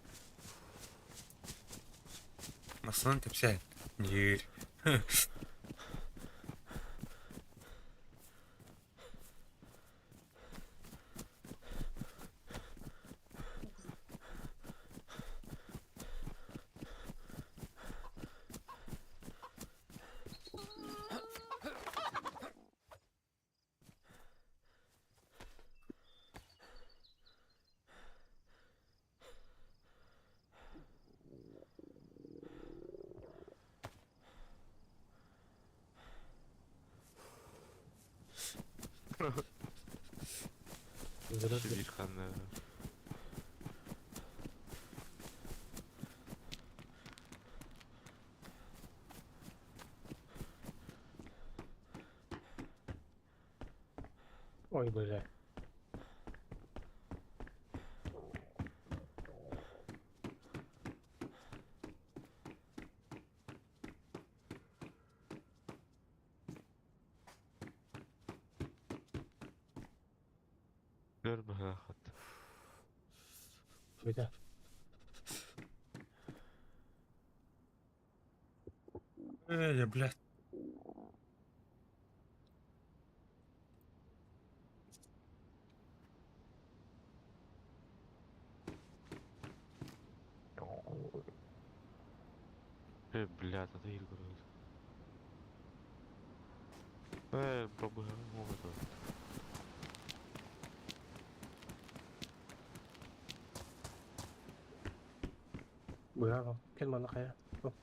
Masanın tepsi. Yer. Здравствуй. Bir kanlı. Ой, бля. Gör bırakat. Бля. Öyle bля. Блядь, это Игорь. Пробуем могут. Bravo. Quel mana kaya? Oh.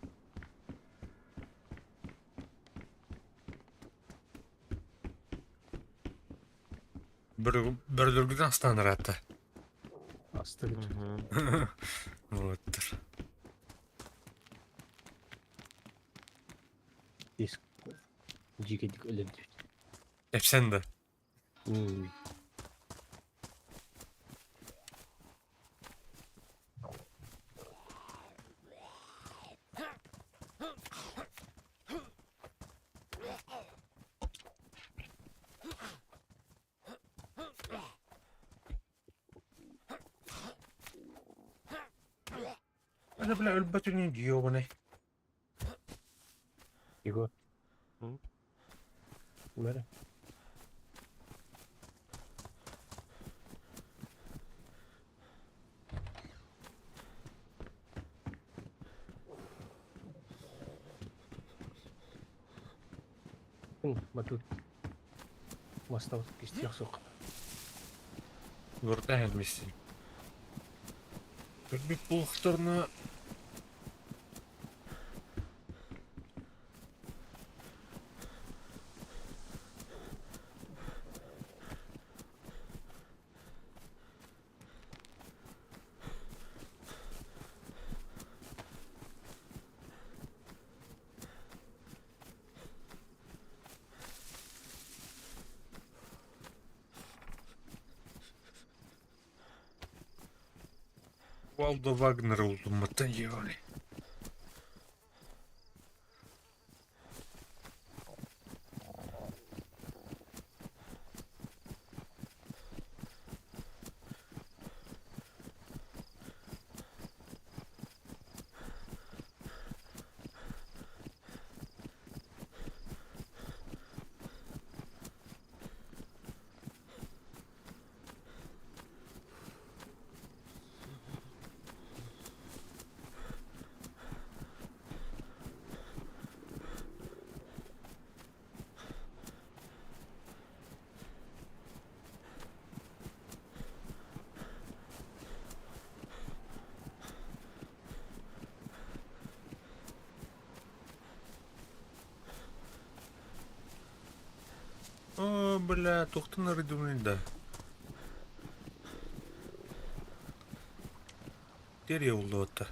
Bölürgüden aslanır hatta. Hasta götür. Vottur. Disk. Cigedik öyle diyor. Hep sen de. Hmm. Hadi bля ölbetini diyor bu ne? Егор. Hı? Смотри. Батут. Мастау пиздец, сука. Burada gelmişsin. Bir buluklarına Waldo Wagner oldum mutlu yani. бля, тухтын рыдумында. Дерье oldu ота.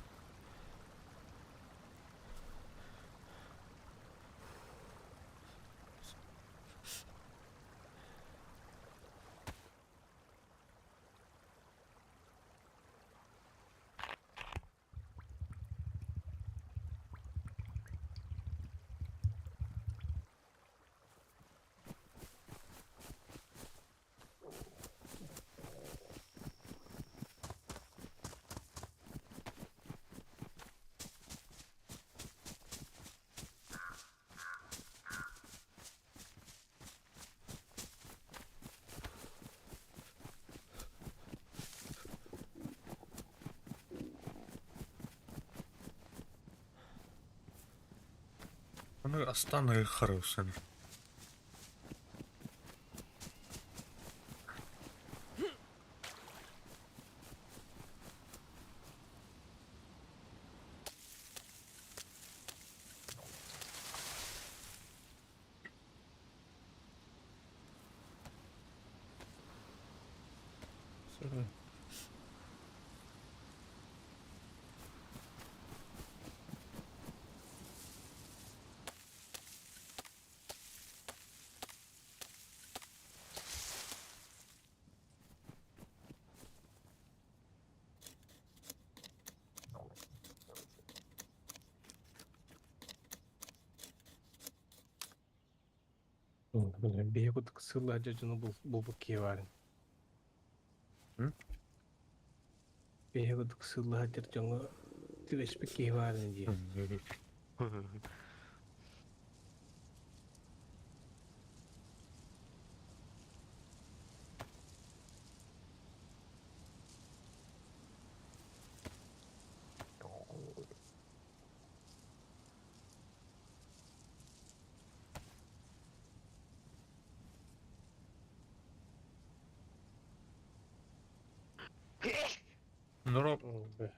Onu aslan yıkarıyorsun. Sonra bir yakıt kısırlarca canı bu kivarın. Hı? Bir yakıt kısırlarca canı tireşmek kivarın diye. Noro Be.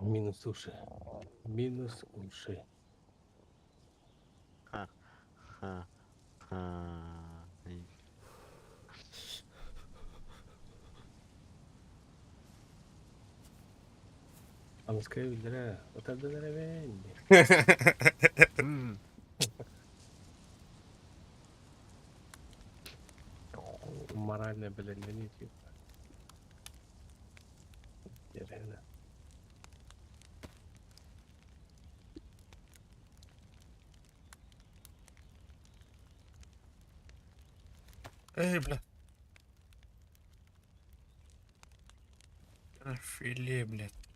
Минус уши. Минус уши. Ha. Ha. Ha. İyi. Anıskabillere otardalar efendi. Hmm. Морально, блин, не типа. Реально. бля. Филе, блядь.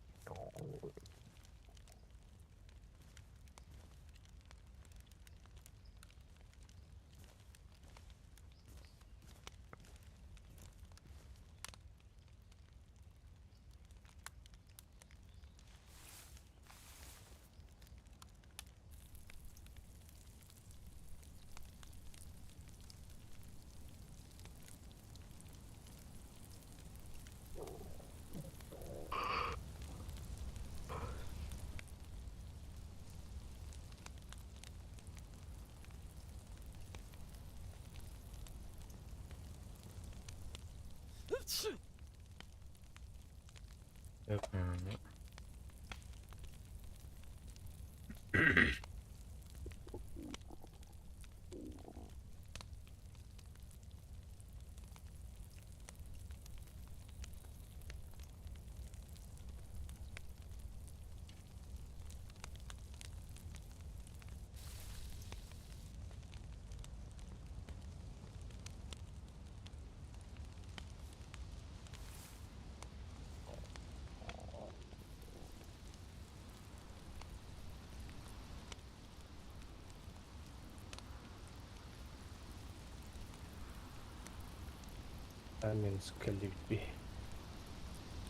Каменск Львби.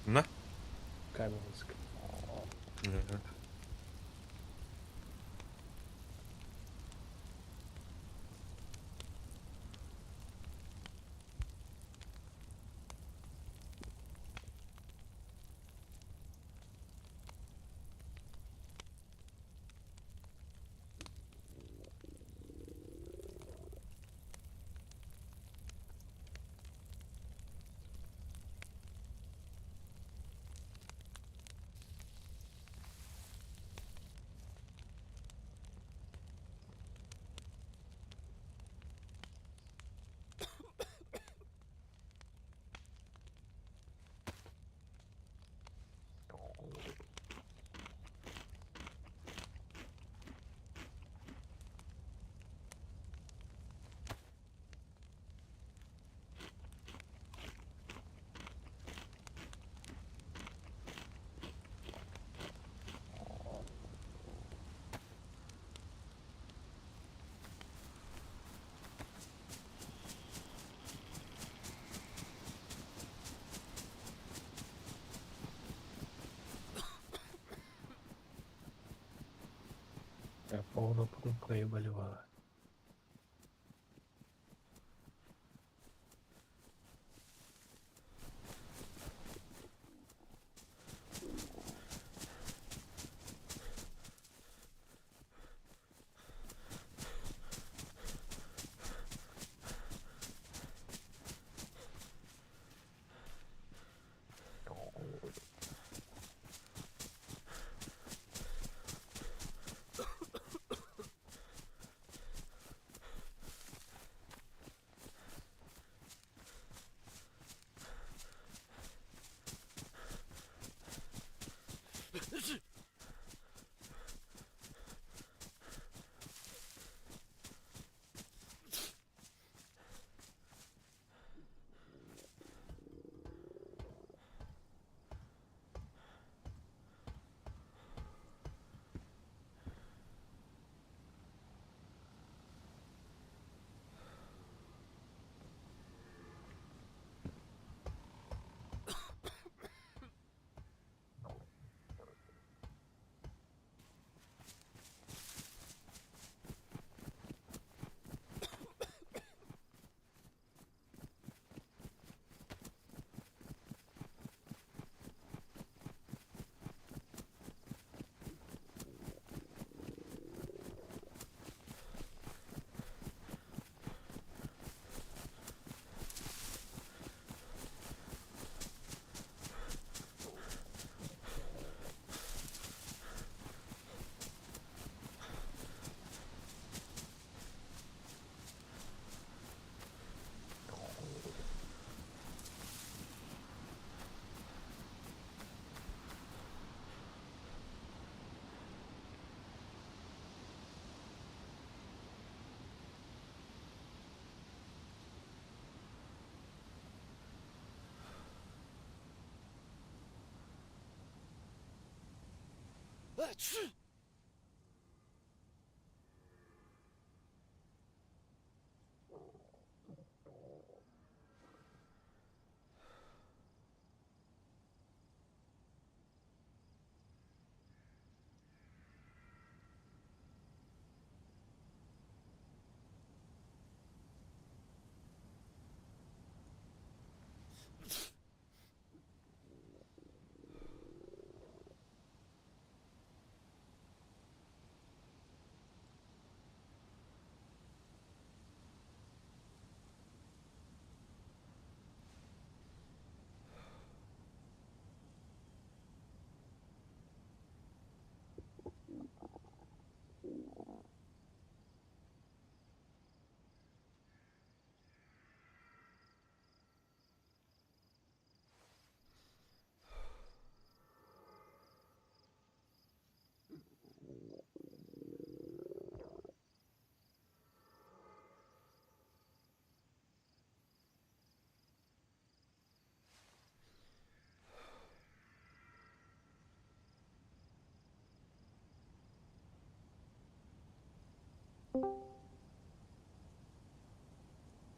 Ne? Каменск. Paulo por un play болевала.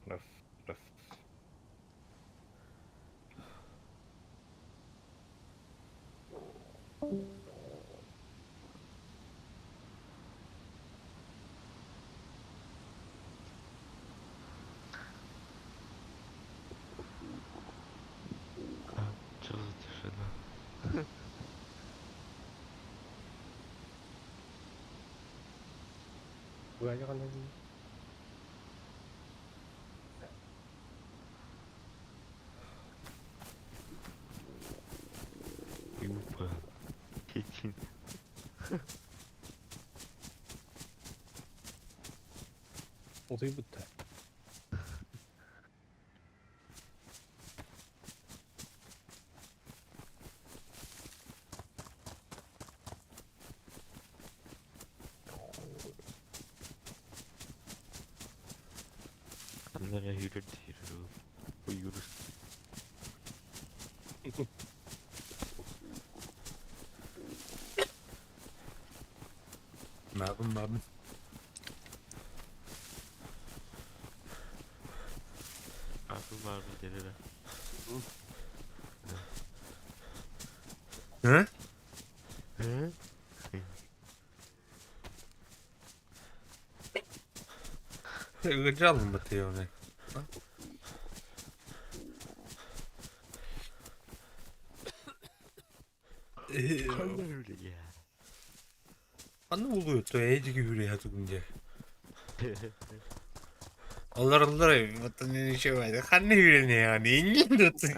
Раз, раз. Чё за тишина? Gaya ka na rin. Юпа. Един. 어디부터? Kamera yürüdü yürü. Uyuyoruz. Ne yapayım abi? Akıl var mı derine? He? He? Gıcı alın batıyor onu. Kanlar öyle ya. Anne oluyor to ece gibi ya tutunca. Allah vatanın işe var. Kanne yürene yani. İngin tutun.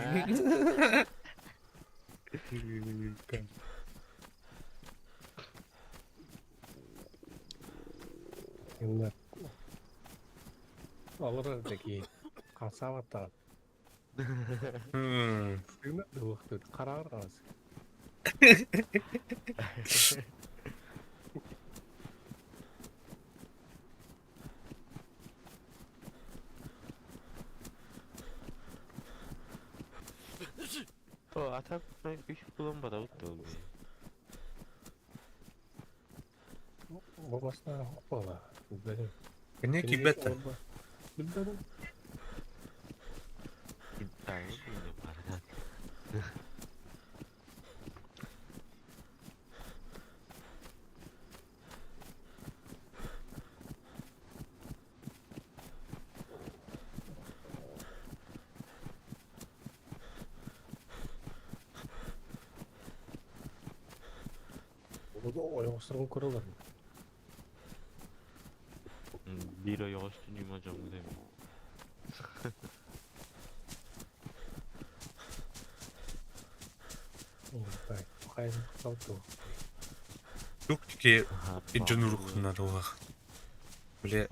Şimdi alır deki kasavata. Şimdi de vakti karar az. O atak ben 3 bulunmadı da oluyor. Babasına hoppala. Benim. Ne ki beta? Bilmiyorum. İddialı değil yaparlar. Bu da oynamasının kurulur. Bir ay yavaş döneyim hocam değil mi? Bak, hayır, kalktı. Yok ki Aha, canı bak. ruhunlar o vak. Böyle.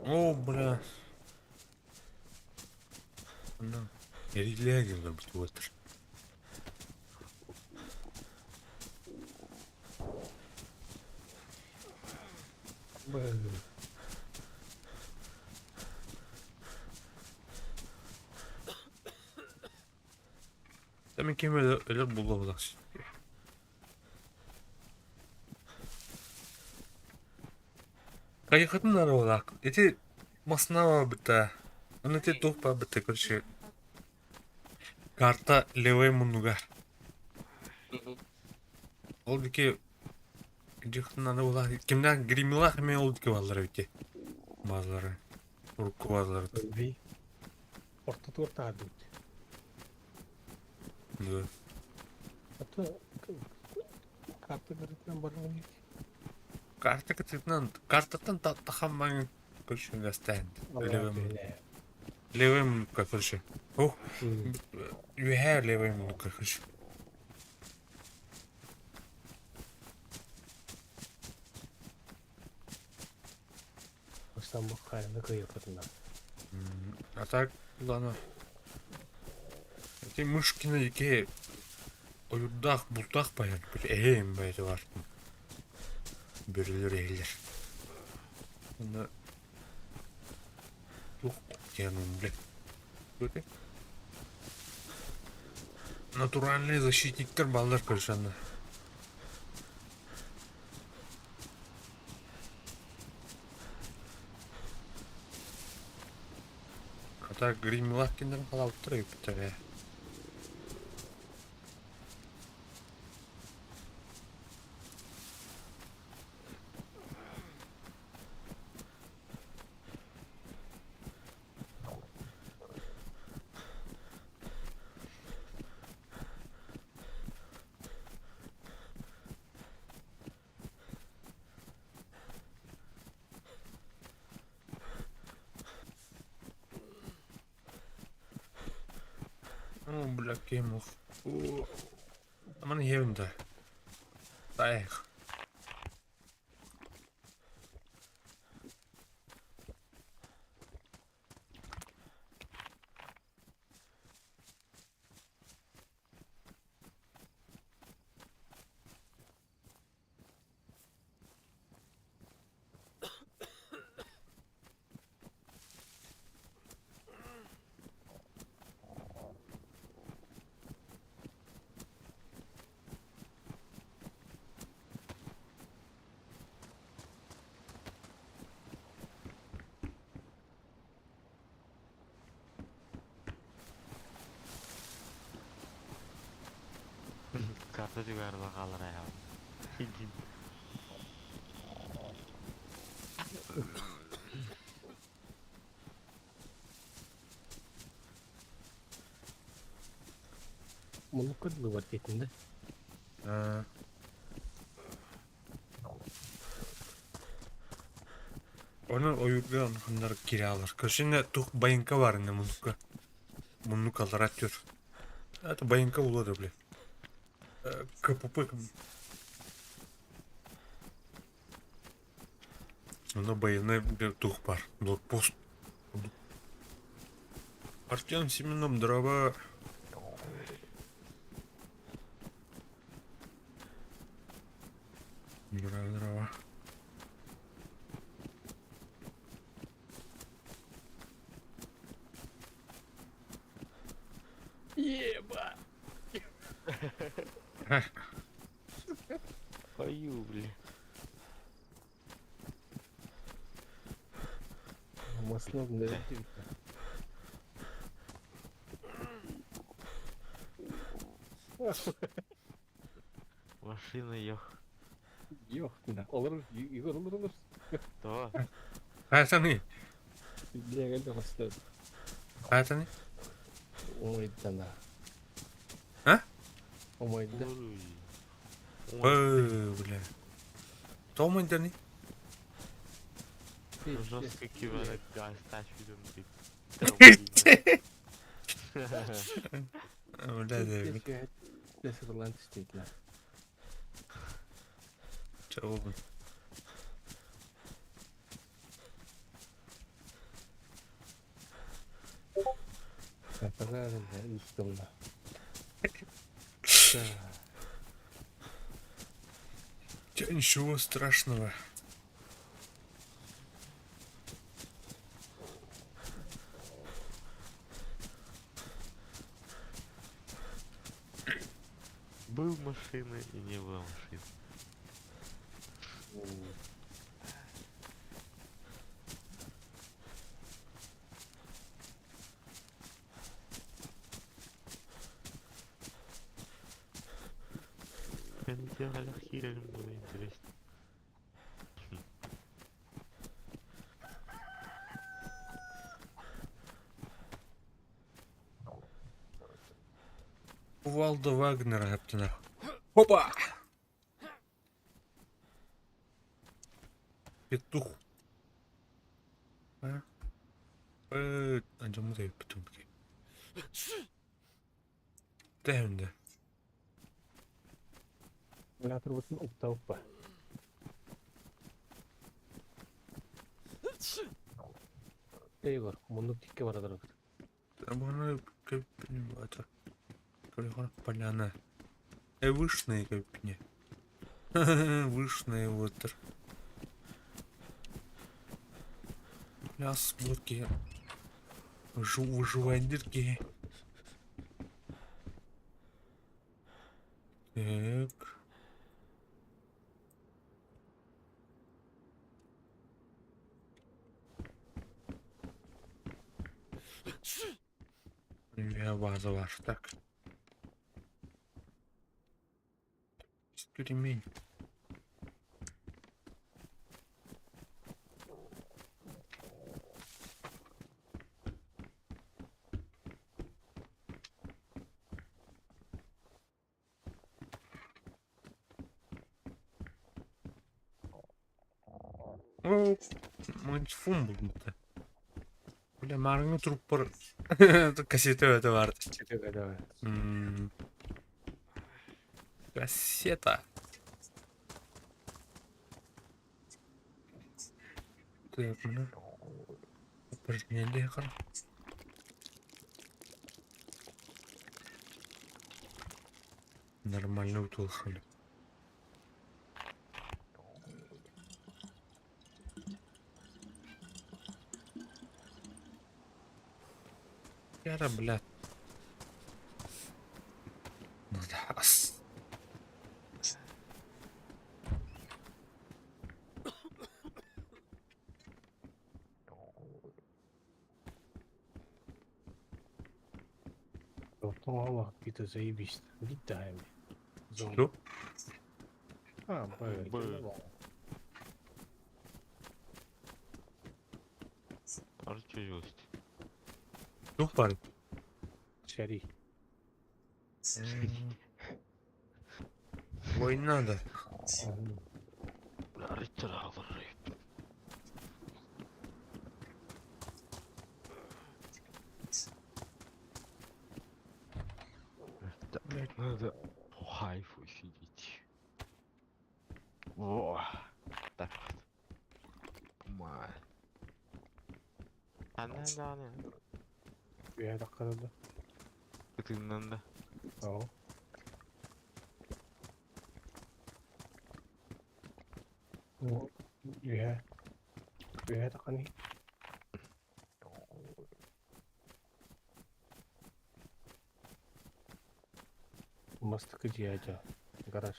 Oo bura. Ana. Erikliğe girdi bu tuvaletler. Böyle. Demek ki öyle bulamadılar. Kayıkatın olarak. Eti masna var bita. Onu eti doğpa bita karşı. Karta levay munuga. Oldu ki Cıhtından da ola kimden grimilah mı oldu ki bazıları ki bazıları urku bazıları Bir orta adı. da Hatta kartı garipten bana ne? kartatan tahammang kurşun gasten Allah levem kurşun oh bilir. you have levem kurşun İstanbul kayını kıyafetinden. atak kullanır ki muşkina ki oyurdak buldak bayan bir ehim baydı var bürülür ehler onu yok yanımda böyle натуральные защитниктер балдар көршәнді. Ата гримлах кендерін қалап тұр өйіпті. О, бля, Кемов. Aman yerinde. Dayak. Kartı çıkardı kalır ya. Kod buat itu dah. А. Оны оюрган хандар кире алар. Көшіне тух байынка бар инде мунука. Мунука алар аттер. Это байынка улады, бля. КПП. Оны байыны бер тух бар. Блокпост. Артем Семеном дрова. Дрова. Еба! Пою, бля. Масло не дивіться. Машина ёх. Yok, да. Olur, olur. То. Қайтаны? Бля, geldi maslо. Қайтаны? Olmaydı da. А? Olmaydı da. Бля. Томайда не? Жестко кивает газ, тач видом ты. Бля, да. Ne sıfırlan istediler. Çabuk. Ben pagaram ya üstümde. Ничего страшного. Был машина и не было машины. Они делали хиля, было интересно. Кувалда Вагнера Гаптина. Опа! Петух. А? Acımı da yaptım ki. Değerli. Later bakın oktav. Eyvah, bunu tikke var adar. Бана köpünü var. Колега поляна. Вышные köpüne. Вышные вот. Ляс блоки. Выживандерки. Так. База ваш, так. Ремень. О, мультфильм был-то. Бля, Марго Труппер. Кассета это вард. Давай. Кассета. Так, ну. Упражнение хорошо. Нормально утолхали. Яра, блядь. Ну да. Allah, это заебись. Летаем. Что? А, Б. Арчу есть. Ну, парень. Шари. Oynadı. Ritter alır. Надо хайфу сидеть. Во. Так вот. Май. Anne. Bir yer dakikada. Kıtığından da. Tamam. O bir yer dakika ne? Mıstıkı ciğerci. Garaj.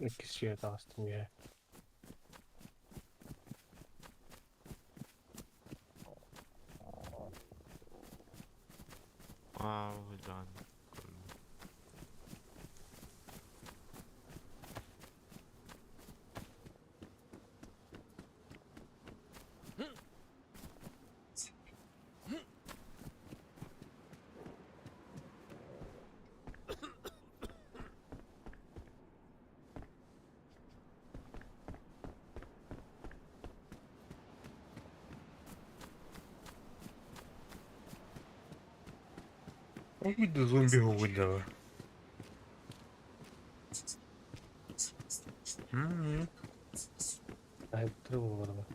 İkisi ciğer dağıstım ya. Aa, can. Bak bir de zombi hovunda var. Ay bu tarafa bu arada.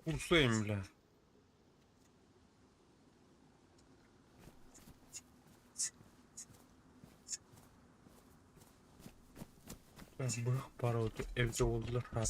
Kursayım bile. Bırak para oldu. Evde oldular ha.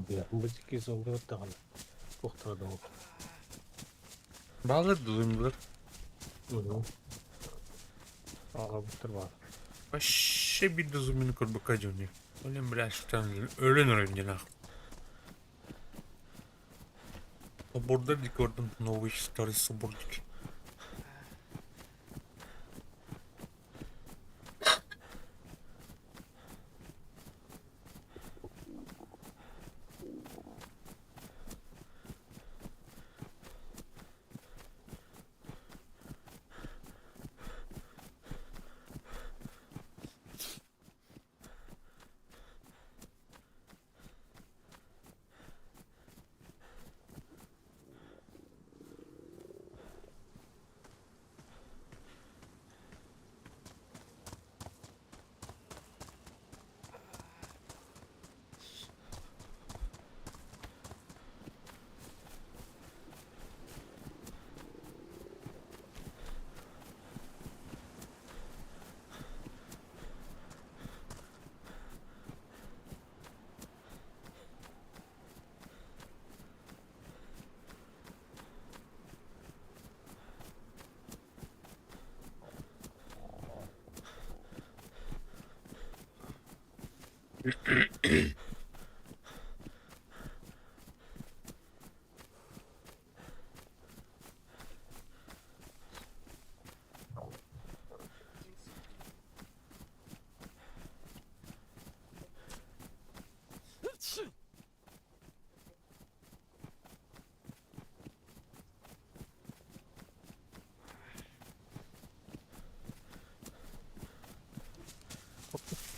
Ya bu iki zombi öttü hala. Muhtarda o. Bağlı zombiler. Ağa bitir var. Вообще bir de zombinin kurbu kaçıyor. Ölen biraz tanrım. Ölen öğrenci. Собордик oradan новый старый собордик.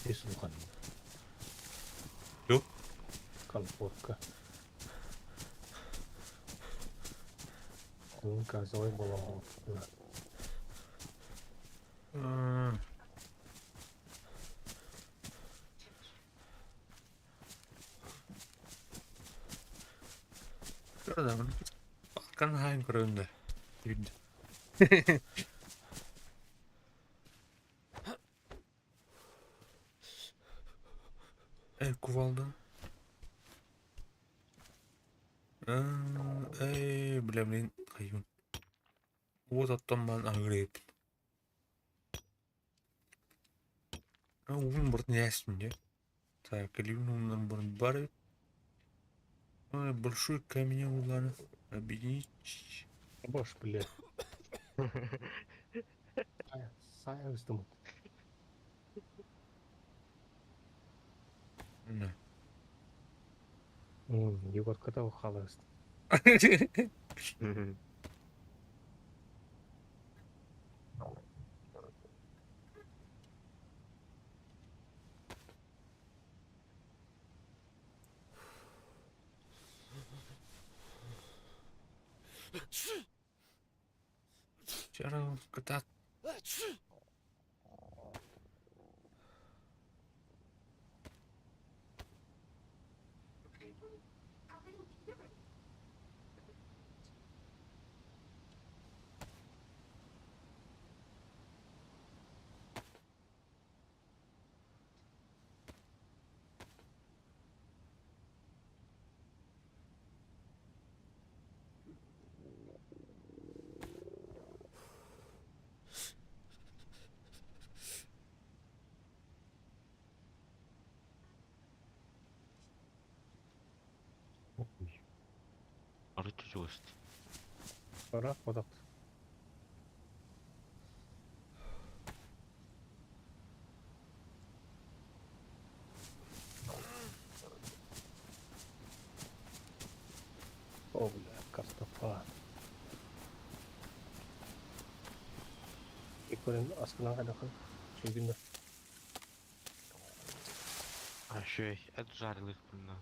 Yesu kan. Yo. Kalporka. Onun kazanı bulamam. Katsotaan. Palkan hain korunda. Kuvaldın. Bilemeyin. Kayın. Uut ottamaan agrip. Uun bort näsmin ja. Так, ливнум бурн бары. Большой камень уланы. Объединить. Boş bile. Saya üstüm. На. Yukarıda o kalırız. Вчера когда Arı çocuğu işte. Sonra o da. Oh, Kastafa. İkonin aslında kadar çünkü А şey, et жарилых bunlar.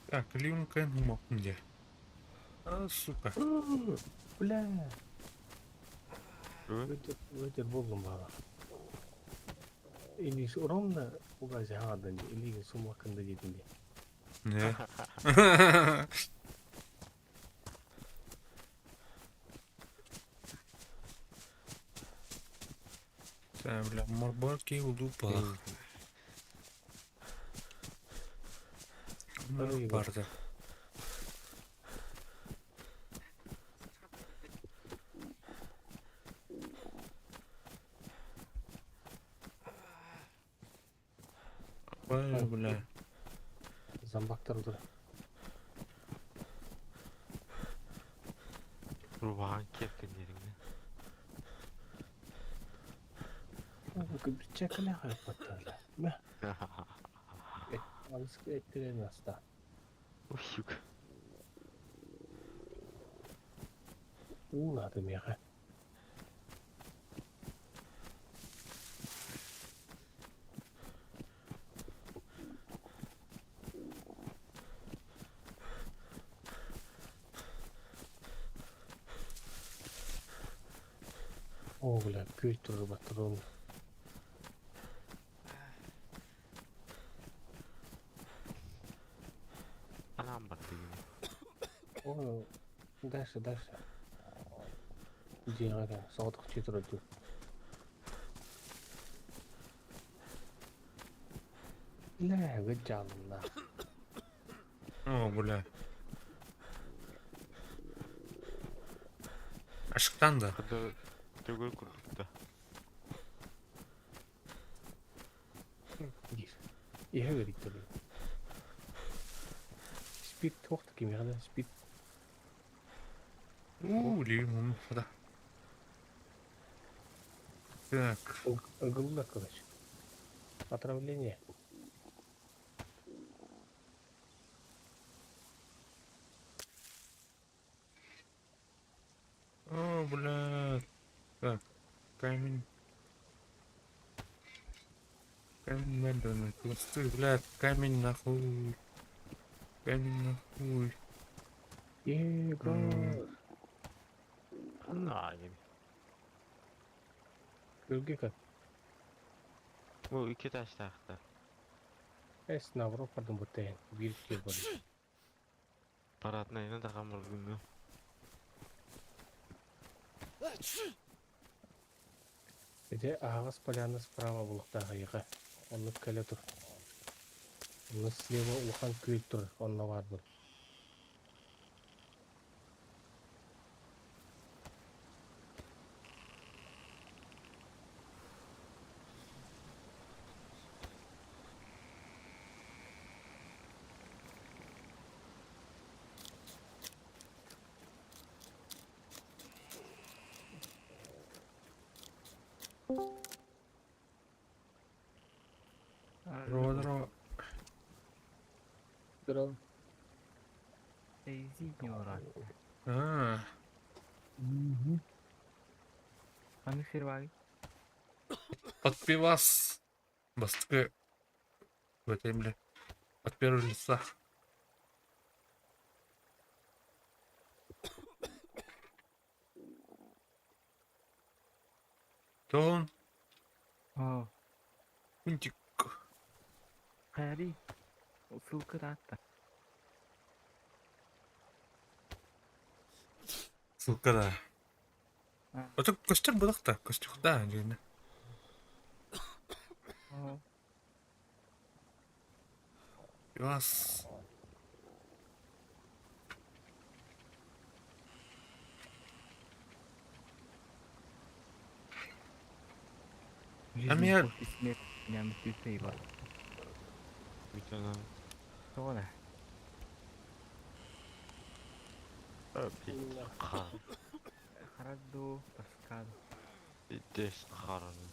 Так, ливнка мог где? Сука. Bля. Hı? Öder buldum bana. İlginç oran da bu gazı hardınca ilginç sum hakkında dedim diye. Не. Так, бля, морбарки улупах. Ой, Парда. Ой, бля. Zambaktar dur. Ruhan kefkin yerinde. Bu bir çekene hayatlarla. Ne? Alışık ettiren hasta. Uyuk. Uğradım ya. Oğlan kültürü batırın. Anam battı yine. O derse. Cihara sadık çetirdi. Ne gıcalına. Бля. Ашықтанды. Kadar Төгөл курдукта. Gir. İhe verik tabii. Speed çok da kim ya da speed. Лимон, да. Так, Akıllı arkadaş. Отравление. о, бля. Так, камень. Камень медленный, пласты, блядь, камень нахуй. Камень нахуй. Yegor. Anladım. Gölge kat. Bu iki taş taktı. Es navrov pardon butayan. Bir kere var. Paratnayını da kamırgındı. Bir de ağız polyana sprava bulukta hayıqa. Onu kale tur. Onu sleva uhan köy tur. Onunla var bu. Ро. Дрон. Signora. А, Quando você vai? подпивас. Бастыгы. В этом, бля. От первого лица. Тон, Oh, кунтик. Harry. Ссылка дата. Ссылка, да. А. Это костер был, да? Костер, да, реально. Oh, Пивас. жизнь после смерти меня мертвеца. Bir tane. Что да? Bir kar. Хорошо, Паскал. Bir des karını.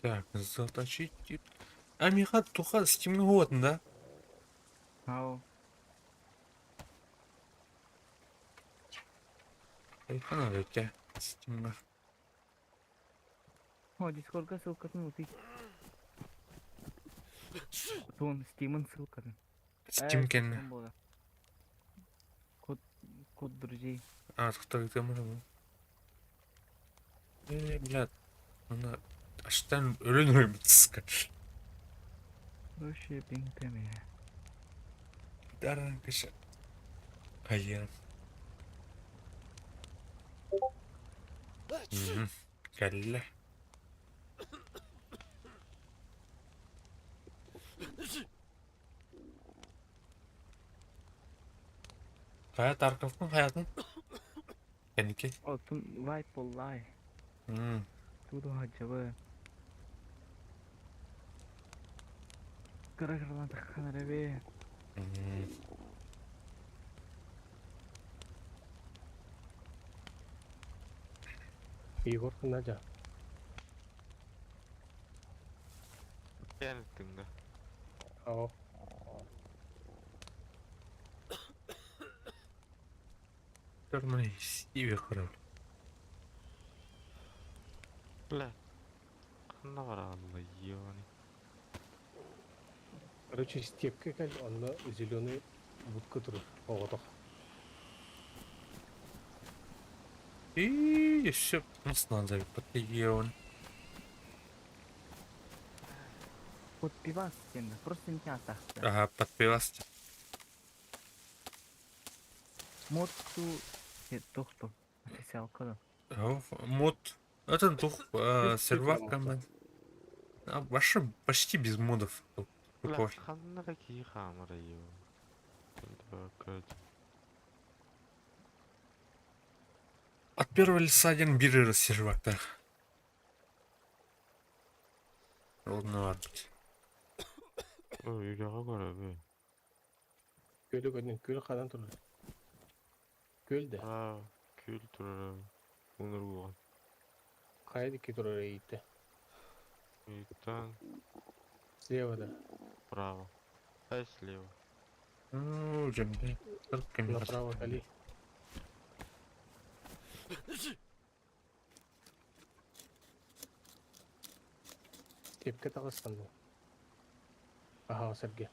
Так, заточить. А Михат туха с темногодно, да? Oh, Айфана ведь тебя. Стимна. oh, Discord का ссылка ну ты. Тон Steam ссылка. Стимкен. Код друзей. А, кто это можно? Блядь. Она... Аштан ölür mütüska. Вообще пинками. Даран кыша. Hayır. Kelle. Hayat arkasından hayatın. Kendiki. Oh, тун вайп полай. Туду хачабы. Кара-каралан тахана ребе. Yegor kınaca. Yani tümde. Ao. Görmeyi iyi kırıl. Bля. Kanna var Allah yani. Короче, степка кал, онна зеленый будка тур. Оғытық. И еще просто надо подъем. Под пивас стенда. Просто не тахта. Ага, подпивасти. Мод ту тохто. Официал када. Мод. Это дух сервак команд. А, вообще почти без модов. Какой? Kanına ki kamerayı. Bakın. От первого лица один биры сервакта. Oldu artık. Öyle göre be. Gölü gördün, göl kadan durur. Göl de. Ha, kültürü. Onur bu. Kaydı ki durur eğitti. İlkten Слева да. bravo. Hay слева. Cembe. 40 km. Направо кали. Кепке тағыстан бұл. Аға сәрге.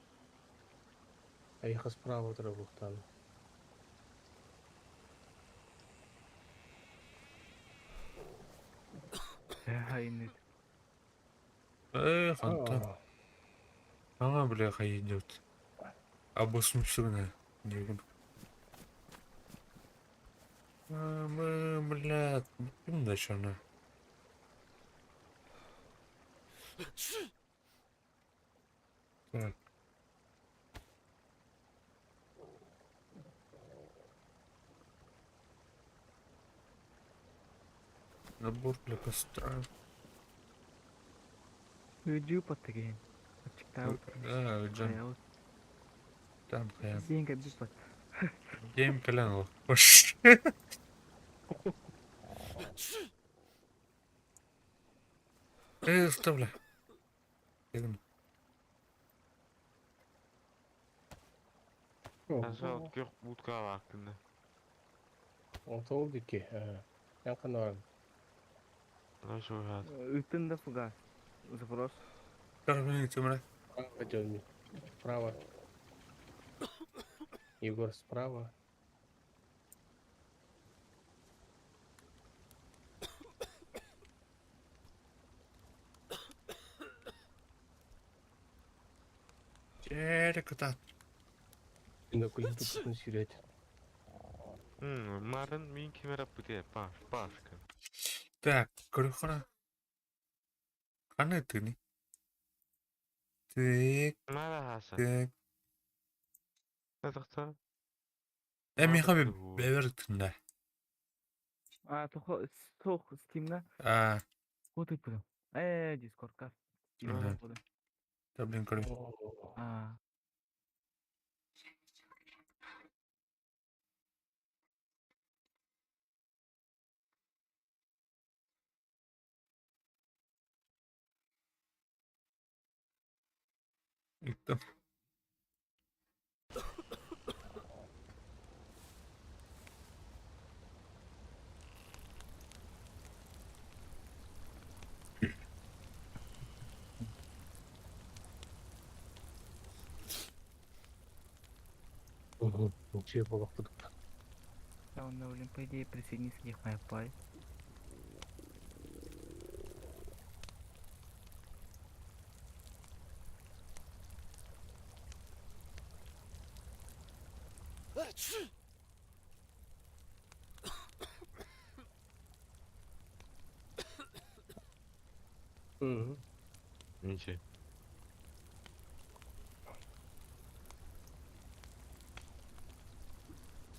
Аяқы справа тұры бұқтан. Hainlik. Хантан. Ага, бляха, идет. Обосмысленно. Не буду. Блядь, дальше она. Так. Набор для костра. Video patagin. Açıkta Да, Джан, Hayal. там я. Деньги без пат. Гейм колян. Хош. Оставля. Dedim. Aşağı gök budka vaktinde. Orta oldu ki. Yakın var. Aşağı hayat. Ütünde фугас. Запрос. Карабин темра. Справа Джонни. Справа. Егор справа. Черек это. Бинокулин tutun sürüyor. Marın min kamera putih başka. Так, крохора. Хана ты не? Так, Mara Hasan. так. Ne doktor? Эми Abi хаби bu. бевертинда. А, тох Steam'da А, код yapıyorum. Discord kar. Ага. таблин кори. А, Yıktım. Ничего было тут. я он доволен, по идее, присоединись к них моя пай. Neyse.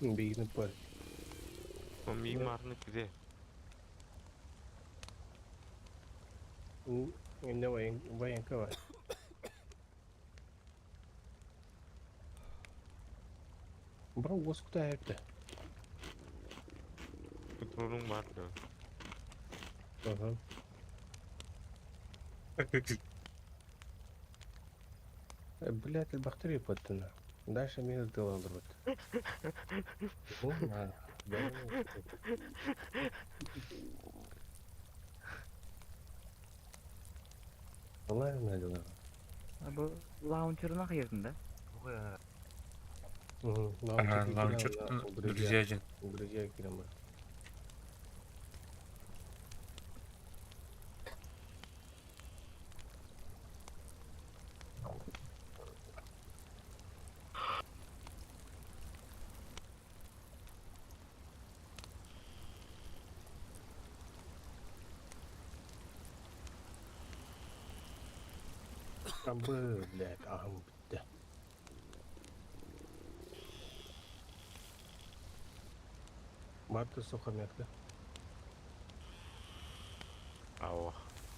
Бегнет пар. O mimarını pide. Ne vayan kava. Bro, what's kutaya hepte? Kontrolün var da. Ага. Блядь, البكتيريا بطنا. Дальше минус делал друг. Vallahi ne diyorlar? Bu launcher'ın ak yerinde. Ага, лаунчер. Друзья один. Друзья Кирилла. Böyle ahım bitti. Martı sokamakta. Ау.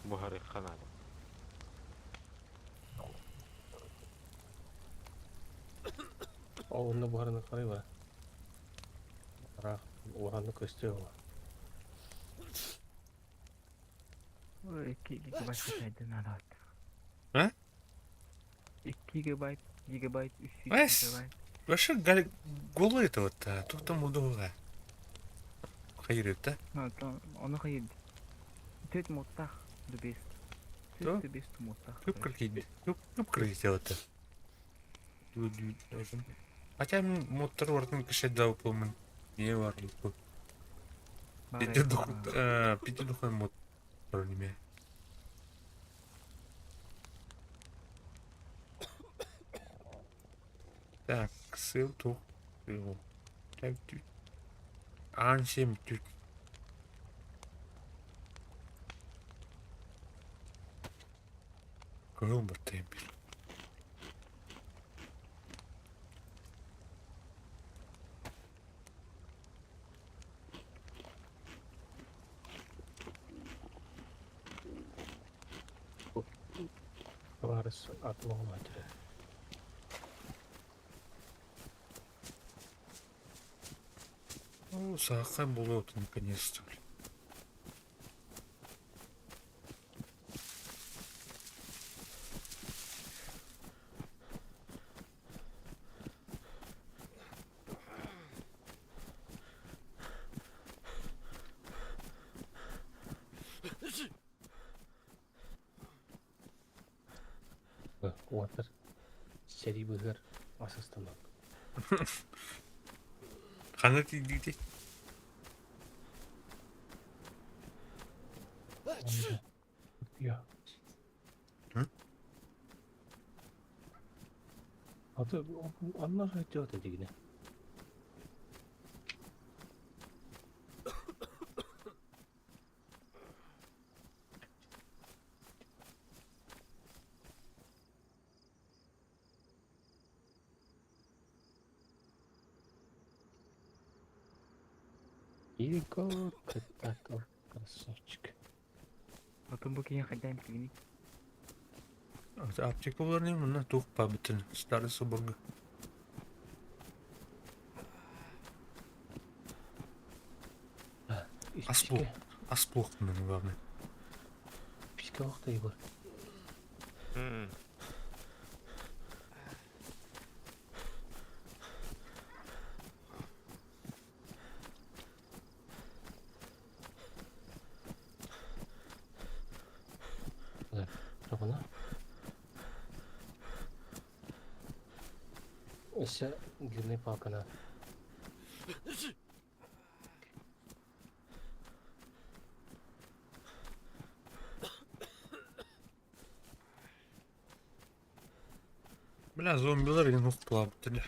Бухары канады. Онда бұғарыны қарай бар. Бірақ оғанды көсте оға. Ой, 2 гигабайт качайды народ. А? 2 гигабайт, 300 Эс. гигабайт. Вообще голы это вот, тут там удобно. Hayır öte. Оны қайын. Төт моттақ, the best. Да? The best моттақ. Көп кіргейді. Көп кіргейді өте. Хотя моттар вардың кіші дау болмын. Не бар бұл? Пети дұқан мод бар неме. Так, сыл туқ. Так, түйт. Ансем түйт. Көгім бір темпел. Varız atma olmadı. О, сақай болады наконец-то. Уатыр. Сери бұғыр асыстанақ. Қаны тейдейді. Ya. Hı? Adı anlar ediyor dediğini. Игорь, такой красавчик. Потом бұл кейін қайдайым келгені. Аптека олар не мұна туқ па бітін. Старый соборғы. Асплох мұның главный. Писька вақта Игорь. Рабана. Еще गिरने पाकना. Бля, зомбилар ең ұқ бұла бітілі.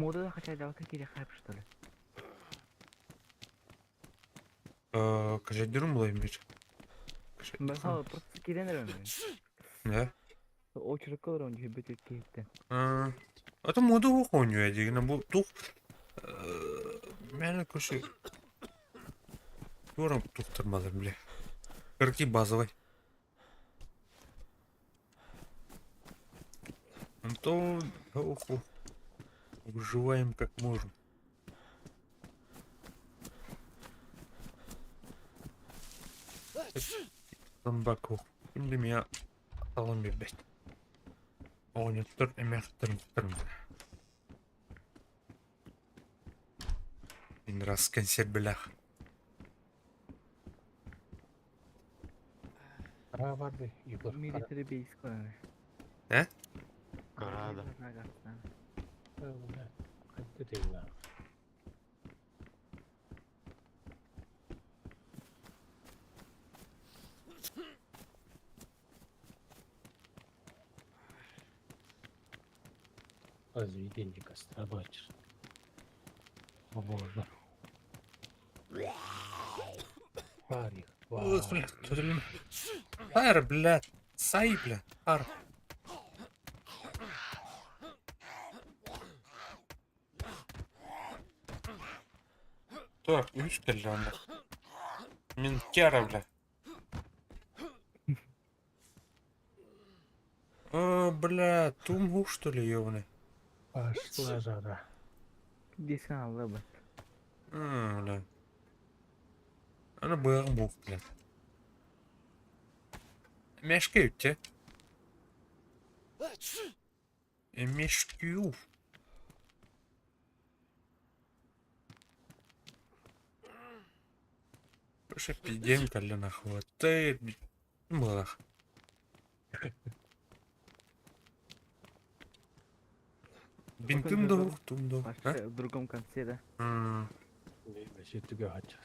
Моды қачайды алты керек қайып что ли? Кажадерім бұлай меч. Мысалы, просто келенер өңі. Не? Очырық қалыр өңі бөтек кейтті. Ата моды ұқ ойнуя дегені бұл тұқ. Мәні көші. Көрім тұқтырмадым, біле. Кірки базовай. То выживаем как можем. Зомбаку. Şimdi меня atalım bir bet. Oynatır emeklerim tutarım. Bir раз консервелях. Kara vardı Igor. Military base қаланы. Ne? Карада. Hadi değil lan. Разведение костра бачишь. Оборно. Парих. Ой, блядь, кто это, блин? Фаер, блядь. Сай, блядь. Фар. Так, видишь, кальяна. Минкера, бля. Бля, тумгу, что ли, ёбаный? Пошла жара. Десна лыбы. Бля. Она бэрмух, блядь. Мешкают те. Мешкю. Слушай, пидем, кальяна хватает. Млах. Бинтым дух, тум дух. Вообще в другом конце, да? Вообще тебе хотят.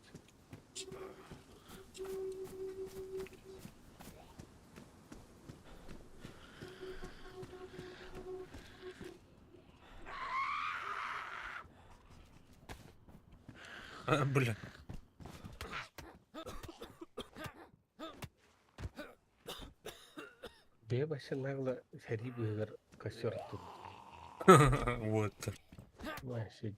Бля. Бе вообще нагло сари бегар костер тут. Вот. Вообще.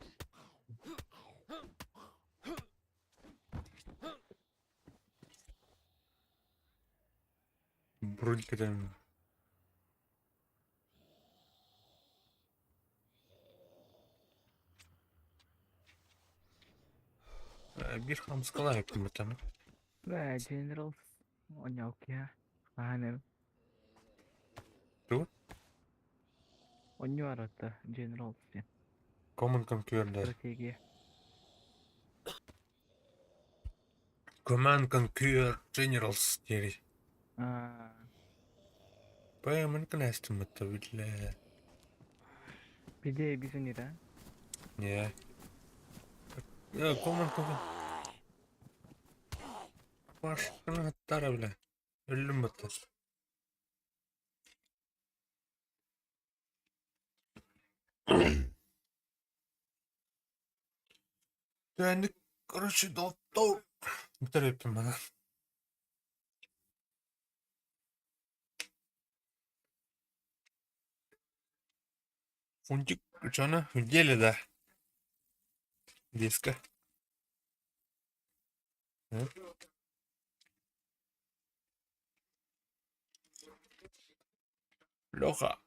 Вроде там. Bir hamskalar yaptım bir tane. Да, General. Онял kia. Ханер. Dur. Оню арата. General. Common Conquer'da. Стратегия. Command Conquer Generals deri. А, Bayağı kınastım hatta bile. bir de bizim ira. Ya. Ya Command Conquer. Başkana hatta bile. Öldüm hatta. Yani короче doktor. Bir yapayım bana. Фунтик, ученый, в деле, да. Диска. Леха.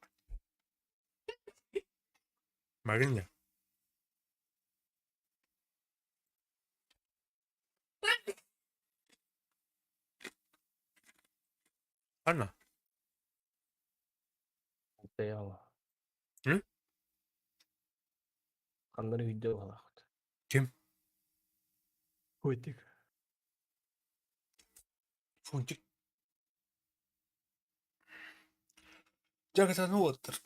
Марина. Анна. Стояла. Hı? Kanları video var. Kim? Koyduk. Фунтик. Жагатан уоттар.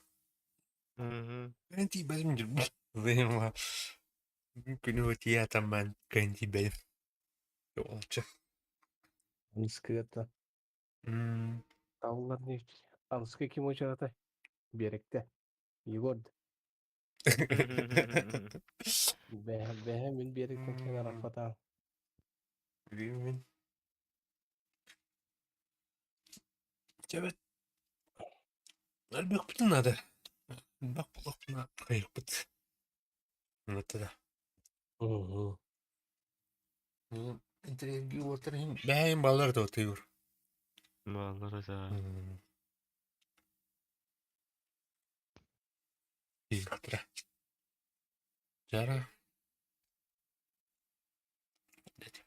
Канти безмир. Зема. Мүмкін өте атаман канти бел. Олча. Анскыта. Тавлар не. Анскы ким очарата? Беректе. Егор. Бәһәмен беректен кең арафата. Bilmiyorum. Evet. Albek bütün adı. Bak buna kayıp bit. Anlattı Hı. İnterview oturayım. Ben ballar da oturuyor. Vallahi da. İyi hatıra. Cara. Dedi.